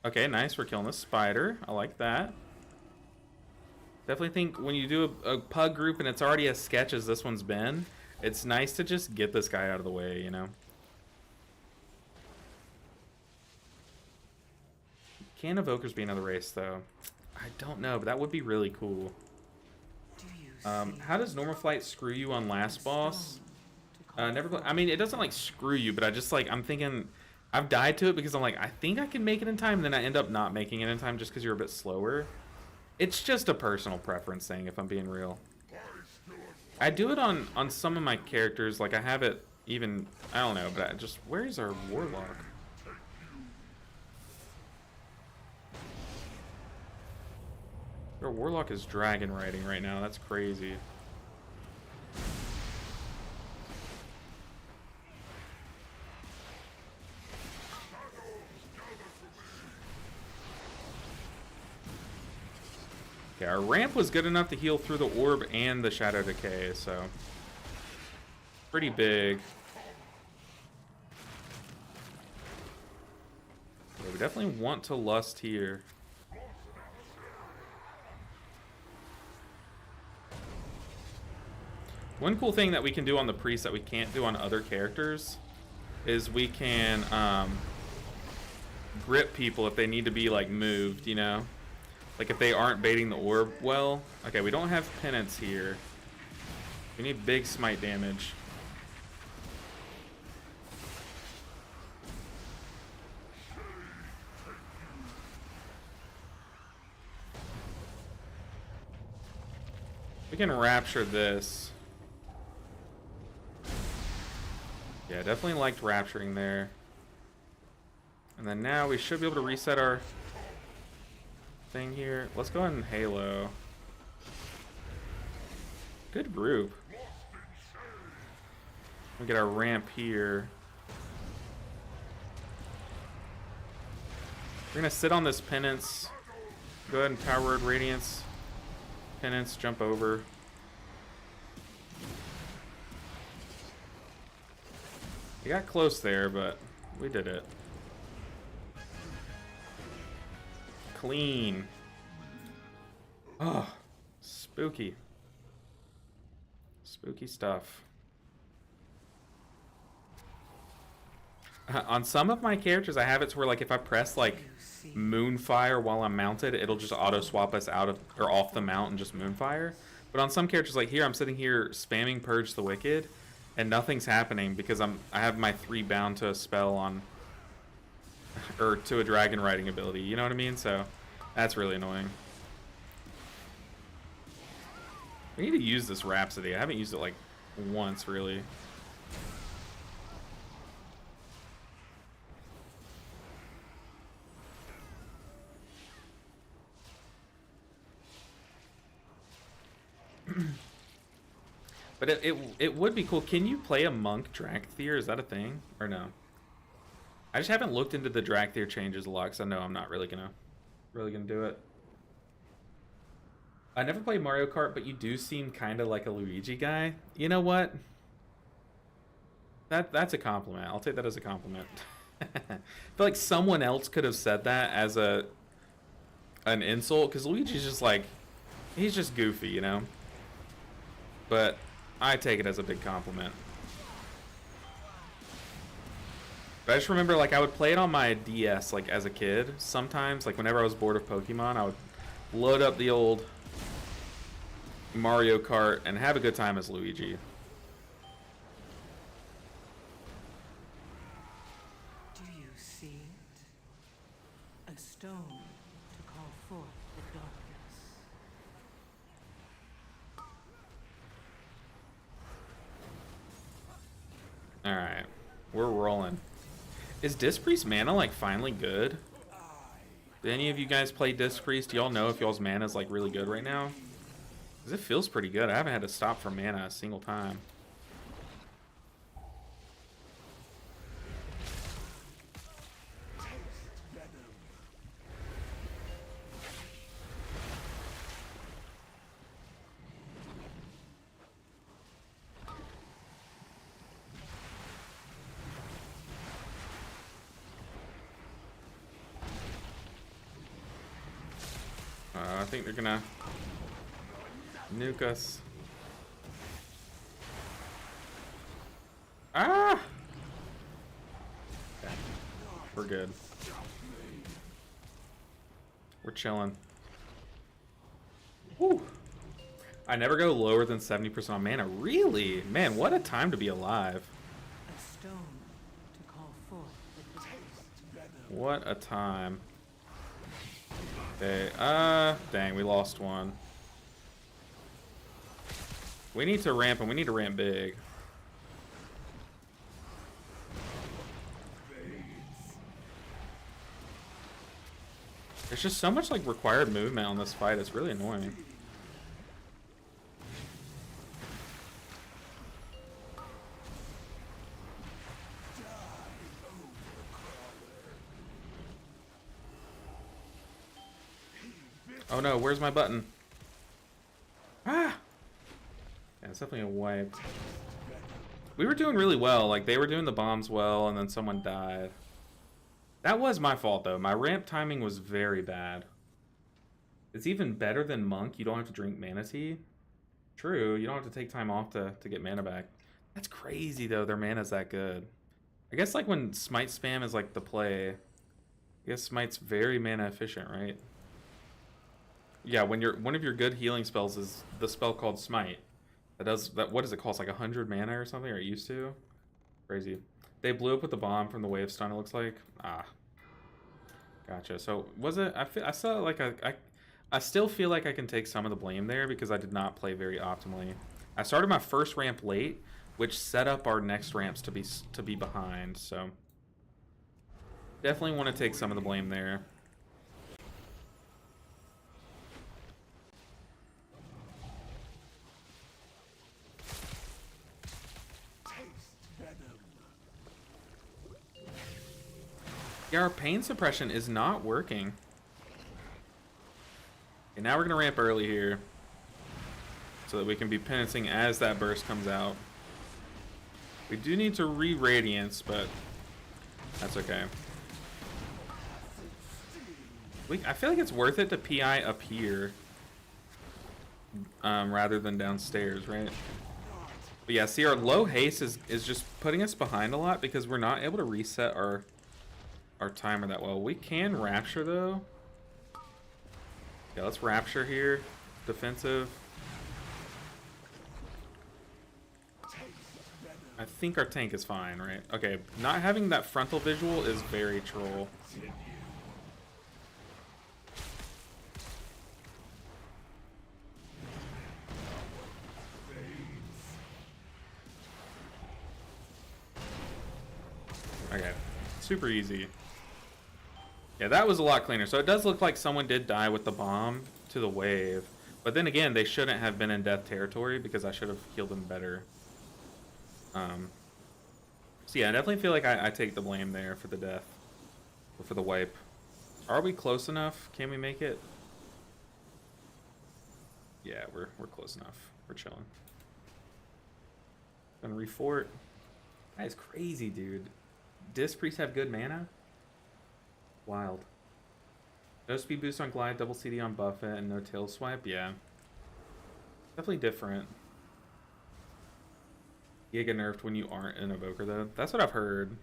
Okay, nice. We're killing this spider. I like that. Definitely think when you do a pug group and it's already as sketch as this one's been, It's nice to just get this guy out of the way, you know? Can Evokers be another race, though? I don't know, but that would be really cool. How does normal flight screw you on last boss? Never. I mean, it doesn't like screw you, but I just like I'm thinking I've died to it because I'm like I think I can make it in time, and then I end up not making it in time just because you're a bit slower. It's just a personal preference thing, if I'm being real. I do it on some of my characters, like I have it even I don't know, but I just where's our warlock? Our warlock is dragon riding right now. That's crazy. Okay, our ramp was good enough to heal through the orb and the shadow decay, so pretty big. Yeah, we definitely want to lust here. One cool thing that we can do on the priest that we can't do on other characters is we can grip people if they need to be like moved, you know? Like if they aren't baiting the orb well. Okay, we don't have penance here. We need big smite damage. We can rapture this. Yeah, definitely liked rapturing there. And then now we should be able to reset our thing here. Let's go ahead and Halo. Good group. We get our ramp here. We're gonna sit on this penance. Go ahead and Power Word Radiance. Penance, jump over. We got close there, but we did it. Clean. Oh, spooky. Spooky stuff. On some of my characters, I have it to where, like, if I press, like, Moonfire while I'm mounted, it'll just auto-swap us out of, or off the mount and just Moonfire. But on some characters, like here, I'm sitting here spamming Purge the Wicked, and nothing's happening because I have my 3 bound to a spell on, or to a dragon riding ability, you know what I mean? So that's really annoying. We need to use this Rhapsody. I haven't used it like once really. But it would be cool. Can you play a monk Drakthir? Is that a thing or no? I just haven't looked into the Drakthir changes a lot because I know I'm not really gonna do it. I never played Mario Kart, but you do seem kind of like a Luigi guy. You know what? That's a compliment. I'll take that as a compliment. I feel like someone else could have said that as an insult because Luigi's just like, he's just goofy, you know? But I take it as a big compliment. But I just remember, like, I would play it on my DS, like, as a kid. Sometimes, like, whenever I was bored of Pokemon, I would load up the old Mario Kart and have a good time as Luigi. Do you see it? A stone to call forth the darkness. Alright. We're rolling. Is Disc Priest mana, like, finally good? Do any of you guys play Disc Priest? Do y'all know if y'all's mana is, like, really good right now? Because it feels pretty good. I haven't had to stop for mana a single time. I think they're gonna nuke us. We're good. We're chilling. Woo! I never go lower than 70% on mana. Really? Man, what a time to be alive. A stone to call forth the darkness. What a time. Okay, dang, we lost one. We need to ramp, and we need to ramp big. There's just so much like required movement on this fight. It's really annoying. Oh no, where's my button? Ah! Yeah, it's definitely a wipe. We were doing really well. Like, they were doing the bombs well, and then someone died. That was my fault, though. My ramp timing was very bad. It's even better than Monk. You don't have to drink Mana Tea. True, you don't have to take time off to get mana back. That's crazy, though. Their mana's that good. I guess, like, when Smite spam is, like, the play, I guess Smite's very mana efficient, right? Yeah, when one of your good healing spells is the spell called Smite. That does that. What does it cost? Like 100 mana or something, or it used to. Crazy. They blew up with the bomb from the wave stun. It looks like. Ah. Gotcha. So was it? I saw like I still feel like I can take some of the blame there because I did not play very optimally. I started my first ramp late, which set up our next ramps to be behind. So definitely want to take some of the blame there. Yeah, our pain suppression is not working. Okay, now we're gonna ramp early here, so that we can be penanting as that burst comes out. We do need to re-radiance, but that's okay. I feel like it's worth it to PI up here, rather than downstairs, right? But yeah, see, our low haste is just putting us behind a lot because we're not able to reset our timer that well. We can rapture though. Yeah, let's rapture here. Defensive. I think our tank is fine, right? Okay, not having that frontal visual is very troll. Okay, super easy. Yeah, that was a lot cleaner. So it does look like someone did die with the bomb to the wave. But then again, they shouldn't have been in death territory because I should have healed them better. So yeah, I definitely feel like I take the blame there for the death. Or for the wipe. Are we close enough? Can we make it? Yeah, we're close enough. We're chilling. Gonna refort. That is crazy, dude. Disc priests have good mana? Wild. No speed boost on glide, double CD on buffet, and no tail swipe? Yeah. Definitely different. You get nerfed when you aren't an evoker, though. That's what I've heard.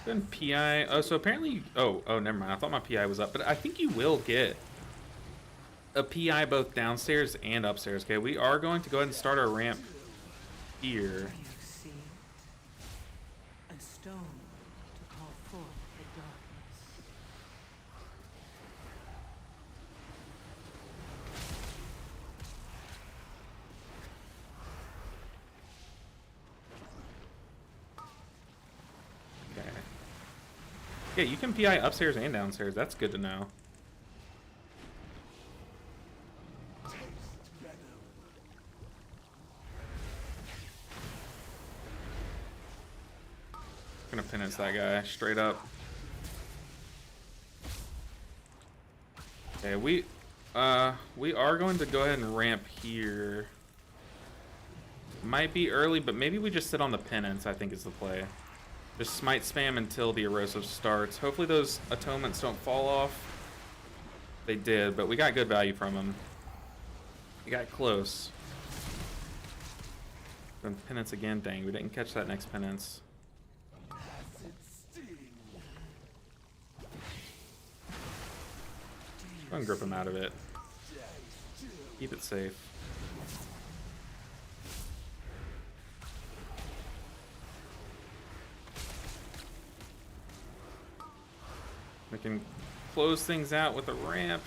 Then PI. Oh, so apparently. Oh, never mind. I thought my PI was up, but I think you will get a PI both downstairs and upstairs. Okay, we are going to go ahead and start our ramp here. You see a stone to call forth the darkness. Okay. Yeah, you can PI upstairs and downstairs. That's good to know. Gonna penance that guy straight up. Okay, we are going to go ahead and ramp here. Might be early, but maybe we just sit on the penance, I think is the play. Just smite spam until the erosive starts. Hopefully those atonements don't fall off. They did, but we got good value from them. We got close. Then penance again. Dang, we didn't catch that next penance. Go and grip him out of it. Keep it safe. We can close things out with a ramp.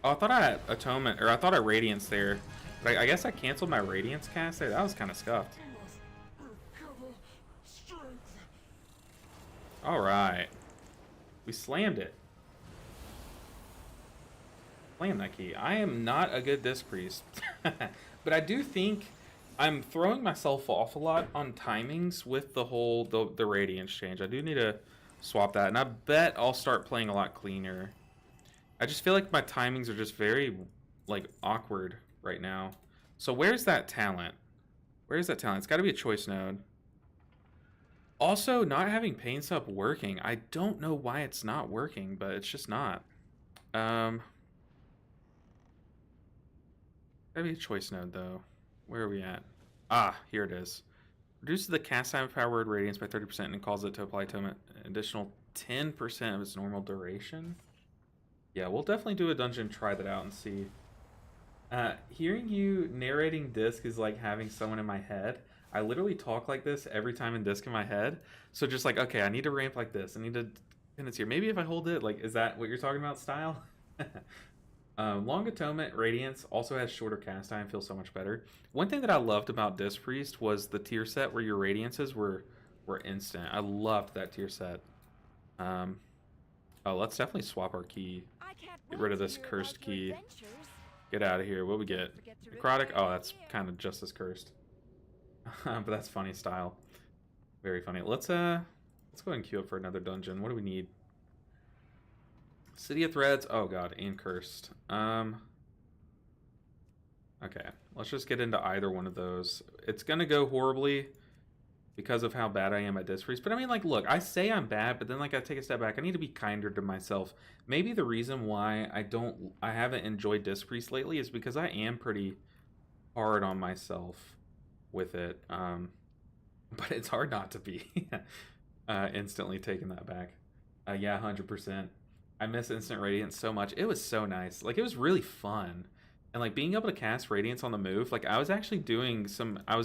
Oh, I thought I had Atonement, or I thought I Radiance there. But I guess I canceled my Radiance cast there. That was kind of scuffed. Alright. We slammed it. Slam that key. I am not a good Disc Priest. But I do think I'm throwing myself off a lot on timings with the whole the Radiance change. I do need to swap that, and I bet I'll start playing a lot cleaner. I just feel like my timings are just very like awkward right now. So where's that talent? Where's that talent? It's got to be a choice node. Also, not having Pain Sup working. I don't know why it's not working, but it's just not. Gotta be a choice node though. Where are we at? Ah, here it is. Reduces the cast time of Power Word Radiance by 30% and calls it to apply to an additional 10% of its normal duration. Yeah, we'll definitely do a dungeon, try that out and see. Hearing you narrating Disc is like having someone in my head. I literally talk like this every time in Disc in my head. So just like, okay, I need to ramp like this. I need to penance here. Maybe if I hold it, like, is that what you're talking about, style? Long Atonement Radiance also has shorter cast time, feels so much better. One thing that I loved about Disc Priest was the tier set where your Radiances were instant. I loved that tier set. Oh, let's definitely swap our key. Get rid of this cursed key. Get out of here. What we get? Necrotic? Oh, that's kind of just as cursed. But that's funny style. Very funny. Let's go ahead and queue up for another dungeon. What do we need? City of Threads. Oh god, and cursed. Okay, let's just get into either one of those. It's gonna go horribly because of how bad I am at Disc Priest. But I mean, like, look, I say I'm bad, but then like I take a step back. I need to be kinder to myself. Maybe the reason why I haven't enjoyed Disc Priest lately is because I am pretty hard on myself with it. But it's hard not to be. Instantly taking that back. Yeah, 100%. I miss Instant Radiance so much. It was so nice. Like, it was really fun. And, like, being able to cast Radiance on the move, like, I was actually doing some... I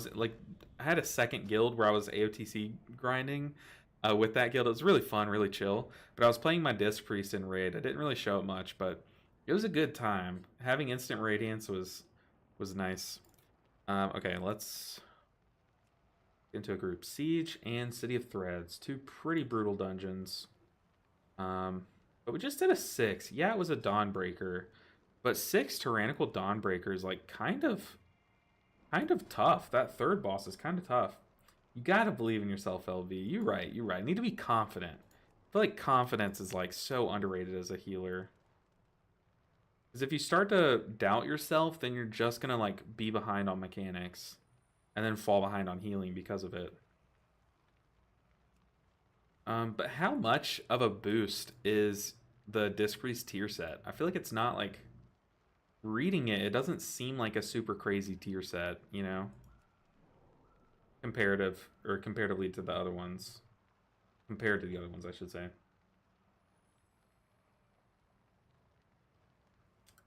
had a second guild where I was AOTC grinding with that guild. It was really fun, really chill. But I was playing my Disc Priest in Raid. I didn't really show it much, but it was a good time. Having Instant Radiance was nice. Okay, let's get into a group. Siege and City of Threads. Two pretty brutal dungeons. But we just did a 6. Yeah, it was a Dawnbreaker. But 6 Tyrannical Dawnbreaker is like kind of tough. That third boss is kind of tough. You gotta believe in yourself, LV. You're right. You need to be confident. I feel like confidence is like so underrated as a healer. Because if you start to doubt yourself, then you're just gonna like be behind on mechanics. And then fall behind on healing because of it. But how much of a boost is the Disc Priest tier set? I feel like it's not like... Reading it doesn't seem like a super crazy tier set, you know? Comparatively to the other ones. Compared to the other ones, I should say.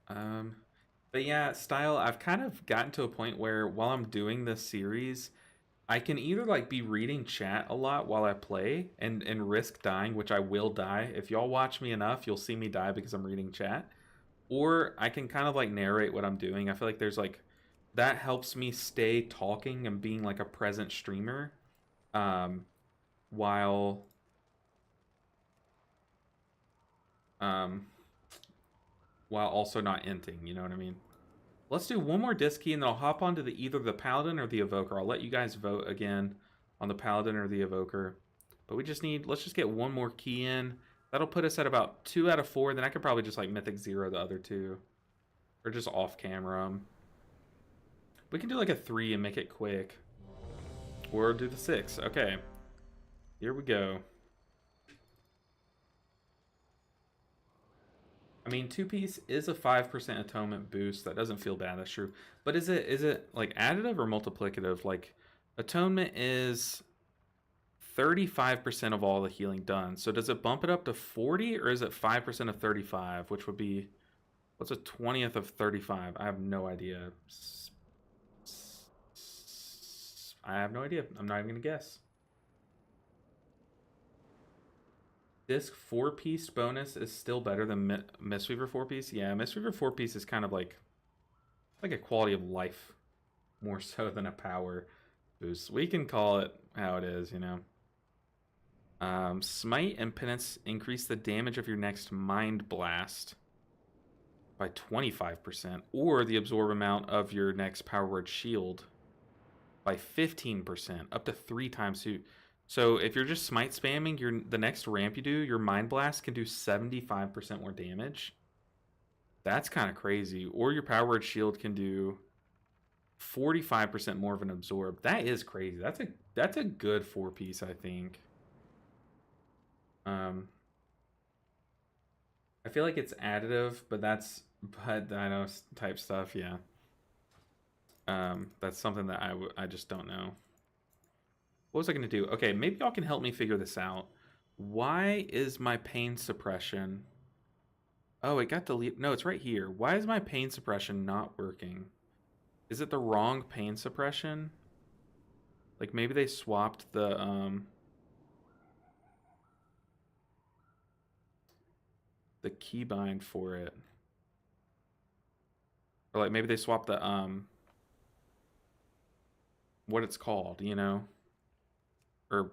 But yeah, style, I've kind of gotten to a point where while I'm doing this series... I can either like be reading chat a lot while I play and risk dying, which I will die. If y'all watch me enough, you'll see me die because I'm reading chat. Or I can kind of like narrate what I'm doing. I feel like there's like, that helps me stay talking and being like a present streamer. While also not inting, you know what I mean? Let's do one more disc key, and then I'll hop onto either the Paladin or the Evoker. I'll let you guys vote again on the Paladin or the Evoker. But let's just get one more key in. That'll put us at about 2 out of 4. Then I could probably just like Mythic 0 the other 2. Or just off camera 'em. We can do like a 3 and make it quick. Or do the 6. Okay. Here we go. I mean, 2-piece is a 5% atonement boost. That doesn't feel bad, that's true. But is it like additive or multiplicative? Like, atonement is 35% of all the healing done. So does it bump it up to 40, or is it 5% of 35, which would be, what's a 20th of 35? I have no idea. I have no idea. I'm not even going to guess. Disc 4-piece bonus is still better than Mistweaver 4-piece. Yeah, Mistweaver 4-piece is kind of like a quality of life more so than a power boost. We can call it how it is, you know. Smite and Penance increase the damage of your next Mind Blast by 25%, or the absorb amount of your next Power Word Shield by 15%, up to 3 times. So if you're just Smite spamming, the next ramp you do, your Mind Blast can do 75% more damage. That's kind of crazy. Or your Power Word Shield can do 45% more of an absorb. That is crazy. That's a good 4-piece, I think. I feel like it's additive, but I know type stuff, yeah. That's something that I just don't know. What was I going to do? Okay, maybe y'all can help me figure this out. Why is my pain suppression... Oh, it got deleted. No, it's right here. Why is my pain suppression not working? Is it the wrong pain suppression? Like, maybe they swapped the keybind for it. Or, like, maybe they swapped the, what it's called, you know? Or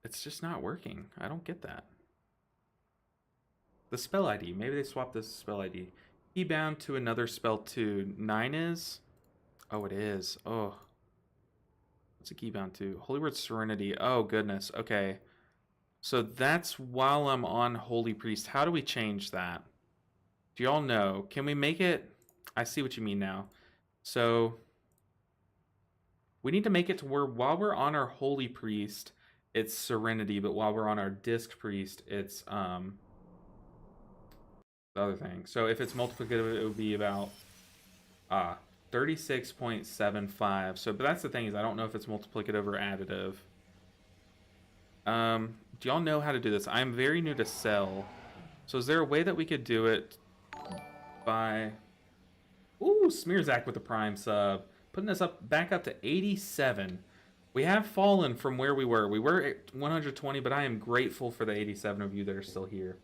it's just not working. I don't get that. The spell ID. Maybe they swapped this spell ID. Keybound to another spell too. 9 is? Oh, it is. Oh. What's a keybound to? Holy Word Serenity. Oh, goodness. Okay. So that's while I'm on Holy Priest. How do we change that? Do y'all know? Can we make it... I see what you mean now. So... we need to make it to where while we're on our Holy Priest, it's Serenity, but while we're on our Disc Priest, it's the other thing. So if it's multiplicative, it would be about 36.75. So, but that's the thing, is I don't know if it's multiplicative or additive. Do y'all know how to do this? I'm very new to Cell. So is there a way that we could do it by... Ooh, Smearzak with the Prime sub. Putting us back up to 87. We have fallen from where we were. We were at 120, but I am grateful for the 87 of you that are still here.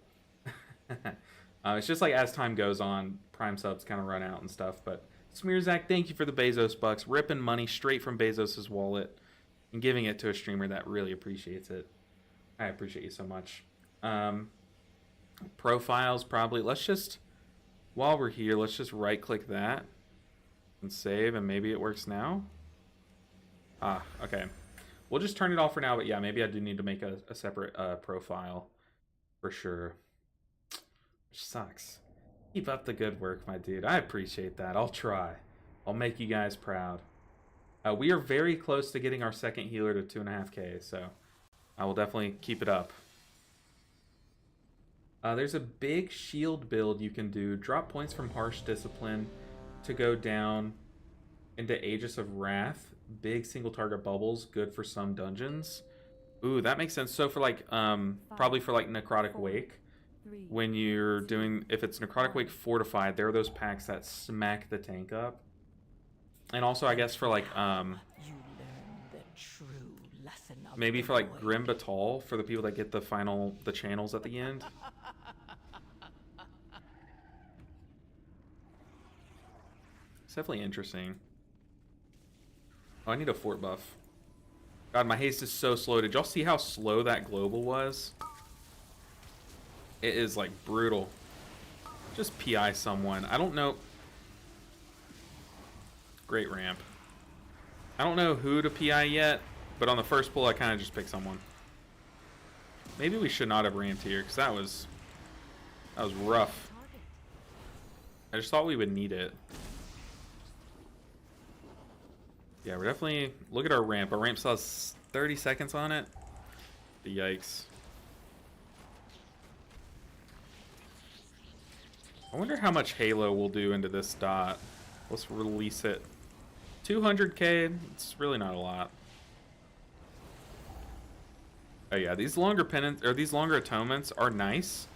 It's just like as time goes on, Prime subs kind of run out and stuff. But Smearzak, thank you for the Bezos bucks. Ripping money straight from Bezos' wallet and giving it to a streamer that really appreciates it. I appreciate you so much. Profiles, probably. Let's just, while we're here, let's just right-click that and save, and maybe it works now. Okay. We'll just turn it off for now, but yeah, maybe I do need to make a separate profile for sure. Which sucks. Keep up the good work, my dude. I appreciate that. I'll try. I'll make you guys proud. We are very close to getting our second healer to 2.5k, so I will definitely keep it up. There's a big shield build you can do. Drop points from Harsh Discipline to go down into Aegis of Wrath. Big single target bubbles, good for some dungeons. Ooh, that makes sense. So for like, probably for like Necrotic Wake, when you're doing, if it's Necrotic Wake Fortified, there are those packs that smack the tank up. And also, I guess for like, You learn the true lesson of maybe the for like void. Grim Batal, for the people that get the channels at the end. It's definitely interesting. Oh, I need a fort buff. God, my haste is so slow. Did y'all see how slow that global was? It is, like, brutal. Just PI someone. I don't know. Great ramp. I don't know who to PI yet, but on the first pull, I kind of just picked someone. Maybe we should not have ramped here, because that was rough. I just thought we would need it. Yeah, we're definitely... Look at our ramp. Our ramp still has 30 seconds on it. Yikes. I wonder how much Halo will do into this dot. Let's release it. 200k, it's really not a lot. Oh yeah, these longer penance or these longer atonements are nice.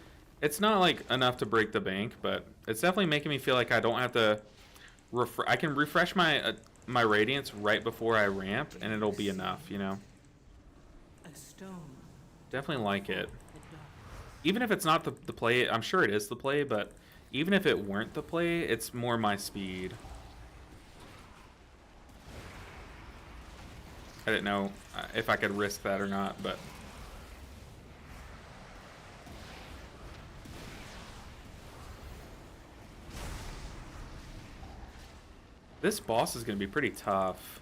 It's not like enough to break the bank, but it's definitely making me feel like I don't have to I can refresh my my radiance right before I ramp and it'll be enough, you know. A stone. Definitely like it. The dark. Even if it's not the play, I'm sure it is the play, but even if it weren't the play, it's more my speed. I didn't know if I could risk that or not, but this boss is going to be pretty tough.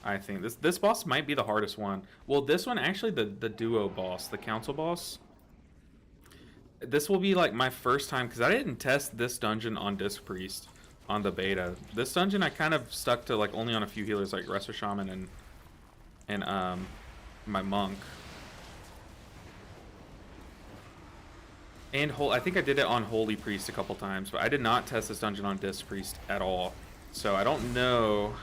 I think this boss might be the hardest one. Well, this one actually the duo boss, the council boss. This will be like my first time because I didn't test this dungeon on Disc Priest on the beta. This dungeon I kind of stuck to like only on a few healers like Resto, Shaman, and my monk. And I think I did it on Holy Priest a couple times, but I did not test this dungeon on Disc Priest at all. So I don't know.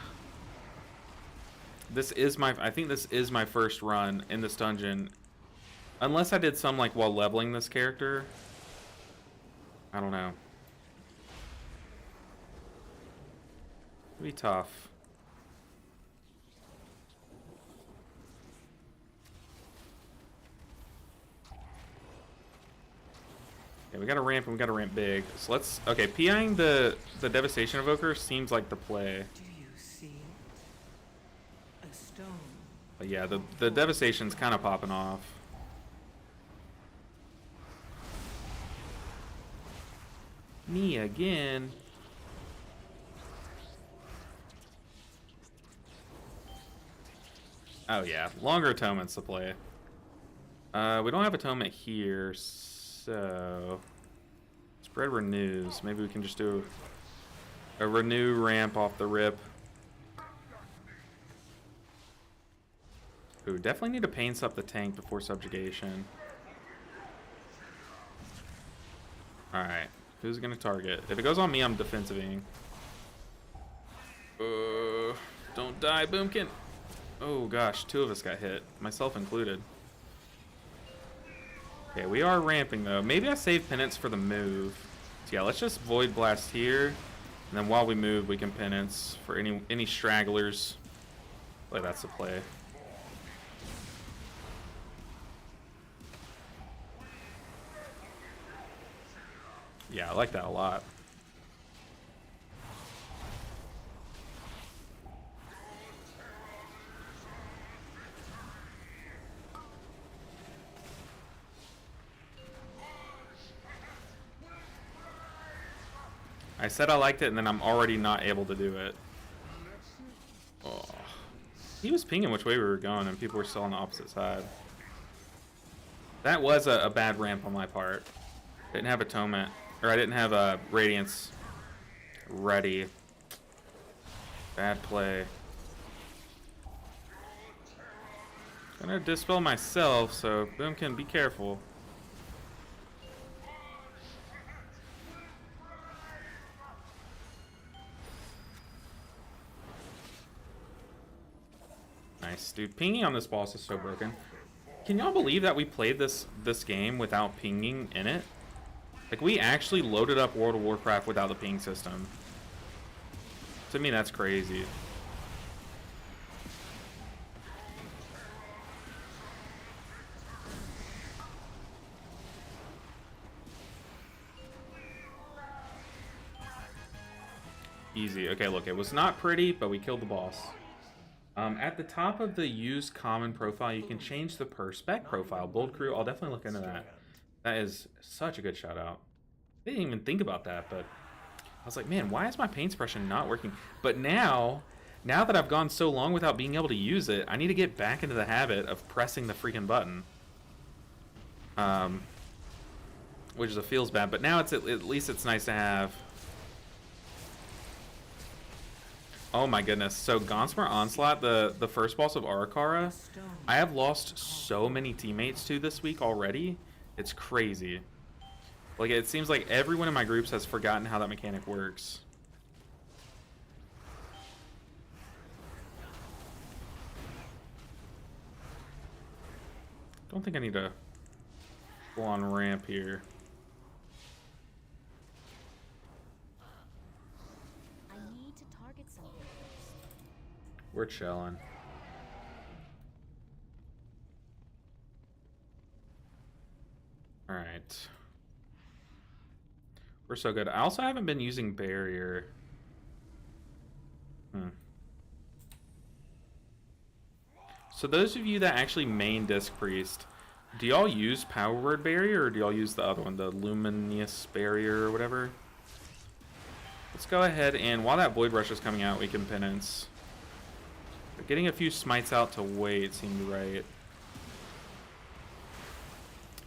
I think this is my first run in this dungeon. Unless I did some like while leveling this character. I don't know. It'll be tough. Yeah, we gotta ramp and we gotta ramp big. So let's okay, PIing the Devastation Evoker seems like the play. Do you see a stone? But yeah, the Devastation's kinda popping off. Me again. Oh yeah, longer atonement's the play. We don't have atonement here, so spread renews. Maybe we can just do a renew ramp off the rip. Ooh, definitely need to pain up the tank before subjugation. Alright, who's gonna target? If it goes on me, I'm defensiving. Don't die, Boomkin! Oh gosh, 2 of us got hit, myself included. Okay, we are ramping though. Maybe I save penance for the move. So yeah, let's just Void Blast here. And then while we move, we can penance for any stragglers. Like that's the play. Yeah, I like that a lot. I said I liked it, and then I'm already not able to do it. Oh. He was pinging which way we were going, and people were still on the opposite side. That was a bad ramp on my part. Didn't have Atonement, or I didn't have Radiance ready. Bad play. Gonna dispel myself, so Boomkin, be careful. Nice, dude. Pinging on this boss is so broken. Can y'all believe that we played this game without pinging in it? Like, we actually loaded up World of Warcraft without the ping system. To me, that's crazy. Easy. Okay, look, it was not pretty, but we killed the boss. At the top of the use common profile, you can change the per spec profile. Bold crew, I'll definitely look into that. That is such a good shout out. I didn't even think about that, but I was like, man, why is my paint suppression not working? But now that I've gone so long without being able to use it, I need to get back into the habit of pressing the freaking button. Which is feels bad, but now it's at least it's nice to have. Oh my goodness. So Gauntmer Onslaught, the first boss of Arakara, I have lost so many teammates to this week already. It's crazy. Like, it seems like everyone in my groups has forgotten how that mechanic works. Don't think I need a full-on ramp here. I need to target something first. We're chilling. Alright. We're so good. I also haven't been using barrier. So those of you that actually main Disc Priest, do y'all use Power Word Barrier or do y'all use the other one, the Luminous Barrier or whatever? Let's go ahead and while that Void Rush is coming out, we can Penance. But getting a few smites out to wait seemed right.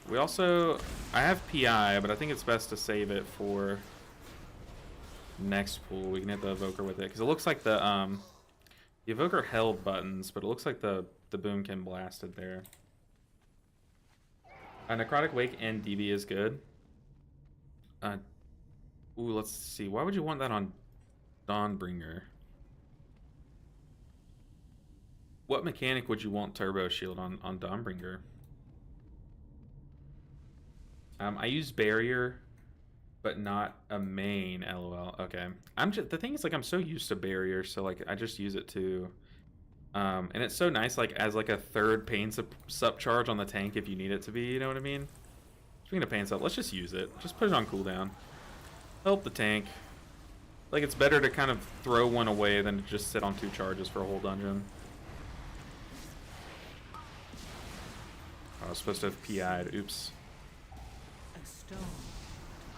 We also, I have PI, but I think it's best to save it for next pool. We can hit the Evoker with it because it looks like the Evoker held buttons, but it looks like the Boomkin blasted there. Necrotic Wake and DB is good. Ooh, let's see. Why would you want that on Dawnbringer? What mechanic would you want Turbo Shield on Dawnbringer? I use Barrier, but not a main, LOL. Okay. The thing is, like, I'm so used to Barrier, so, like, I just use it too. And it's so nice, like, as, like, a third pain sup charge on the tank if you need it to be, you know what I mean? Speaking of pain sup, let's just use it. Just put it on cooldown. Help the tank. Like, it's better to kind of throw one away than to just sit on 2 charges for a whole dungeon. I was supposed to have PI'd. Oops. A stone to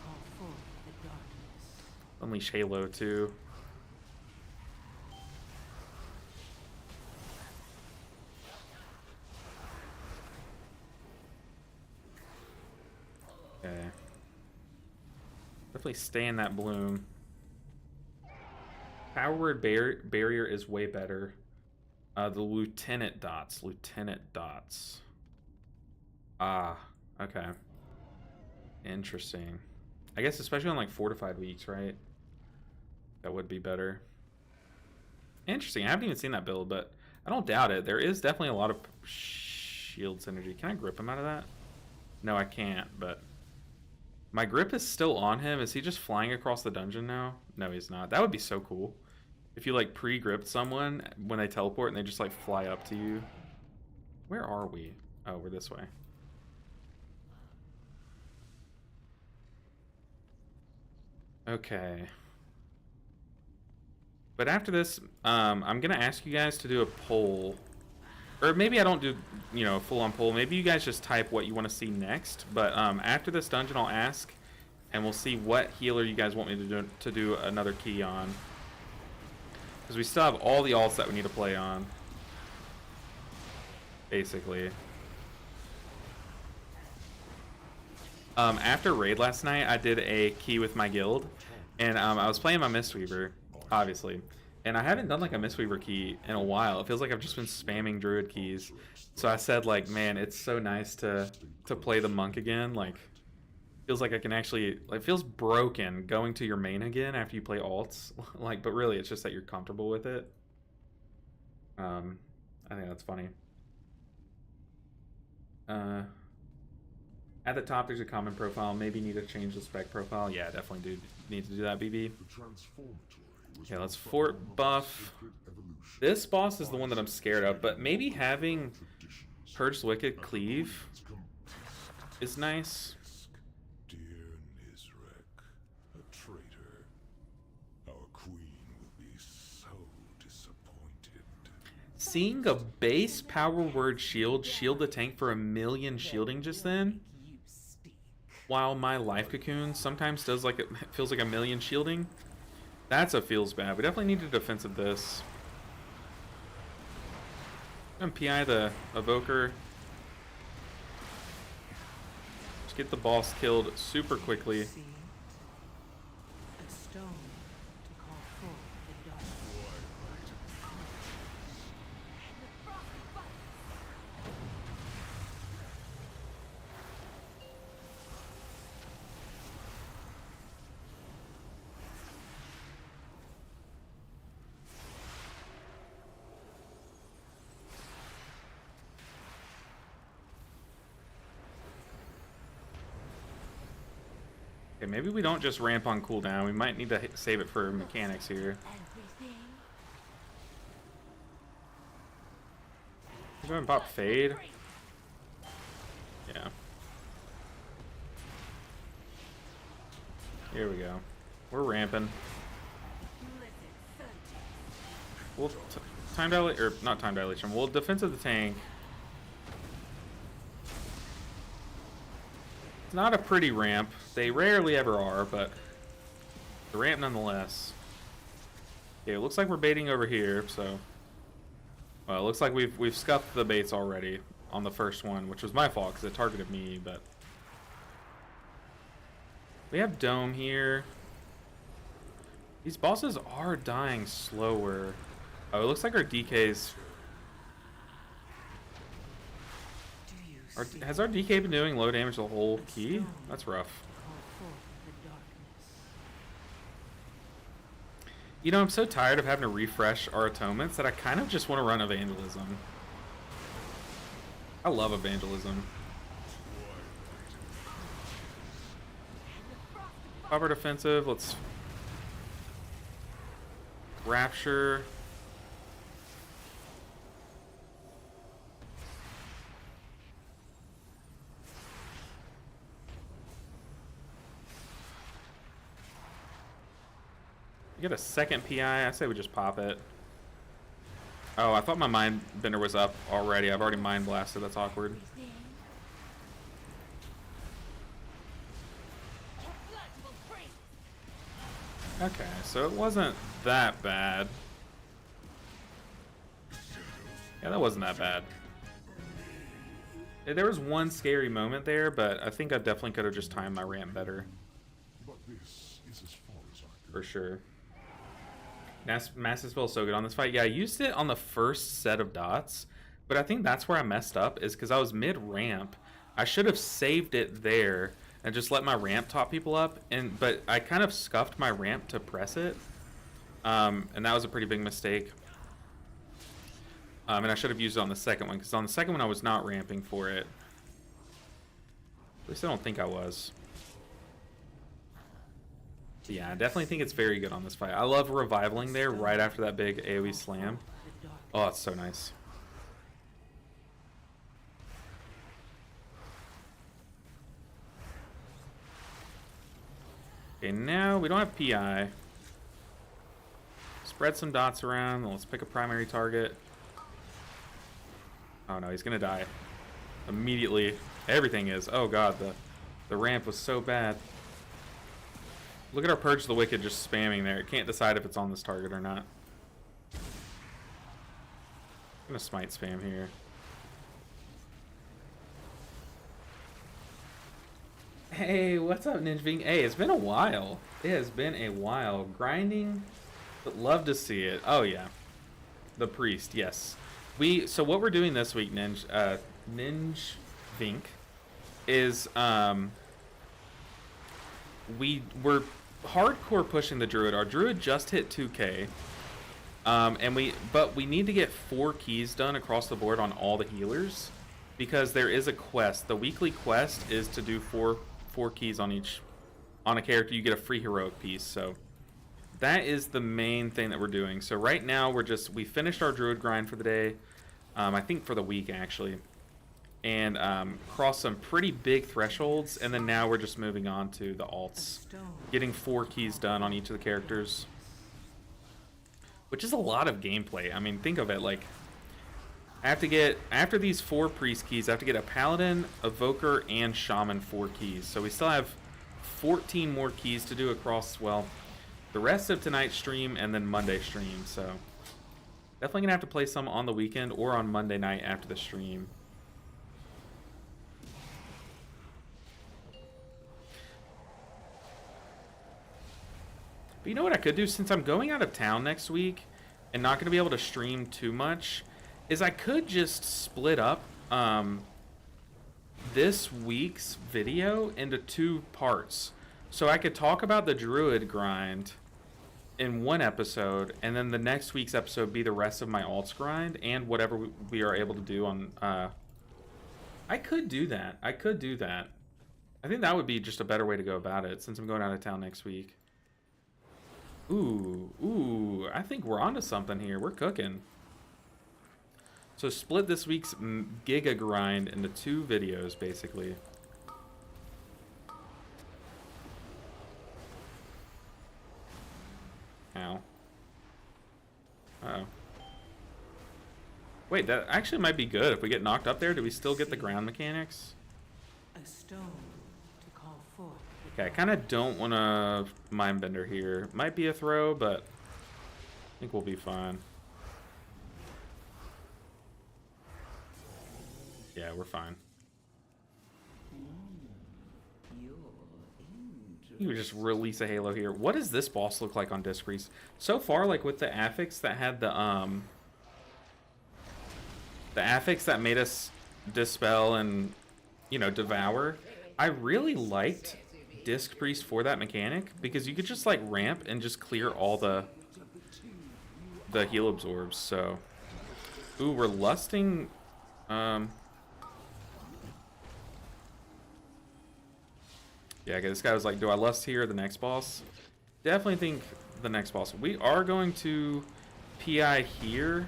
call forth the darkness. Unleash Halo too. Okay. Definitely stay in that bloom. Power Word Barrier is way better. The Lieutenant Dots. Ah, okay. Interesting. I guess especially on like fortified weeks, right? That would be better. Interesting. I haven't even seen that build, but I don't doubt it. There is definitely a lot of shield synergy. Can I grip him out of that? No, I can't, but my grip is still on him. Is he just flying across the dungeon now? No, he's not. That would be so cool. If you like pre-gripped someone when they teleport and they just like fly up to you. Where are we? Oh, we're this way. Okay. But after this, I'm going to ask you guys to do a poll. Or maybe I don't do, you know, a full-on poll. Maybe you guys just type what you want to see next. But after this dungeon, I'll ask, and we'll see what healer you guys want me to do another key on. Because we still have all the alts that we need to play on. Basically. After raid last night, I did a key with my guild, and I was playing my Mistweaver, obviously, and I haven't done like a Mistweaver key in a while. It feels like I've just been spamming Druid keys. So I said, like, man, it's so nice to play the monk again. Like, feels like I can actually, it feels broken going to your main again after you play alts. Like, but really, it's just that you're comfortable with it. I think that's funny. At the top, there's a common profile. Maybe need to change the spec profile. Yeah, definitely do need to do that, BB. Okay, let's fort buff. This boss is the one that I'm scared of, but maybe having Purge Wicked Cleave is nice. Dear Nizrek, a traitor. Our queen will be so disappointed. Seeing a base power word shield the tank for 1,000,000 shielding just then, while my life cocoon sometimes does like it feels like 1,000,000 shielding. That's a feels bad. We definitely need to defensive this. I'm PI the Evoker. Just get the boss killed super quickly. A stone to call forth the darkness. Okay, maybe we don't just ramp on cooldown. We might need to save it for mechanics here. Everything. Go ahead and pop Fade. Yeah. Here we go. We're ramping. We'll time dilate, or not time dilation. We'll defense of the tank. It's not a pretty ramp. They rarely ever are, but the ramp nonetheless. Okay, it looks like we're baiting over here, so. Well, it looks like we've scuffed the baits already on the first one, which was my fault because it targeted me, but. We have Dome here. These bosses are dying slower. Oh, it looks like our DK's... Has our DK been doing low damage the whole key? That's rough. You know, I'm so tired of having to refresh our atonements that I kind of just want to run Evangelism. I love Evangelism. Cover defensive, let's... Rapture. You get a second PI, I say we just pop it. Oh, I thought my mind bender was up already. I've already mind blasted, that's awkward. Okay, so it wasn't that bad. Yeah, that wasn't that bad. There was one scary moment there, but I think I definitely could have just timed my ramp better. But this is as far as I can. For sure. Massive spell is so good on this fight. Yeah, I used it on the first set of dots, but I think that's where I messed up, is because I was mid-ramp. I should have saved it there and just let my ramp top people up, but I kind of scuffed my ramp to press it, and that was a pretty big mistake. And I should have used it on the second one, because on the second one I was not ramping for it. At least I don't think I was. But yeah, I definitely think it's very good on this fight. I love revivaling there right after that big AoE slam. Oh, it's so nice. Okay, now we don't have PI. Spread some dots around. Let's pick a primary target. Oh no, he's gonna die. Immediately. Everything is. Oh god, the ramp was so bad. Look at our Purge the Wicked just spamming there. It can't decide if it's on this target or not. I'm gonna smite spam here. Hey, what's up, Ninja Bean? Hey, it's been a while. It has been a while. Grinding, but love to see it. Oh yeah, the priest. Yes, so what we're doing this week, Ninja Vink, is we're hardcore pushing the druid. Our druid just hit 2K, but we need to get 4 keys done across the board on all the healers, because there is a quest. The weekly quest is to do four keys on a character. You get a free heroic piece. So that is the main thing that we're doing. So right now we finished our druid grind for the day, I think for the week actually, and crossed some pretty big thresholds, and then now we're just moving on to the alts, getting 4 keys done on each of the characters, which is a lot of gameplay. I mean, think of it, like I have to get, after these 4 priest keys, I have to get a paladin, evoker, and shaman 4 keys. So we still have 14 more keys to do across, well, the rest of tonight's stream and then Monday stream. So definitely gonna have to play some on the weekend or on Monday night after the stream. But you know what I could do, since I'm going out of town next week and not gonna be able to stream too much, is I could just split up this week's video into 2 parts. So I could talk about the druid grind in one episode, and then the next week's episode be the rest of my alts grind and whatever we are able to do on... I could do that. I think that would be just a better way to go about it since I'm going out of town next week. Ooh, I think we're onto something here. We're cooking. So split this week's Giga Grind into 2 videos, basically. Ow. Uh-oh. Wait, that actually might be good. If we get knocked up there, do we still get the ground mechanics? A stone to call forth. Okay, I kind of don't want to Mindbender here. Might be a throw, but I think we'll be fine. Yeah, we're fine. You would just release a Halo here. What does this boss look like on Disc Priest? So far, like with the affix that had the affix that made us dispel and, you know, devour, I really liked Disc Priest for that mechanic because you could just like ramp and just clear all the heal absorbs. So, ooh, we're lusting. Yeah, okay, this guy was like, do I lust here or the next boss? Definitely think the next boss. We are going to PI here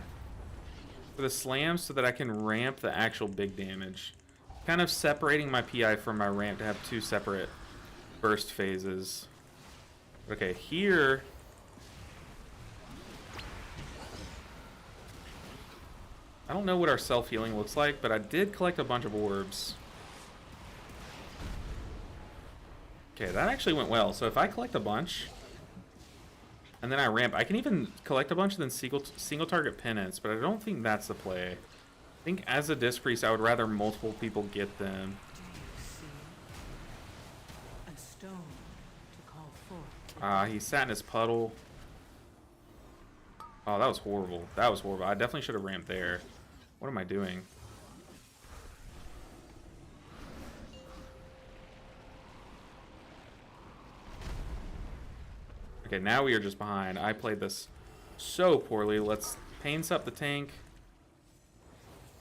for the slam so that I can ramp the actual big damage. Kind of separating my PI from my ramp to have 2 separate burst phases. Okay, here... I don't know what our self-healing looks like, but I did collect a bunch of orbs. Okay, that actually went well. So if I collect a bunch, and then I ramp, I can even collect a bunch and then single target penance, but I don't think that's the play. I think as a Disc Priest, I would rather multiple people get them. A stone to call forth. Ah, he sat in his puddle. Oh, that was horrible. That was horrible. I definitely should have ramped there. What am I doing? Okay, now we are just behind. I played this so poorly. Let's paints up the tank.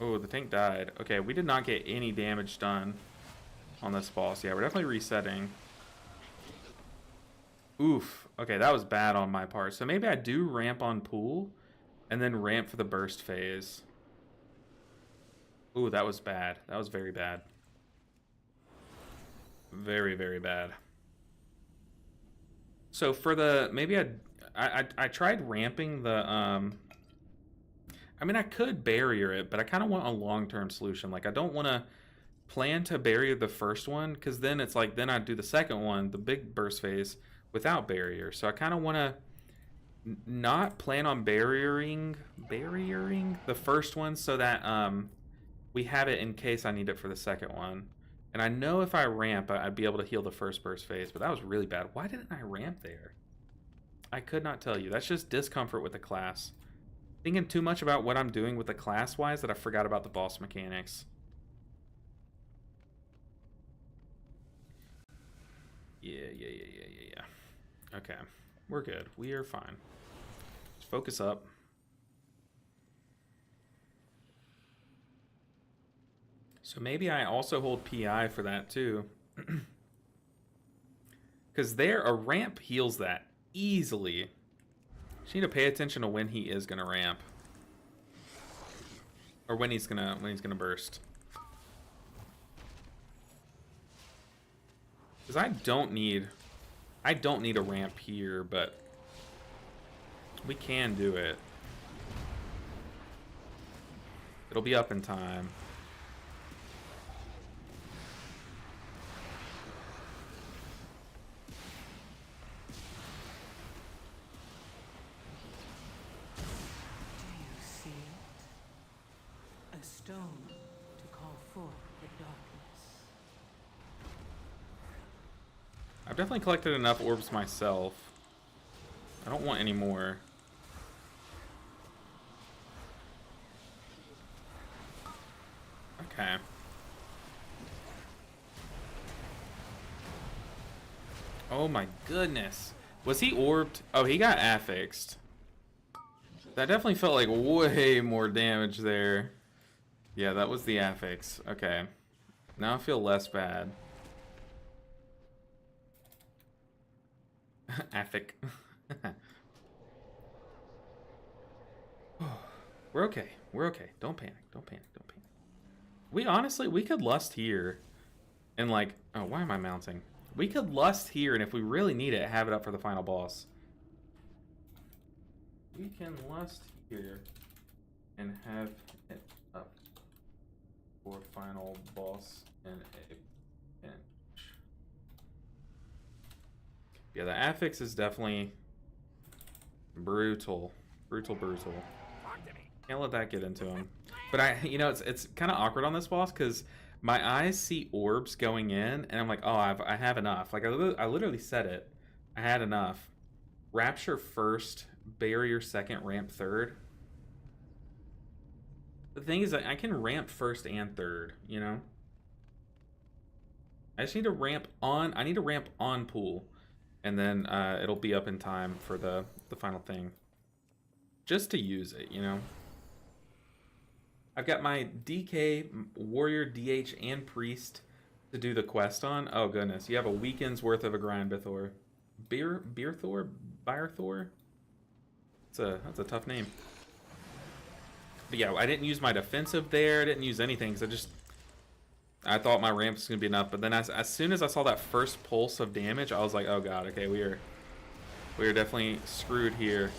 Oh, the tank died. Okay, we did not get any damage done on this boss. Yeah, we're definitely resetting. Oof. Okay, that was bad on my part. So maybe I do ramp on pool and then ramp for the burst phase. Ooh, that was bad. That was very bad. Very, very bad. So for the, maybe I tried ramping the, I mean, I could barrier it, but I kind of want a long-term solution. Like, I don't want to plan to barrier the first one, because then it's like, then I'd do the second one, the big burst phase, without barrier. So I kind of want to not plan on barriering the first one so that we have it in case I need it for the second one. And I know if I ramp, I'd be able to heal the first burst phase, but that was really bad. Why didn't I ramp there? I could not tell you. That's just discomfort with the class. Thinking too much about what I'm doing with the class-wise that I forgot about the boss mechanics. Yeah. Okay, we're good. We are fine. Just focus up. So maybe I also hold PI for that too. Because there, a ramp heals that easily. Just need to pay attention to when he is gonna ramp. Or when he's gonna burst. Because I don't need a ramp here, but we can do it. It'll be up in time. Stone to call forth the darkness. I've definitely collected enough orbs myself. I don't want any more. Okay. Oh my goodness. Was he orbed? Oh, he got affixed. That definitely felt like way more damage there. Yeah, that was the affix. Okay. Now I feel less bad. Affix. We're okay. We're okay. Don't panic. Don't panic. Don't panic. We honestly, we could lust here. And like, oh, why am I mounting? We could lust here, and if we really need it, have it up for the final boss. We can lust here and have it up for final boss in a pinch. Yeah, the affix is definitely brutal. Brutal. Can't let that get into him. But you know, it's kind of awkward on this boss because my eyes see orbs going in, and I'm like, oh, I have enough. Like I literally said it. I had enough. Rapture first, barrier second, ramp third. The thing is, I can ramp first and third. You know. I just need to ramp on. I need to ramp on pool, and then it'll be up in time for the final thing. Just to use it, you know. I've got my DK, Warrior, DH, and Priest to do the quest on. Oh goodness, you have a weekend's worth of a grind, Bithor. Beerthor? Byrthor? That's a tough name. But yeah, I didn't use my defensive there. I didn't use anything because I thought my ramp was gonna be enough. But then as soon as I saw that first pulse of damage, I was like, oh god, okay, we are definitely screwed here.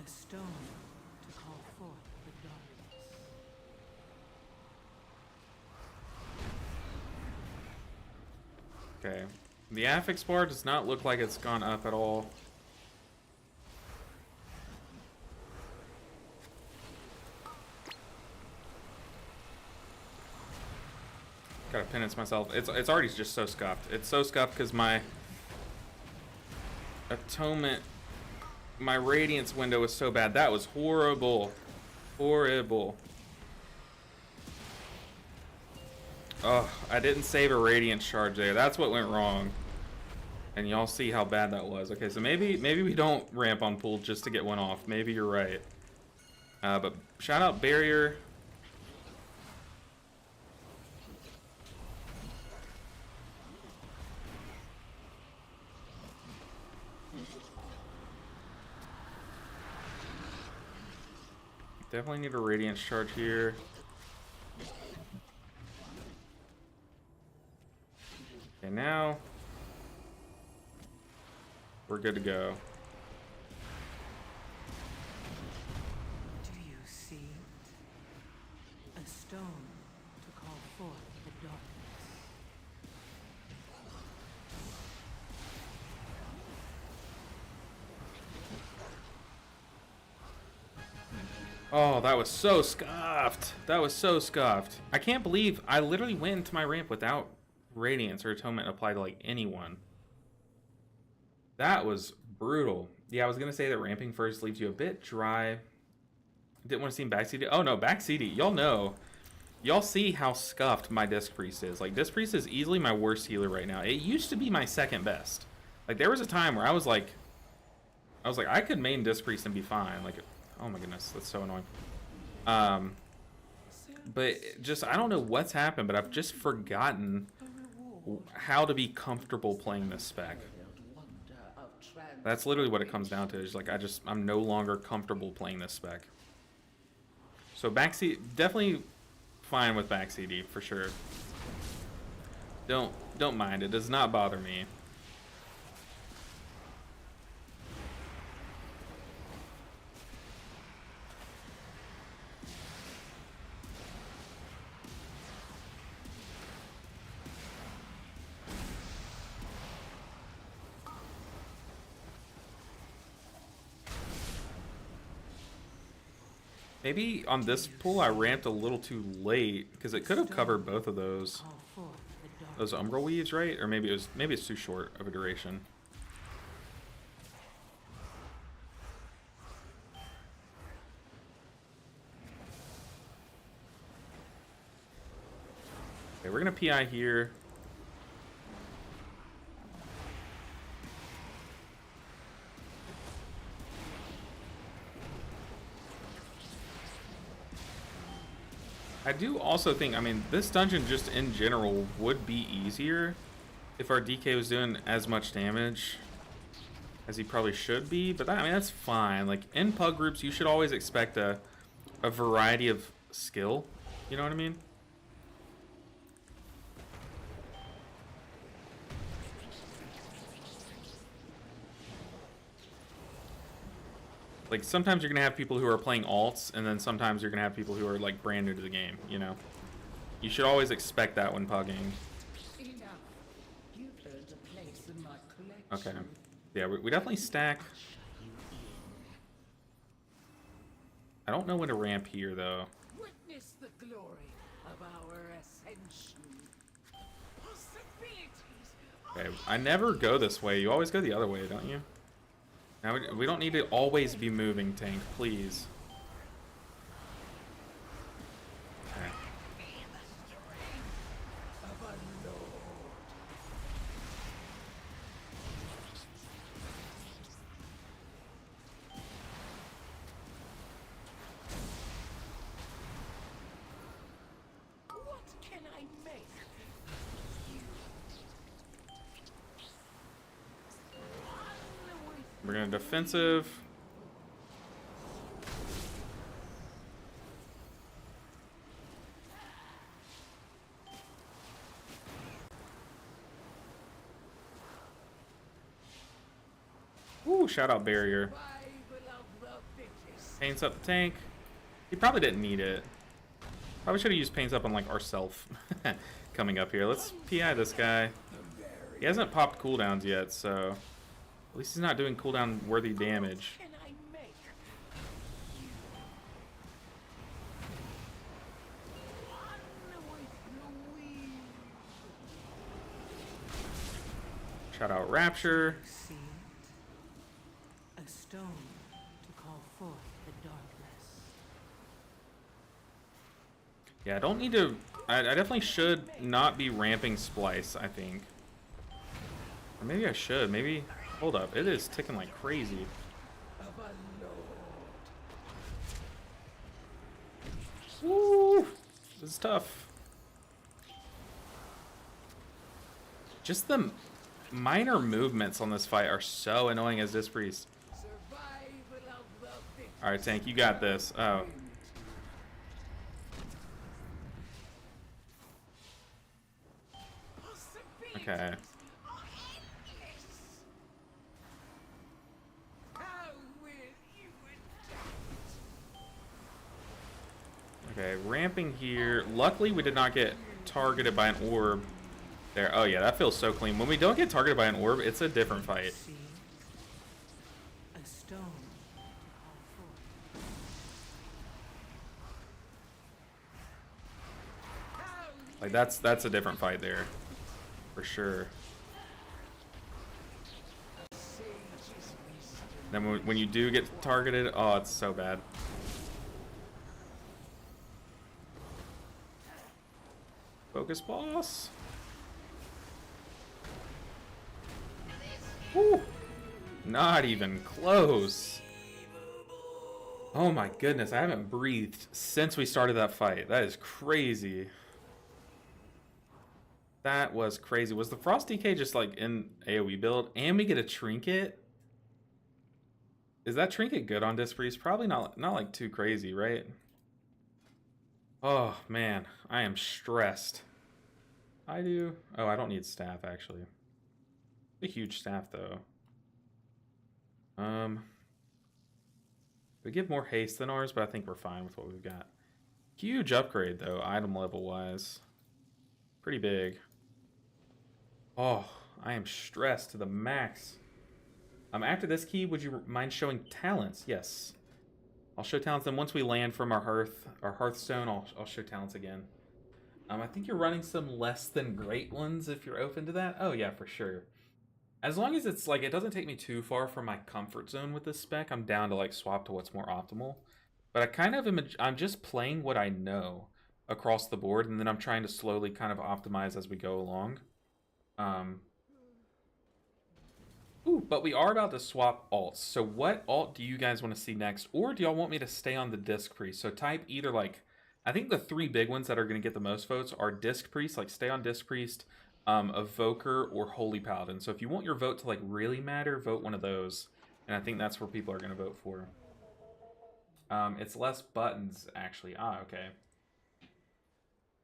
Stone to call forth the darkness. Okay. The affix bar does not look like it's gone up at all. Gotta penance myself. It's already just so scuffed. It's so scuffed because my atonement, my radiance window was so bad. That was horrible. Horrible. Oh, I didn't save a radiance charge there. That's what went wrong. And y'all see how bad that was. Okay, so maybe we don't ramp on pool just to get one off. Maybe you're right. But shout out barrier. Definitely need a radiance charge here. Okay, now we're good to go. Do you see it? A stone to call forth the darkness. Oh, that was so scuffed. That was so scuffed. I can't believe I literally went into my ramp without radiance or atonement applied to like anyone. That was brutal. Yeah, I was gonna say that ramping first leaves you a bit dry. Didn't want to seem back CD. Oh no, back CD. Y'all know. Y'all see how scuffed my Disc Priest is. Like, Disc Priest is easily my worst healer right now. It used to be my second best. Like, there was a time where I was like, I could main Disc Priest and be fine. Like, oh my goodness, that's so annoying. But just, I don't know what's happened, but I've just forgotten how to be comfortable playing this spec. That's literally what it comes down to. Is like, I'm no longer comfortable playing this spec. So back CD, definitely fine with back CD for sure. Don't mind it. Does not bother me. Maybe on this pull I ramped a little too late because it could have covered both of those umbral weaves, right? Or maybe it's too short of a duration. Okay, we're gonna PI here. I do also think, I mean, this dungeon just in general would be easier if our DK was doing as much damage as he probably should be, but that, I mean, that's fine. Like, in pug groups, you should always expect a variety of skill. You know what I mean? Like, sometimes you're gonna have people who are playing alts, and then sometimes you're gonna have people who are, like, brand new to the game, you know? You should always expect that when pugging. Enough. You've earned a place in my collection. Okay. Yeah, we definitely stack. I don't know when to ramp here, though. Witness the glory of our ascension. Possibilities. Okay, I never go this way. You always go the other way, don't you? Now, we don't need to always be moving, tank, please. Okay. What can I make? We're gonna defensive. Ooh, shout out barrier. Paints up the tank. He probably didn't need it. Probably should have used paints up on like ourself. Coming up here. Let's PI this guy. He hasn't popped cooldowns yet, so at least he's not doing cooldown worthy damage. Can I make? Shout out Rapture. See it? A stone to call forth the darkness. Yeah, I don't need to. I definitely should not be ramping Splice, I think. Or maybe I should. Maybe. Hold up. It is ticking like crazy. Woo! This is tough. Just the minor movements on this fight are so annoying as Disc Priest. Alright, tank, you got this. Oh. Okay. Okay, ramping here. Luckily, we did not get targeted by an orb there. Oh, yeah, that feels so clean. When we don't get targeted by an orb, it's a different fight. See it? A stone to call forth. Like, that's a different fight there. For sure. Then when you do get targeted, oh, it's so bad. Focus boss. Woo. Not even close. Oh my goodness, I haven't breathed since we started that fight. That is crazy. That was crazy. Was the Frost DK just like in AoE build? And we get a trinket? Is that trinket good on Disc Priest? Probably not like too crazy, right? Oh man, I am stressed. I do. Oh, I don't need staff actually. A huge staff though. We give more haste than ours, but I think we're fine with what we've got. Huge upgrade though, item level wise. Pretty big. Oh, I am stressed to the max. After this key, would you mind showing talents? Yes. I'll show talents, and once we land from our Hearthstone, I'll show talents again. I think you're running some less than great ones if you're open to that. Oh yeah, for sure. As long as it's like, it doesn't take me too far from my comfort zone with this spec, I'm down to like swap to what's more optimal. But I kind of am, I'm just playing what I know across the board, and then I'm trying to slowly kind of optimize as we go along. Ooh, but we are about to swap alts. So what alt do you guys want to see next? Or do y'all want me to stay on the Disc Priest? So type either like I think the 3 big ones that are going to get the most votes are Disc Priest, like stay on Disc Priest, Evoker, or Holy Paladin. So if you want your vote to like really matter, vote one of those. And I think that's where people are going to vote for. It's less buttons, actually. Ah, okay.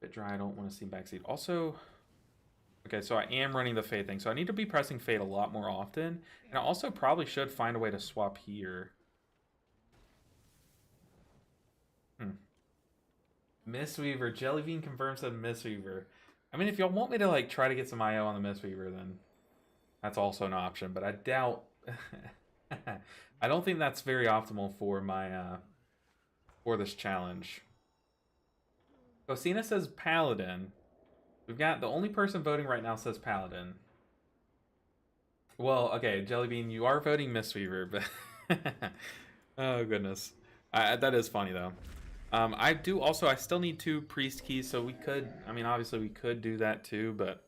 Bit dry, I don't want to see backseat. Also, okay, so I am running the Fade thing. So I need to be pressing Fade a lot more often. And I also probably should find a way to swap here. Mistweaver. Jellybean confirms that Mistweaver. I mean, if y'all want me to like try to get some IO on the Mistweaver, then that's also an option. But I doubt... I don't think that's very optimal for my for this challenge. Cosina says Paladin. We've got the only person voting right now says Paladin. Well, okay, Jellybean, you are voting Mistweaver, but oh goodness, that is funny though. I still need 2 priest keys, so we could. I mean, obviously we could do that too, but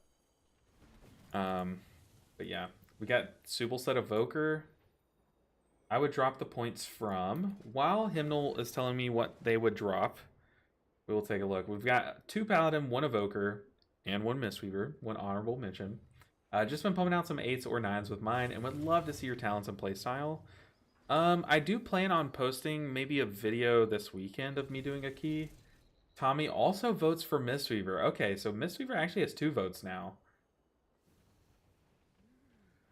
yeah, we got Subal set Evoker. I would drop the points from, while Hymnal is telling me what they would drop. We will take a look. We've got 2 Paladin, 1 Evoker, and 1 Mistweaver, 1 honorable mention. Just been pumping out some 8s or 9s with mine, and would love to see your talents and playstyle. I do plan on posting maybe a video this weekend of me doing a key. Tommy also votes for Mistweaver. Okay, so Mistweaver actually has 2 votes now.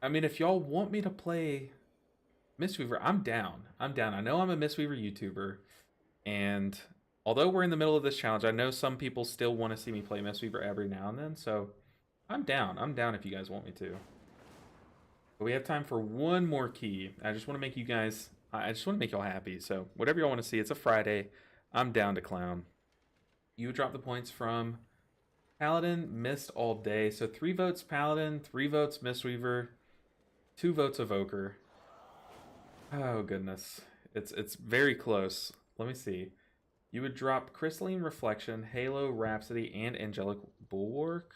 I mean, if y'all want me to play Mistweaver, I'm down. I'm down. I know I'm a Mistweaver YouTuber, and although we're in the middle of this challenge, I know some people still want to see me play Mistweaver every now and then, so I'm down. I'm down if you guys want me to. But we have time for 1 more key. I just want to make you guys... I just want to make y'all happy, so whatever y'all want to see. It's a Friday. I'm down to clown. You drop the points from Paladin, Mist all day. So 3 votes Paladin, 3 votes Mistweaver, 2 votes Evoker. Oh goodness, it's very close. Let me see. You would drop Crystalline Reflection, Halo, Rhapsody, and Angelic Bulwark.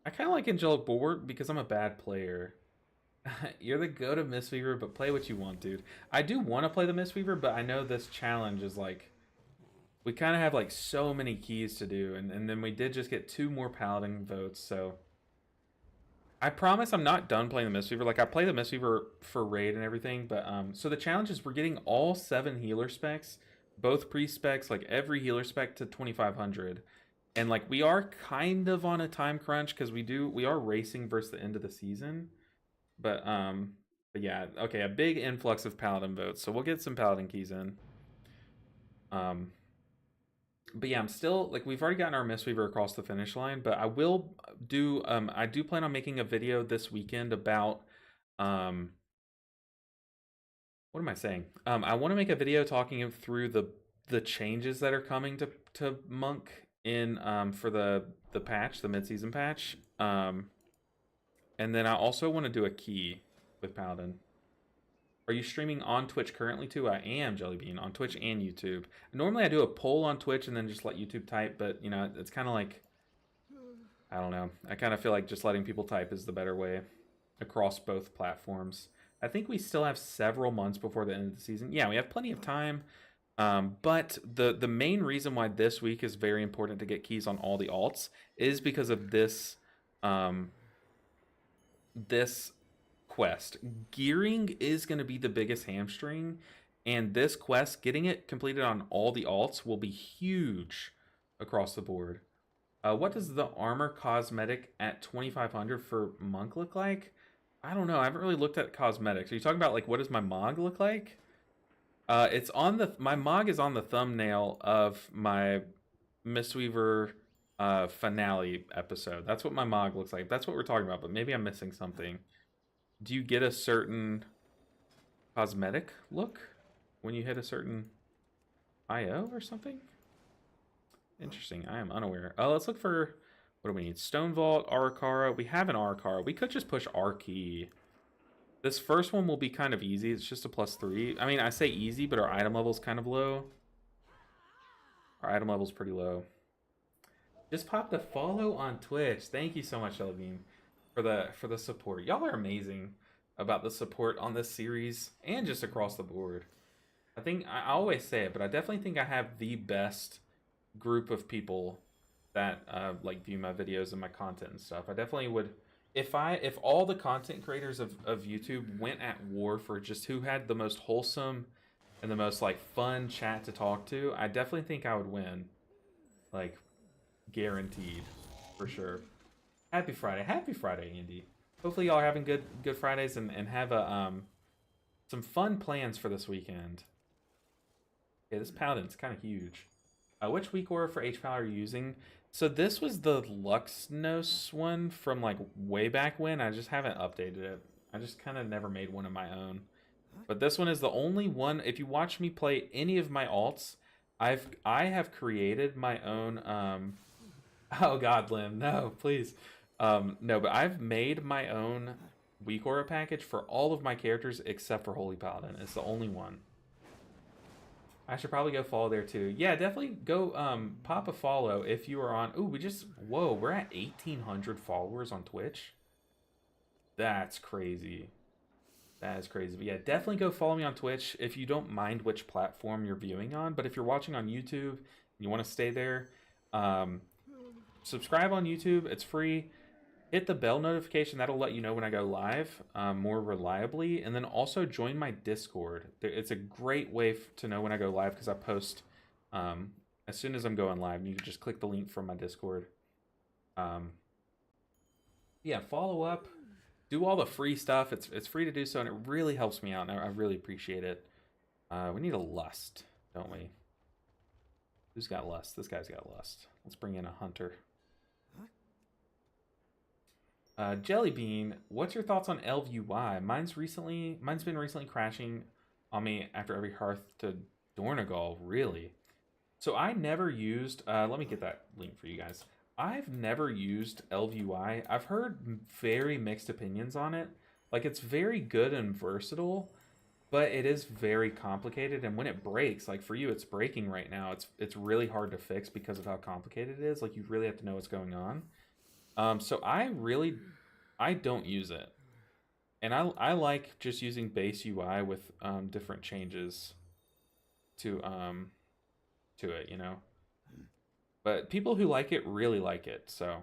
I kind of like Angelic Bulwark because I'm a bad player. You're the go to Mistweaver, but play what you want, dude. I do want to play the Mistweaver, but I know this challenge is like... We kind of have like so many keys to do, and then we did just get 2 more Paladin votes, so... I promise I'm not done playing the Mistweaver. Like, I play the Mistweaver for raid and everything, but, so the challenge is we're getting all 7 healer specs, both priest specs, like, every healer spec to 2,500. And, like, we are kind of on a time crunch, because we are racing versus the end of the season. But yeah, okay, a big influx of Paladin votes, so we'll get some Paladin keys in. But yeah, I'm still, like, we've already gotten our Mistweaver across the finish line, but I will do, I do plan on making a video this weekend about, what am I saying? I want to make a video talking through the changes that are coming to Monk in, for the patch, the mid-season patch. And then I also want to do a key with Paladin. Are you streaming on Twitch currently too? I am, Jellybean, on Twitch and YouTube. Normally I do a poll on Twitch and then just let YouTube type, but, you know, it's kind of like, I don't know. I kind of feel like just letting people type is the better way across both platforms. I think we still have several months before the end of the season. Yeah, we have plenty of time. But the main reason why this week is very important to get keys on all the alts is because of this, this quest. Gearing is going to be the biggest hamstring, and this quest, getting it completed on all the alts, will be huge across the board. What does the armor cosmetic at 2,500 for Monk look like? I don't know. I haven't really looked at cosmetics. Are you talking about, like, what does my Mog look like? It's on the... My Mog is on the thumbnail of my Mistweaver finale episode. That's what my Mog looks like. That's what we're talking about, but maybe I'm missing something. Do you get a certain cosmetic look when you hit a certain IO or something? Interesting. I am unaware. Let's look for... What do we need? Stone Vault, Arakara. We have an Arakara. We could just push R key. This first one will be kind of easy. It's just a +3. I mean, I say easy, but our item level is kind of low. Our item level is pretty low. Just popped a follow on Twitch. Thank you so much, Elvine, for the support. Y'all are amazing about the support on this series and just across the board. I think I always say it, but I definitely think I have the best group of people that like view my videos and my content and stuff. I definitely would if all the content creators of YouTube went at war for just who had the most wholesome and the most like fun chat to talk to, I definitely think I would win. Like guaranteed for sure. Happy Friday. Happy Friday, Andy. Hopefully y'all are having good Fridays and have a some fun plans for this weekend. Okay, this paladin's kind of huge. Which weak aura for H-Power are you using? So this was the Luxnos one from like way back when. I just haven't updated it. I just kind of never made one of my own. But this one is the only one. If you watch me play any of my alts, I have created my own. Oh God, Lim, no, please. No, but I've made my own weak aura package for all of my characters except for Holy Paladin. It's the only one. I should probably go follow there too. Yeah, definitely go pop a follow if you are on. Ooh, whoa, we're at 1,800 followers on Twitch. That's crazy. That is crazy. But yeah, definitely go follow me on Twitch if you don't mind which platform you're viewing on. But if you're watching on YouTube and you want to stay there, subscribe on YouTube. It's free. Hit the bell notification. That'll let you know when I go live more reliably. And then also join my Discord. It's a great way to know when I go live because I post as soon as I'm going live. And you can just click the link from my Discord. Yeah, follow up. Do all the free stuff. It's free to do so, and it really helps me out, and I really appreciate it. We need a lust, don't we? Who's got lust? This guy's got lust. Let's bring in a hunter. Jellybean, what's your thoughts on Elv UI? Mine's been recently crashing on me after every Hearth to Dornagal, really. So I never used, let me get that link for you guys. I've never used Elv UI. I've heard very mixed opinions on it. Like, it's very good and versatile, but it is very complicated. And when it breaks, like for you, it's breaking right now. It's really hard to fix because of how complicated it is. Like, you really have to know what's going on. So I don't use it. And I like just using base UI with different changes to it, you know. But people who like it really like it. So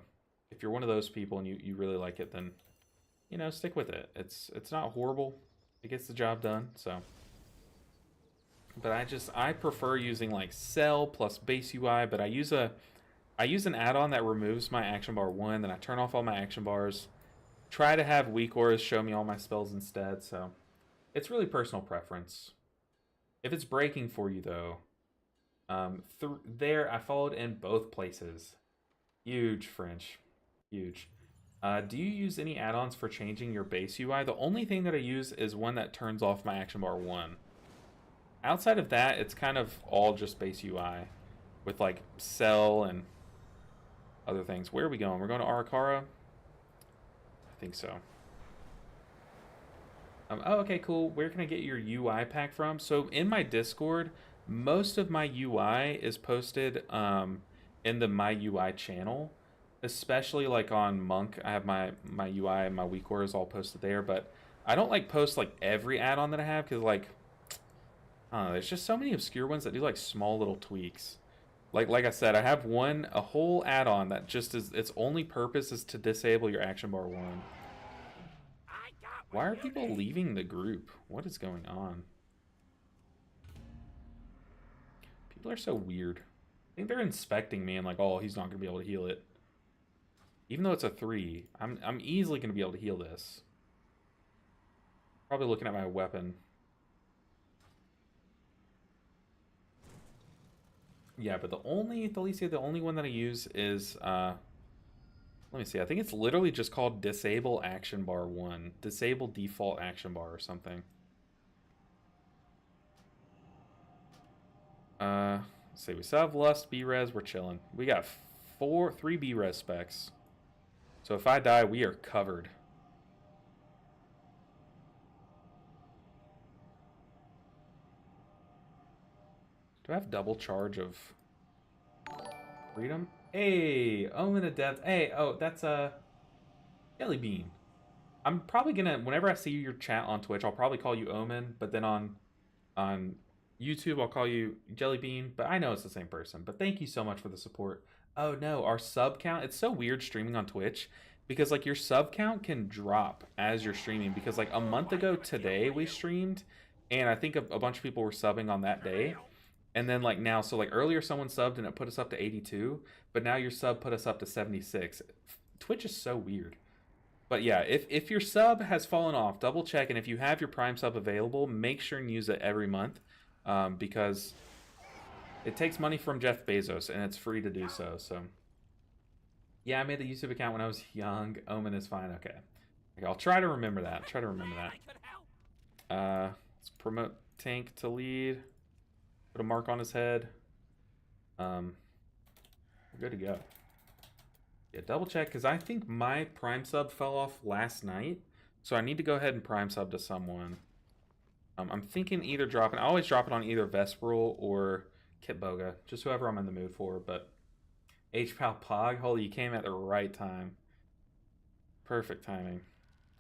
if you're one of those people and you really like it, then you know, stick with it. It's not horrible. It gets the job done. So but I prefer using like Cell plus base UI, but I use an add-on that removes my action bar 1, then I turn off all my action bars. Try to have weak auras show me all my spells instead, so it's really personal preference. If it's breaking for you though, there I followed in both places. Huge French, huge. Do you use any add-ons for changing your base UI? The only thing that I use is one that turns off my action bar 1. Outside of that, it's kind of all just base UI with like Cell and other things. Where are we going? We're going to Arakara? I think so. Oh, okay, cool. Where can I get your UI pack from? So in my Discord, most of my UI is posted in the My UI channel, especially like on Monk. I have my UI and my weak auras all posted there, but I don't like post like every add-on that I have because like, I don't know, there's just so many obscure ones that do like small little tweaks. Like I said, I have a whole add-on that just is, its only purpose is to disable your action bar 1. Why are people leaving the group? What is going on? People are so weird. I think they're inspecting me and like, oh, he's not gonna be able to heal it. Even though it's a 3, I'm easily gonna be able to heal this. Probably looking at my weapon. Yeah, but the only one that I use is let me see, I think it's literally just called disable action bar 1. Disable default action bar or something. Let's see, we still have Lust, B-Res, we're chilling. We got 3 B-Res specs. So if I die, we are covered. Do I have double charge of freedom? Hey, Omen of Death. Hey, oh, that's a Jelly Bean. I'm probably gonna, whenever I see your chat on Twitch, I'll probably call you Omen, but then on YouTube, I'll call you Jelly Bean, but I know it's the same person. But thank you so much for the support. Oh no, our sub count, it's so weird streaming on Twitch because like your sub count can drop as you're streaming because like a month ago today we streamed and I think a bunch of people were subbing on that day. And then like now, so like earlier someone subbed and it put us up to 82, but now your sub put us up to 76. Twitch is so weird. But yeah, if your sub has fallen off, double check, and if you have your Prime sub available, make sure and use it every month, because it takes money from Jeff Bezos, and it's free to do so. So yeah, I made the YouTube account when I was young. Omen is fine. Okay, I'll try to remember that. Let's promote Tank to lead. Put a mark on his head. We're good to go. Yeah, double check, because I think my Prime sub fell off last night. So I need to go ahead and Prime sub to someone. I'm thinking either dropping... I always drop it on either Vesperil or Kitboga. Just whoever I'm in the mood for. But HPAL Pog, holy, you came at the right time. Perfect timing.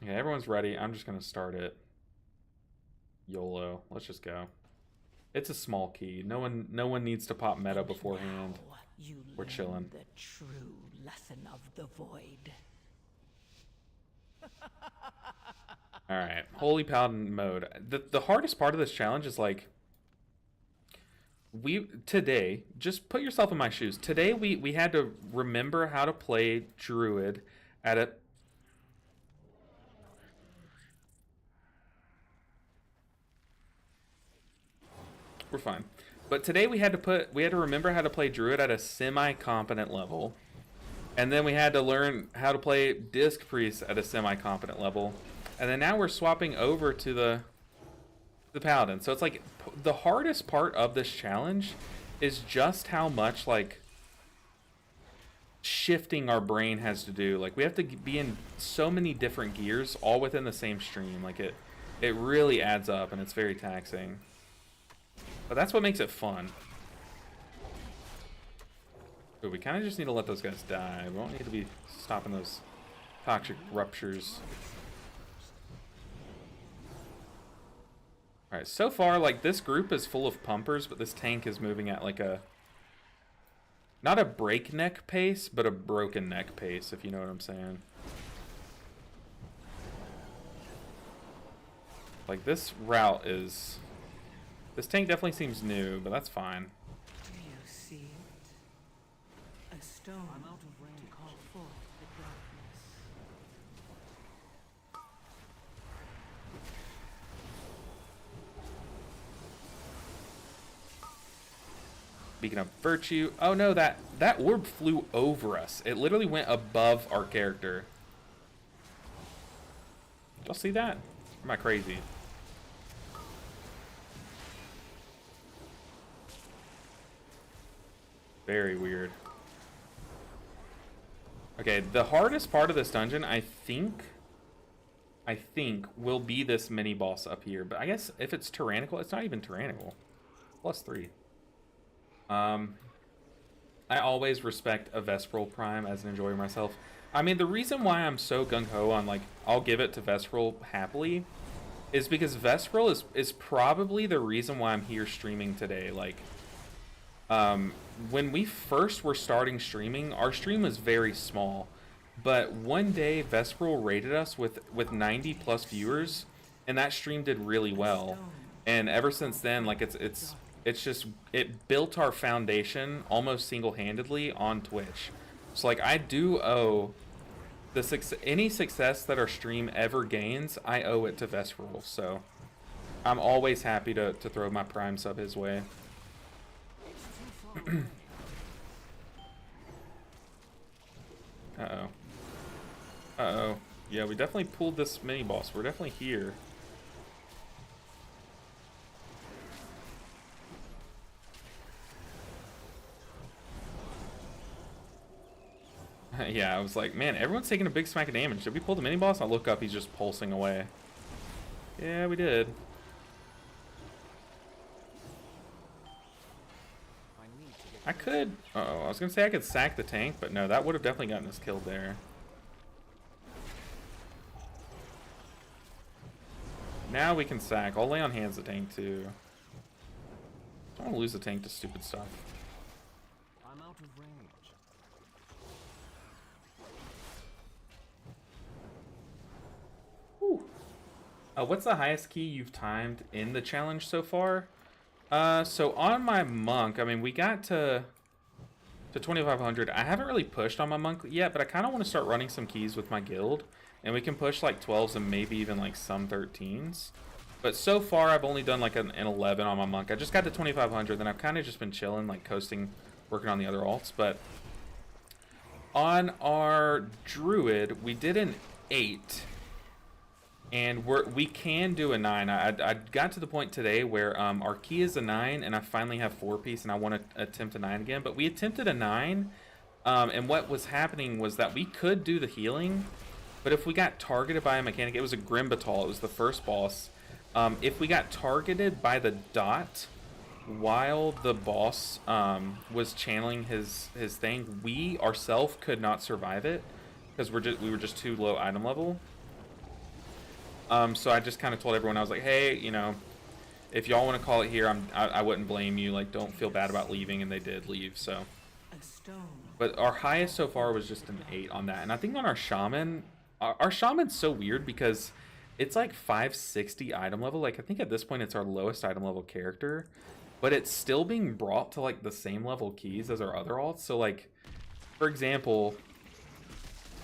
Okay, everyone's ready. I'm just going to start it. YOLO. Let's just go. It's a small key. No one needs to pop meta beforehand. We're chilling. The true lesson of the void. All right, Holy Paladin mode. The hardest part of this challenge is like today. Just put yourself in my shoes. Today we had to remember how to play Druid at a. We're fine. But today we had to remember how to play Druid at a semi-competent level. And then we had to learn how to play Disc Priest at a semi-competent level. And then now we're swapping over to the Paladin. So it's like the hardest part of this challenge is just how much like shifting our brain has to do. Like we have to be in so many different gears all within the same stream. Like it really adds up and it's very taxing. But that's what makes it fun. But we kind of just need to let those guys die. We don't need to be stopping those toxic ruptures. Alright, so far, like, this group is full of pumpers, but this tank is moving at, like, a... not a breakneck pace, but a broken neck pace, if you know what I'm saying. Like, this route is... this tank definitely seems new, but that's fine. Do you see it? A stone to call forth the darkness. Beacon of Virtue. Oh no, that orb flew over us. It literally went above our character. Did y'all see that? Or am I crazy? Very weird. Okay, the hardest part of this dungeon, I think, will be this mini boss up here. But I guess if it's tyrannical, it's not even tyrannical. +3. I always respect a Vesperil Prime as an enjoyer myself. I mean, the reason why I'm so gung-ho on, like, I'll give it to Vesperil happily is because Vesperil is probably the reason why I'm here streaming today. Like, when we first were starting streaming, our stream was very small. But one day, Vesperil rated us with 90 plus viewers, and that stream did really well. And ever since then, like, it built our foundation almost single-handedly on Twitch. So like I do owe any success that our stream ever gains, I owe it to Vesperil. So I'm always happy to throw my Prime sub his way. Uh-oh. Uh-oh. Yeah, we definitely pulled this mini-boss. We're definitely here. Yeah, I was like, man, everyone's taking a big smack of damage. Did we pull the mini-boss? I look up, he's just pulsing away. Yeah, we did. I could... Uh-oh, I was gonna say I could sack the tank, but no, that would have definitely gotten us killed there. Now we can sack. I'll lay on hands the tank, too. don't want to lose the tank to stupid stuff. I'm out of range. Whew. What's the highest key you've timed in the challenge so far? So on my monk, I mean, we got to 2500. I haven't really pushed on my monk yet, but I kind of want to start running some keys with my guild, and we can push like 12s and maybe even like some 13s. But so far, I've only done like an 11 on my monk. I just got to 2500, then I've kind of just been chilling, like coasting, working on the other alts. But on our druid, we did an 8. And we can do a 9. I got to the point today where our key is a 9, and I finally have 4-piece, and I want to attempt a 9 again. But we attempted a 9, and what was happening was that we could do the healing, but if we got targeted by a mechanic, it was a Grimbatal, it was the first boss. If we got targeted by the dot while the boss was channeling his thing, we ourselves could not survive it because we were just too low item level. So I just kind of told everyone, I was like, hey, you know, if y'all want to call it here, I wouldn't blame you. Like, don't feel bad about leaving, and they did leave. So, but our highest so far was just an 8 on that, and I think on our shaman, our shaman's so weird because it's like 560 item level. Like, I think at this point it's our lowest item level character, but it's still being brought to like the same level keys as our other alts. So like, for example,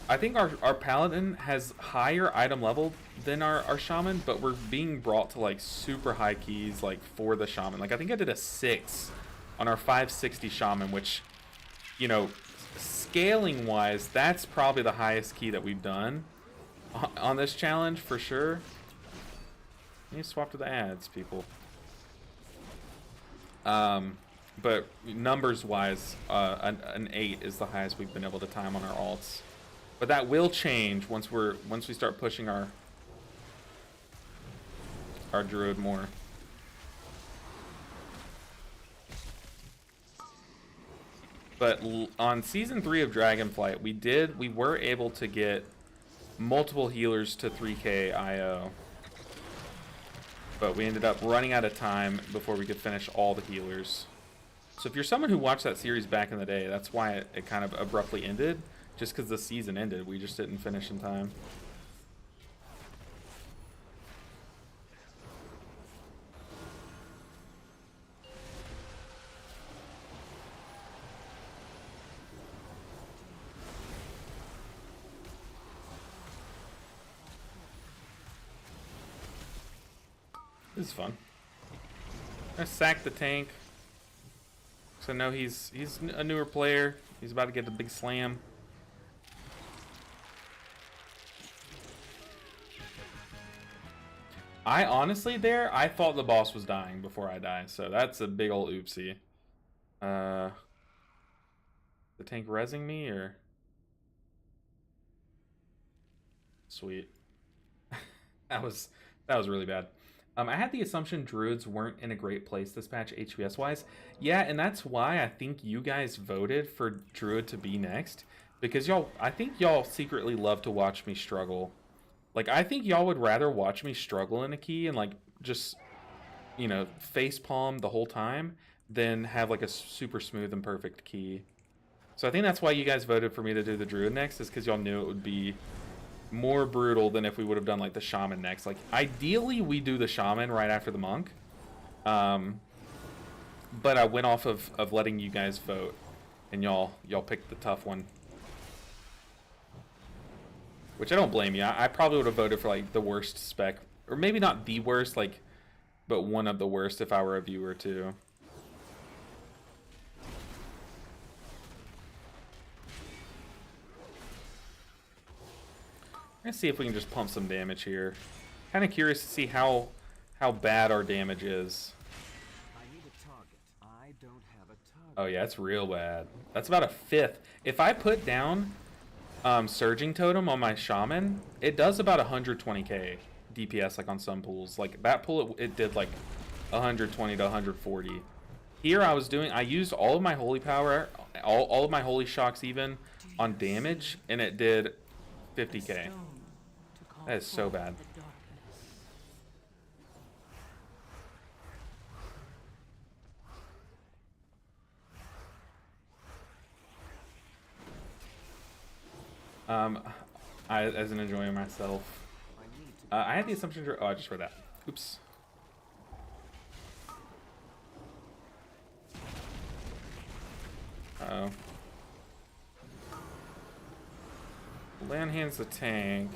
I think our paladin has higher item level than our shaman, but we're being brought to like super high keys like for the shaman. Like I think I did a 6 on our 560 shaman, which, you know, scaling wise, that's probably the highest key that we've done on this challenge for sure. You swap to the ads, people. But numbers wise, an 8 is the highest we've been able to time on our alts. But that will change once we start pushing our druid more. But on season 3 of Dragonflight, we were able to get multiple healers to 3k IO. But we ended up running out of time before we could finish all the healers. So if you're someone who watched that series back in the day, that's why it kind of abruptly ended. Just because the season ended, we just didn't finish in time. This is fun. I sack the tank. So I know he's a newer player. He's about to get the big slam. I honestly I thought the boss was dying before I died, so that's a big old oopsie. The tank rezzing me or? Sweet. that was really bad. I had the assumption druids weren't in a great place this patch HPS wise. Yeah, and that's why I think you guys voted for druid to be next, because I think y'all secretly love to watch me struggle. Like, I think y'all would rather watch me struggle in a key and, like, just, you know, facepalm the whole time than have, like, a super smooth and perfect key. So I think that's why you guys voted for me to do the druid next, is because y'all knew it would be more brutal than if we would have done, like, the shaman next. Like, ideally, we do the shaman right after the monk. But I went off of letting you guys vote, and y'all picked the tough one. Which I don't blame you. I probably would have voted for like the worst spec, or maybe not the worst, like, but one of the worst if I were a viewer too. Let's see if we can just pump some damage here. Kind of curious to see how bad our damage is. I need a target. I don't have a target. Oh yeah, it's real bad. That's about a 5th. If I put down Surging Totem on my Shaman, it does about 120k DPS, like on some pools. Like that pool, it did like 120 to 140. Here I used all of my holy power, all of my holy shocks even on damage, and it did 50k. That is so bad. I wasn't enjoying myself. I had the assumption. Oh, I just read that. Oops. Uh-oh. Lay on hands the tank.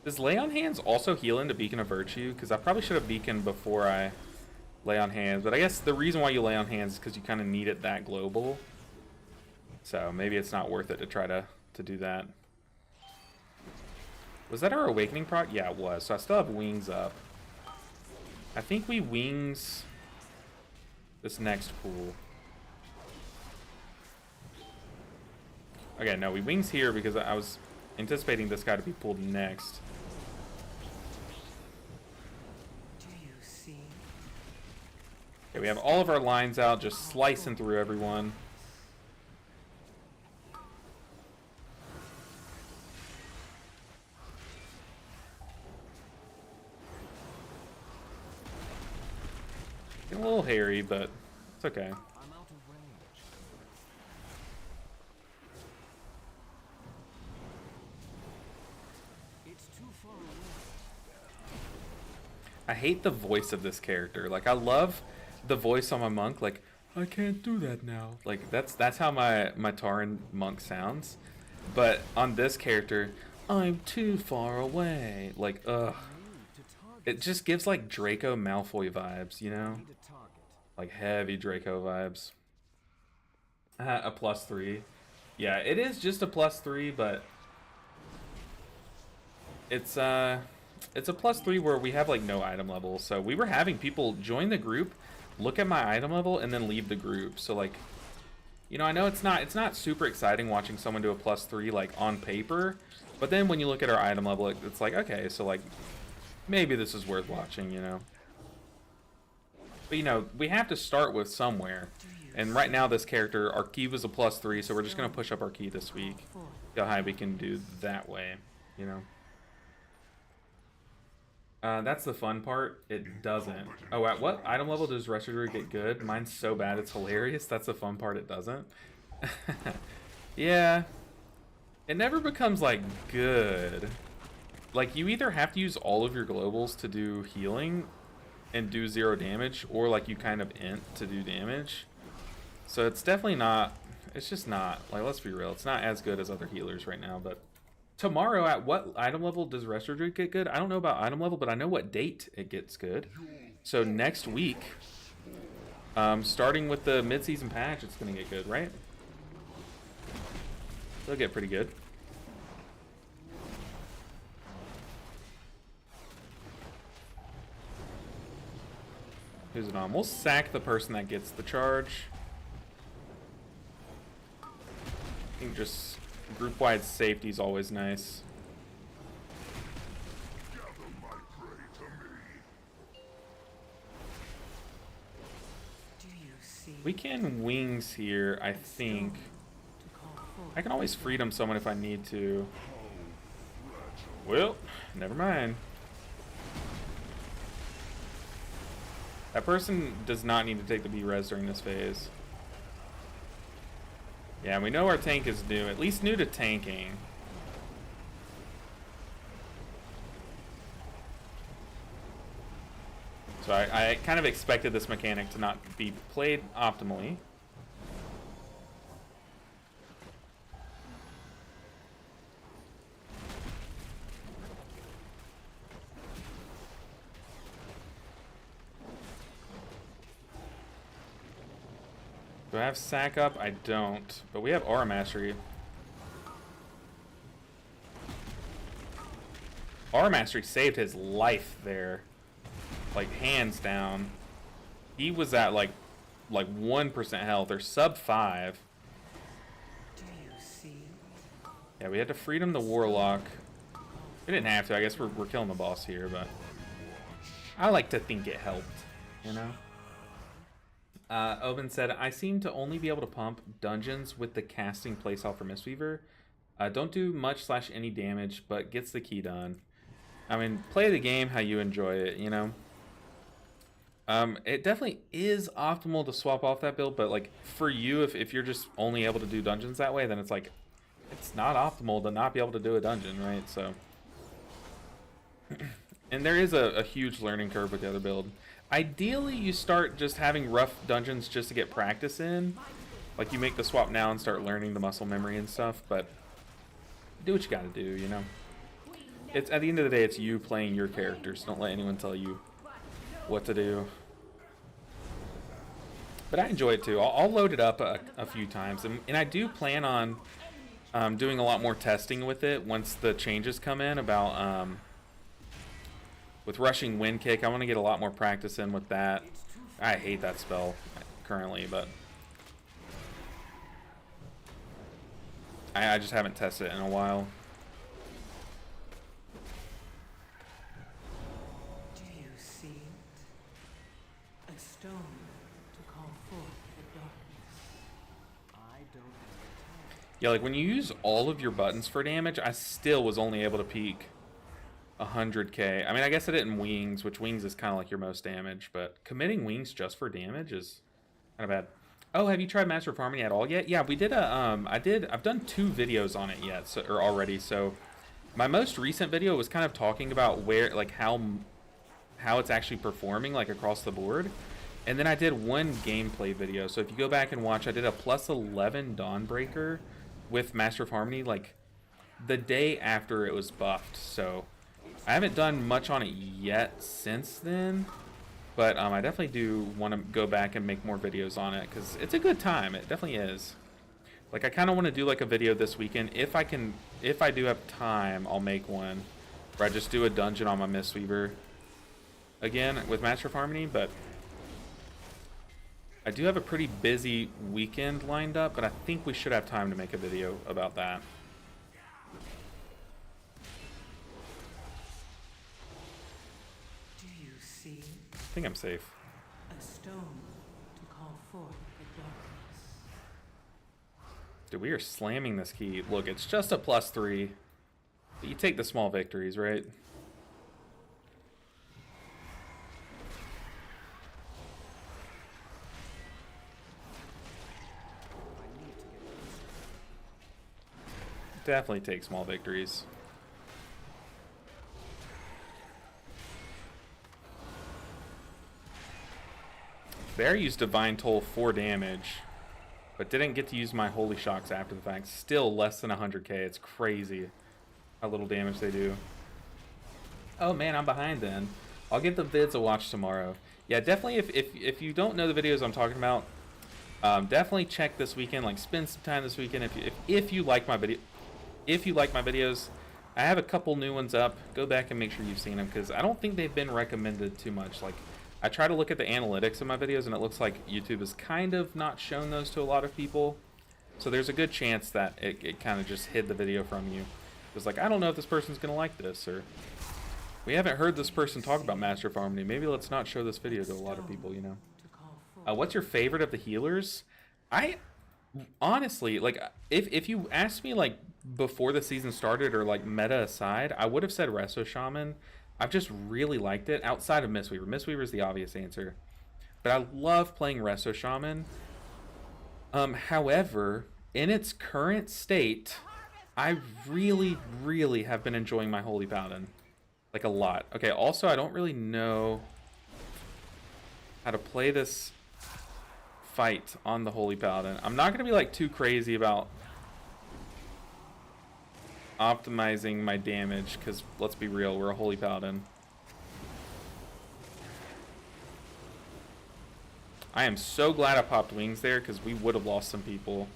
Does lay on hands also heal into Beacon of Virtue? Because I probably should have beaconed before I lay on hands. But I guess the reason why you lay on hands is because you kind of need it that global. So maybe it's not worth it to try to do that. Was that our awakening proc? Yeah, it was. So I still have wings up. I think we wings this next pool. Okay, no, we wings here because I was anticipating this guy to be pulled next. Do you see? Okay, we have all of our lines out, just slicing through everyone. Getting a little hairy, but it's okay. I'm out of range. It's too far away. I hate the voice of this character. Like, I love the voice on my monk. Like, I can't do that now. Like, that's how my Tauren monk sounds. But on this character, I'm too far away. Like, ugh. It just gives like Draco Malfoy vibes, you know? Like heavy Draco vibes. A +3. Yeah, it is just a +3, but it's a +3 where we have like no item level. So we were having people join the group, look at my item level, and then leave the group. So like, you know, I know it's not super exciting watching someone do a +3 like on paper, but then when you look at our item level, it's like, okay, so like maybe this is worth watching, you know. But you know, we have to start with somewhere. And right now this character, our key was a +3, so we're just gonna push up our key this week. See how high we can do that way, you know. That's the fun part. It doesn't. Oh, at what item level does Resto get good? Mine's so bad it's hilarious. That's the fun part. It doesn't. Yeah. It never becomes like good. Like, you either have to use all of your globals to do healing and do 0 damage, or like you kind of int to do damage. So it's definitely not, it's just not, like, let's be real, it's not as good as other healers right now. But tomorrow, at what item level does Resto Druid get good? I don't know about item level, but I know what date it gets good. So next week, starting with the mid-season patch, it's gonna get good, right? It'll get pretty good. Who's it on? We'll sack the person that gets the charge. I think just group-wide safety is always nice. Do you see? We can wings here, I think. I can always freedom someone if I need to. Well, never mind. That person does not need to take the B-res during this phase. Yeah, we know our tank is new. At least new to tanking. So I kind of expected this mechanic to not be played optimally. Do I have sack up? I don't. But we have aura mastery. Aura mastery saved his life there. Like, hands down. He was at like 1% health, or sub 5. Do you see? Yeah, we had to freedom the warlock. We didn't have to. I guess we're killing the boss here, but I like to think it helped, you know? Oben said, I seem to only be able to pump dungeons with the casting playstyle for Mistweaver. Don't do much / any damage, but gets the key done. I mean, play the game how you enjoy it, you know? It definitely is optimal to swap off that build, but like for you, if you're just only able to do dungeons that way, then it's like it's not optimal to not be able to do a dungeon, right? So, and there is a huge learning curve with the other build. Ideally, you start just having rough dungeons just to get practice in. Like you make the swap now and start learning the muscle memory and stuff, but do what you gotta do, you know? It's at the end of the day, it's you playing your characters. Don't let anyone tell you what to do. But I enjoy it too. I'll load it up a few times, and I do plan on doing a lot more testing with it once the changes come in about with rushing wind kick. I want to get a lot more practice in with that. I hate that spell currently, but I just haven't tested it in a while. Do you see it? A stone to call forth the darkness. I don't understand. Yeah, like when you use all of your buttons for damage, I still was only able to peak 100k. I mean, I guess I didn't wings, which wings is kind of like your most damage, but committing wings just for damage is kind of bad. Oh, have you tried Master of Harmony at all yet? Yeah, we did a I've done 2 videos on it yet, so, or already. So my most recent video was kind of talking about where, like how it's actually performing like across the board. And then I did one gameplay video. So if you go back and watch, I did a +11 Dawnbreaker with Master of Harmony like the day after it was buffed. So I haven't done much on it yet since then, but I definitely do want to go back and make more videos on it because it's a good time. It definitely is. Like I kind of want to do like a video this weekend. If I do have time, I'll make one where I just do a dungeon on my Mistweaver again with Master of Harmony, but I do have a pretty busy weekend lined up, but I think we should have time to make a video about that. Do you see it? I think I'm safe. A stone to call forth the darkness. Dude, we are slamming this key. Look, it's just a +3. But you take the small victories, right? Definitely take small victories. There, used Divine Toll 4 damage, but didn't get to use my Holy Shocks after the fact. Still less than 100k. It's crazy how little damage they do. Oh man, I'm behind then. I'll give the vids a watch tomorrow. Yeah, definitely if you don't know the videos I'm talking about, definitely check this weekend. Like spend some time this weekend if you like my video. If you like my videos, I have a couple new ones up. Go back and make sure you've seen them because I don't think they've been recommended too much. Like I try to look at the analytics of my videos and it looks like YouTube has kind of not shown those to a lot of people. So there's a good chance that it kind of just hid the video from you. It's like, I don't know if this person's going to like this, or we haven't heard this person talk about Master of Harmony. Maybe let's not show this video to a lot of people, you know. What's your favorite of the healers? I honestly, like, if you asked me, like, before the season started or, like, meta aside, I would have said Resto Shaman. I've just really liked it outside of Mistweaver. Mistweaver is the obvious answer. But I love playing Resto Shaman. However, in its current state, I really, really have been enjoying my Holy Paladin. Like, a lot. Okay, also, I don't really know how to play this fight on the Holy Paladin. I'm not going to be, like, too crazy about optimizing my damage, because, let's be real, we're a Holy Paladin. I am so glad I popped wings there, because we would have lost some people.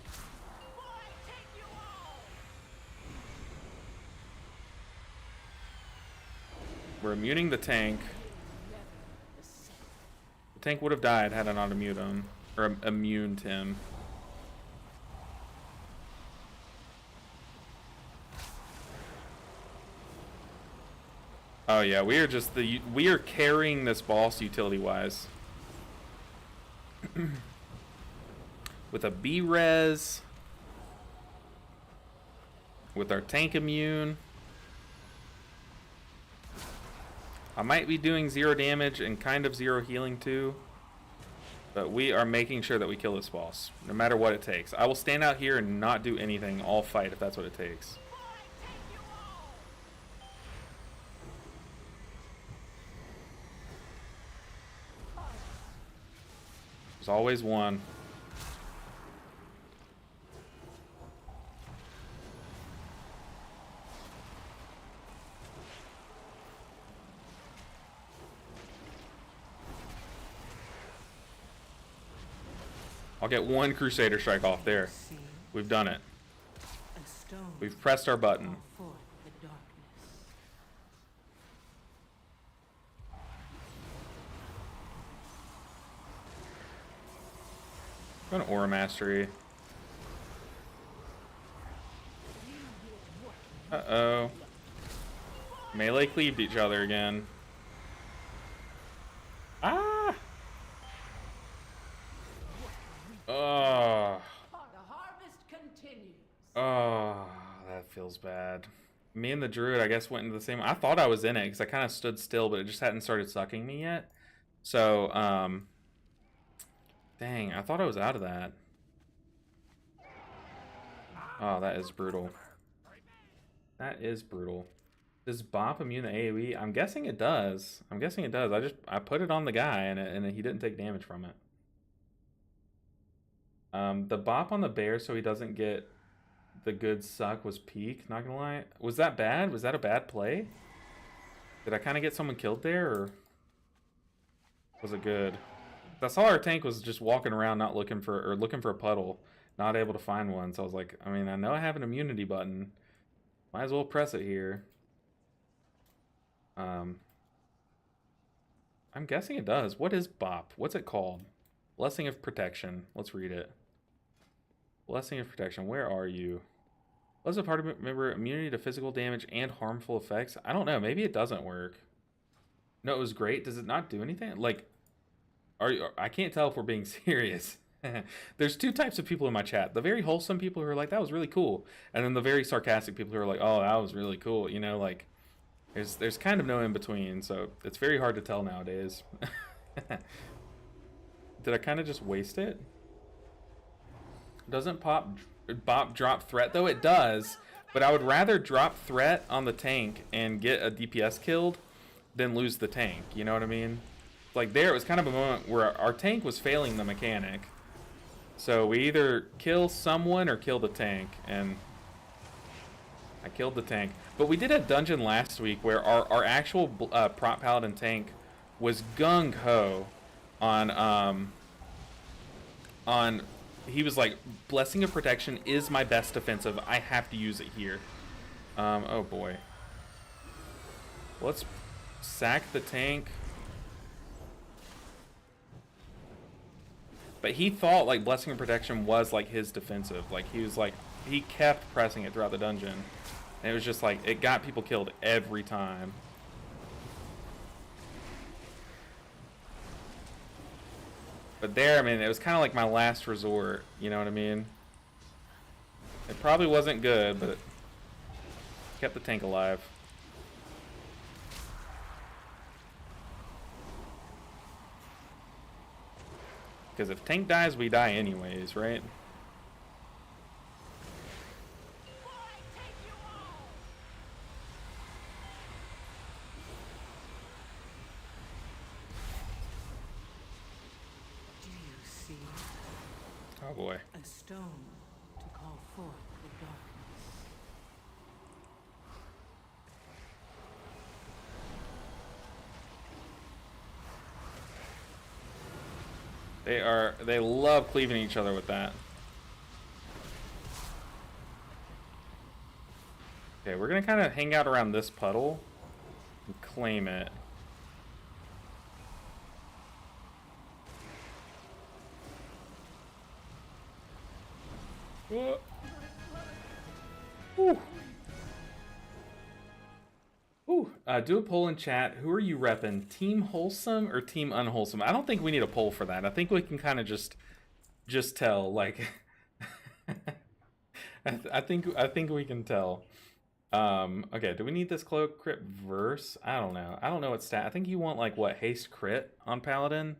We're immuning the tank. The tank would have died had I not immuned him. Or immuned him. Oh yeah, we are carrying this boss utility-wise. With a B-res. With our tank immune. I might be doing 0 damage and kind of 0 healing too. But we are making sure that we kill this boss, no matter what it takes. I will stand out here and not do anything, all fight if that's what it takes. There's always one. I'll get one Crusader strike off there. We've done it. A stone We've pressed our button. call forth the darkness. An Aura Mastery. Uh-oh. Melee cleaved each other again. Ah! Oh. The harvest continues. Oh, that feels bad. Me and the druid, I guess, went into the same... I thought I was in it, because I kind of stood still, but it just hadn't started sucking me yet. So, dang, I thought I was out of that. Oh, that is brutal. That is brutal. Does Bop immune to AoE? I'm guessing it does. I'm guessing it does. I put it on the guy, and he didn't take damage from it. The Bop on the bear so he doesn't get the good suck was peak, not gonna lie. Was that bad? Was that a bad play? Did I kind of get someone killed there, or was it good? I saw our tank was just walking around not looking for a puddle, not able to find one. So I was like, I mean, I know I have an immunity button. Might as well press it here. I'm guessing it does. What is Bop? What's it called? Blessing of Protection. Let's read it. Blessing of Protection. Where are you? Was a part of member immunity to physical damage and harmful effects? I don't know. Maybe it doesn't work. No, it was great. Does it not do anything? Like, I can't tell if we're being serious. There's two types of people in my chat. The very wholesome people who are like, that was really cool. And then the very sarcastic people who are like, oh, that was really cool. You know, like, there's kind of no in between. So it's very hard to tell nowadays. Did I kind of just waste it? Doesn't Bop drop threat though? It does, but I would rather drop threat on the tank and get a DPS killed than lose the tank. You know what I mean? Like there, it was kind of a moment where our tank was failing the mechanic. So we either kill someone or kill the tank, and I killed the tank. But we did a dungeon last week where our actual prop paladin tank was gung-ho on he was like, Blessing of Protection is my best defensive. I have to use it here. Oh boy. Let's sack the tank. But he thought like Blessing of Protection was like his defensive. Like he was like, he kept pressing it throughout the dungeon. And it was just like, it got people killed every time. But there, I mean, it was kind of like my last resort, you know what I mean? It probably wasn't good, but it kept the tank alive. Because if tank dies, we die anyways, right? Oh boy. A stone to call forth the darkness. They love cleaving each other with that. Okay, we're gonna kind of hang out around this puddle and claim it. Ooh. Ooh. Do a poll in chat. Who are you repping? Team Wholesome or Team Unwholesome? I don't think we need a poll for that. I think we can kind of just tell. Like, I think we can tell. Okay, do we need this cloak crit verse? I don't know. I don't know what stat. I think you want like what, haste crit on paladin?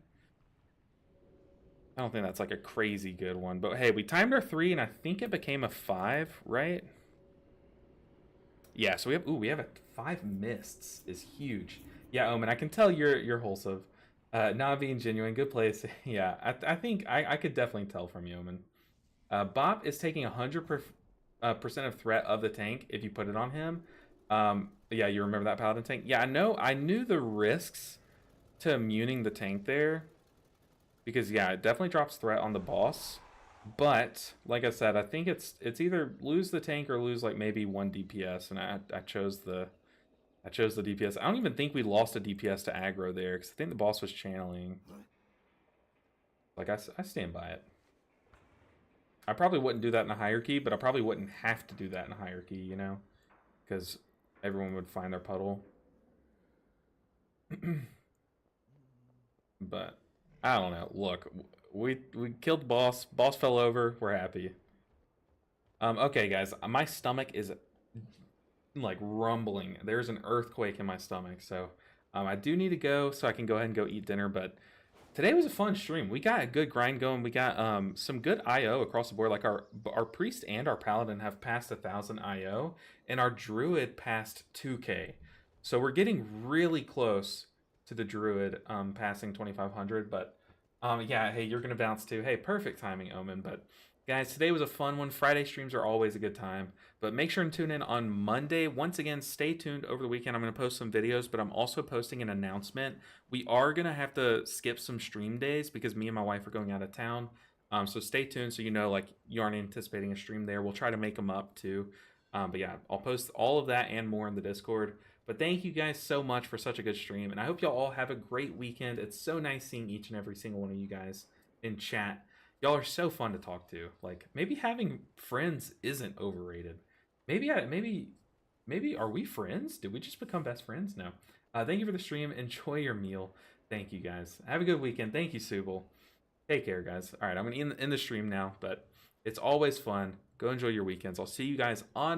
I don't think that's like a crazy good one. But hey, we timed our 3 and I think it became a 5, right? Yeah, so we have a 5 mists is huge. Yeah, Omen, I can tell you're wholesome. Not being genuine, good place. Yeah, I think I could definitely tell from you, Omen. Bop is taking 100% of threat of the tank if you put it on him. Yeah, you remember that paladin tank? Yeah, I knew the risks to immuning the tank there. Because yeah, it definitely drops threat on the boss. But like I said, I think it's either lose the tank or lose like maybe 1 DPS, and I chose the DPS. I don't even think we lost a DPS to aggro there because I think the boss was channeling. Like I stand by it. I probably wouldn't do that in a hierarchy, but I probably wouldn't have to do that in a hierarchy, you know, because everyone would find their puddle. But I don't know. Look, we killed the boss. Boss fell over. We're happy. Okay, guys, my stomach is like rumbling. There's an earthquake in my stomach, so I do need to go so I can go ahead and go eat dinner. But today was a fun stream. We got a good grind going. We got some good IO across the board. Like our priest and our paladin have passed 1,000 IO, and our druid passed 2K. So we're getting really close to the druid passing 2,500. But yeah, hey, you're gonna bounce too. Hey, perfect timing, Omen. But guys, today was a fun one. Friday streams are always a good time. But make sure and tune in on Monday. Once again, stay tuned over the weekend. I'm going to post some videos, but I'm also posting an announcement. We are going to have to skip some stream days because me and my wife are going out of town. So stay tuned so you know, like, you aren't anticipating a stream there. We'll try to make them up too. But yeah, I'll post all of that and more in the Discord. But thank you guys so much for such a good stream. And I hope y'all all have a great weekend. It's so nice seeing each and every single one of you guys in chat. Y'all are so fun to talk to. Like, maybe having friends isn't overrated. Maybe are we friends? Did we just become best friends? No. Thank you for the stream. Enjoy your meal. Thank you, guys. Have a good weekend. Thank you, Subal. Take care, guys. All right, I'm going to end the stream now, but it's always fun. Go enjoy your weekends. I'll see you guys on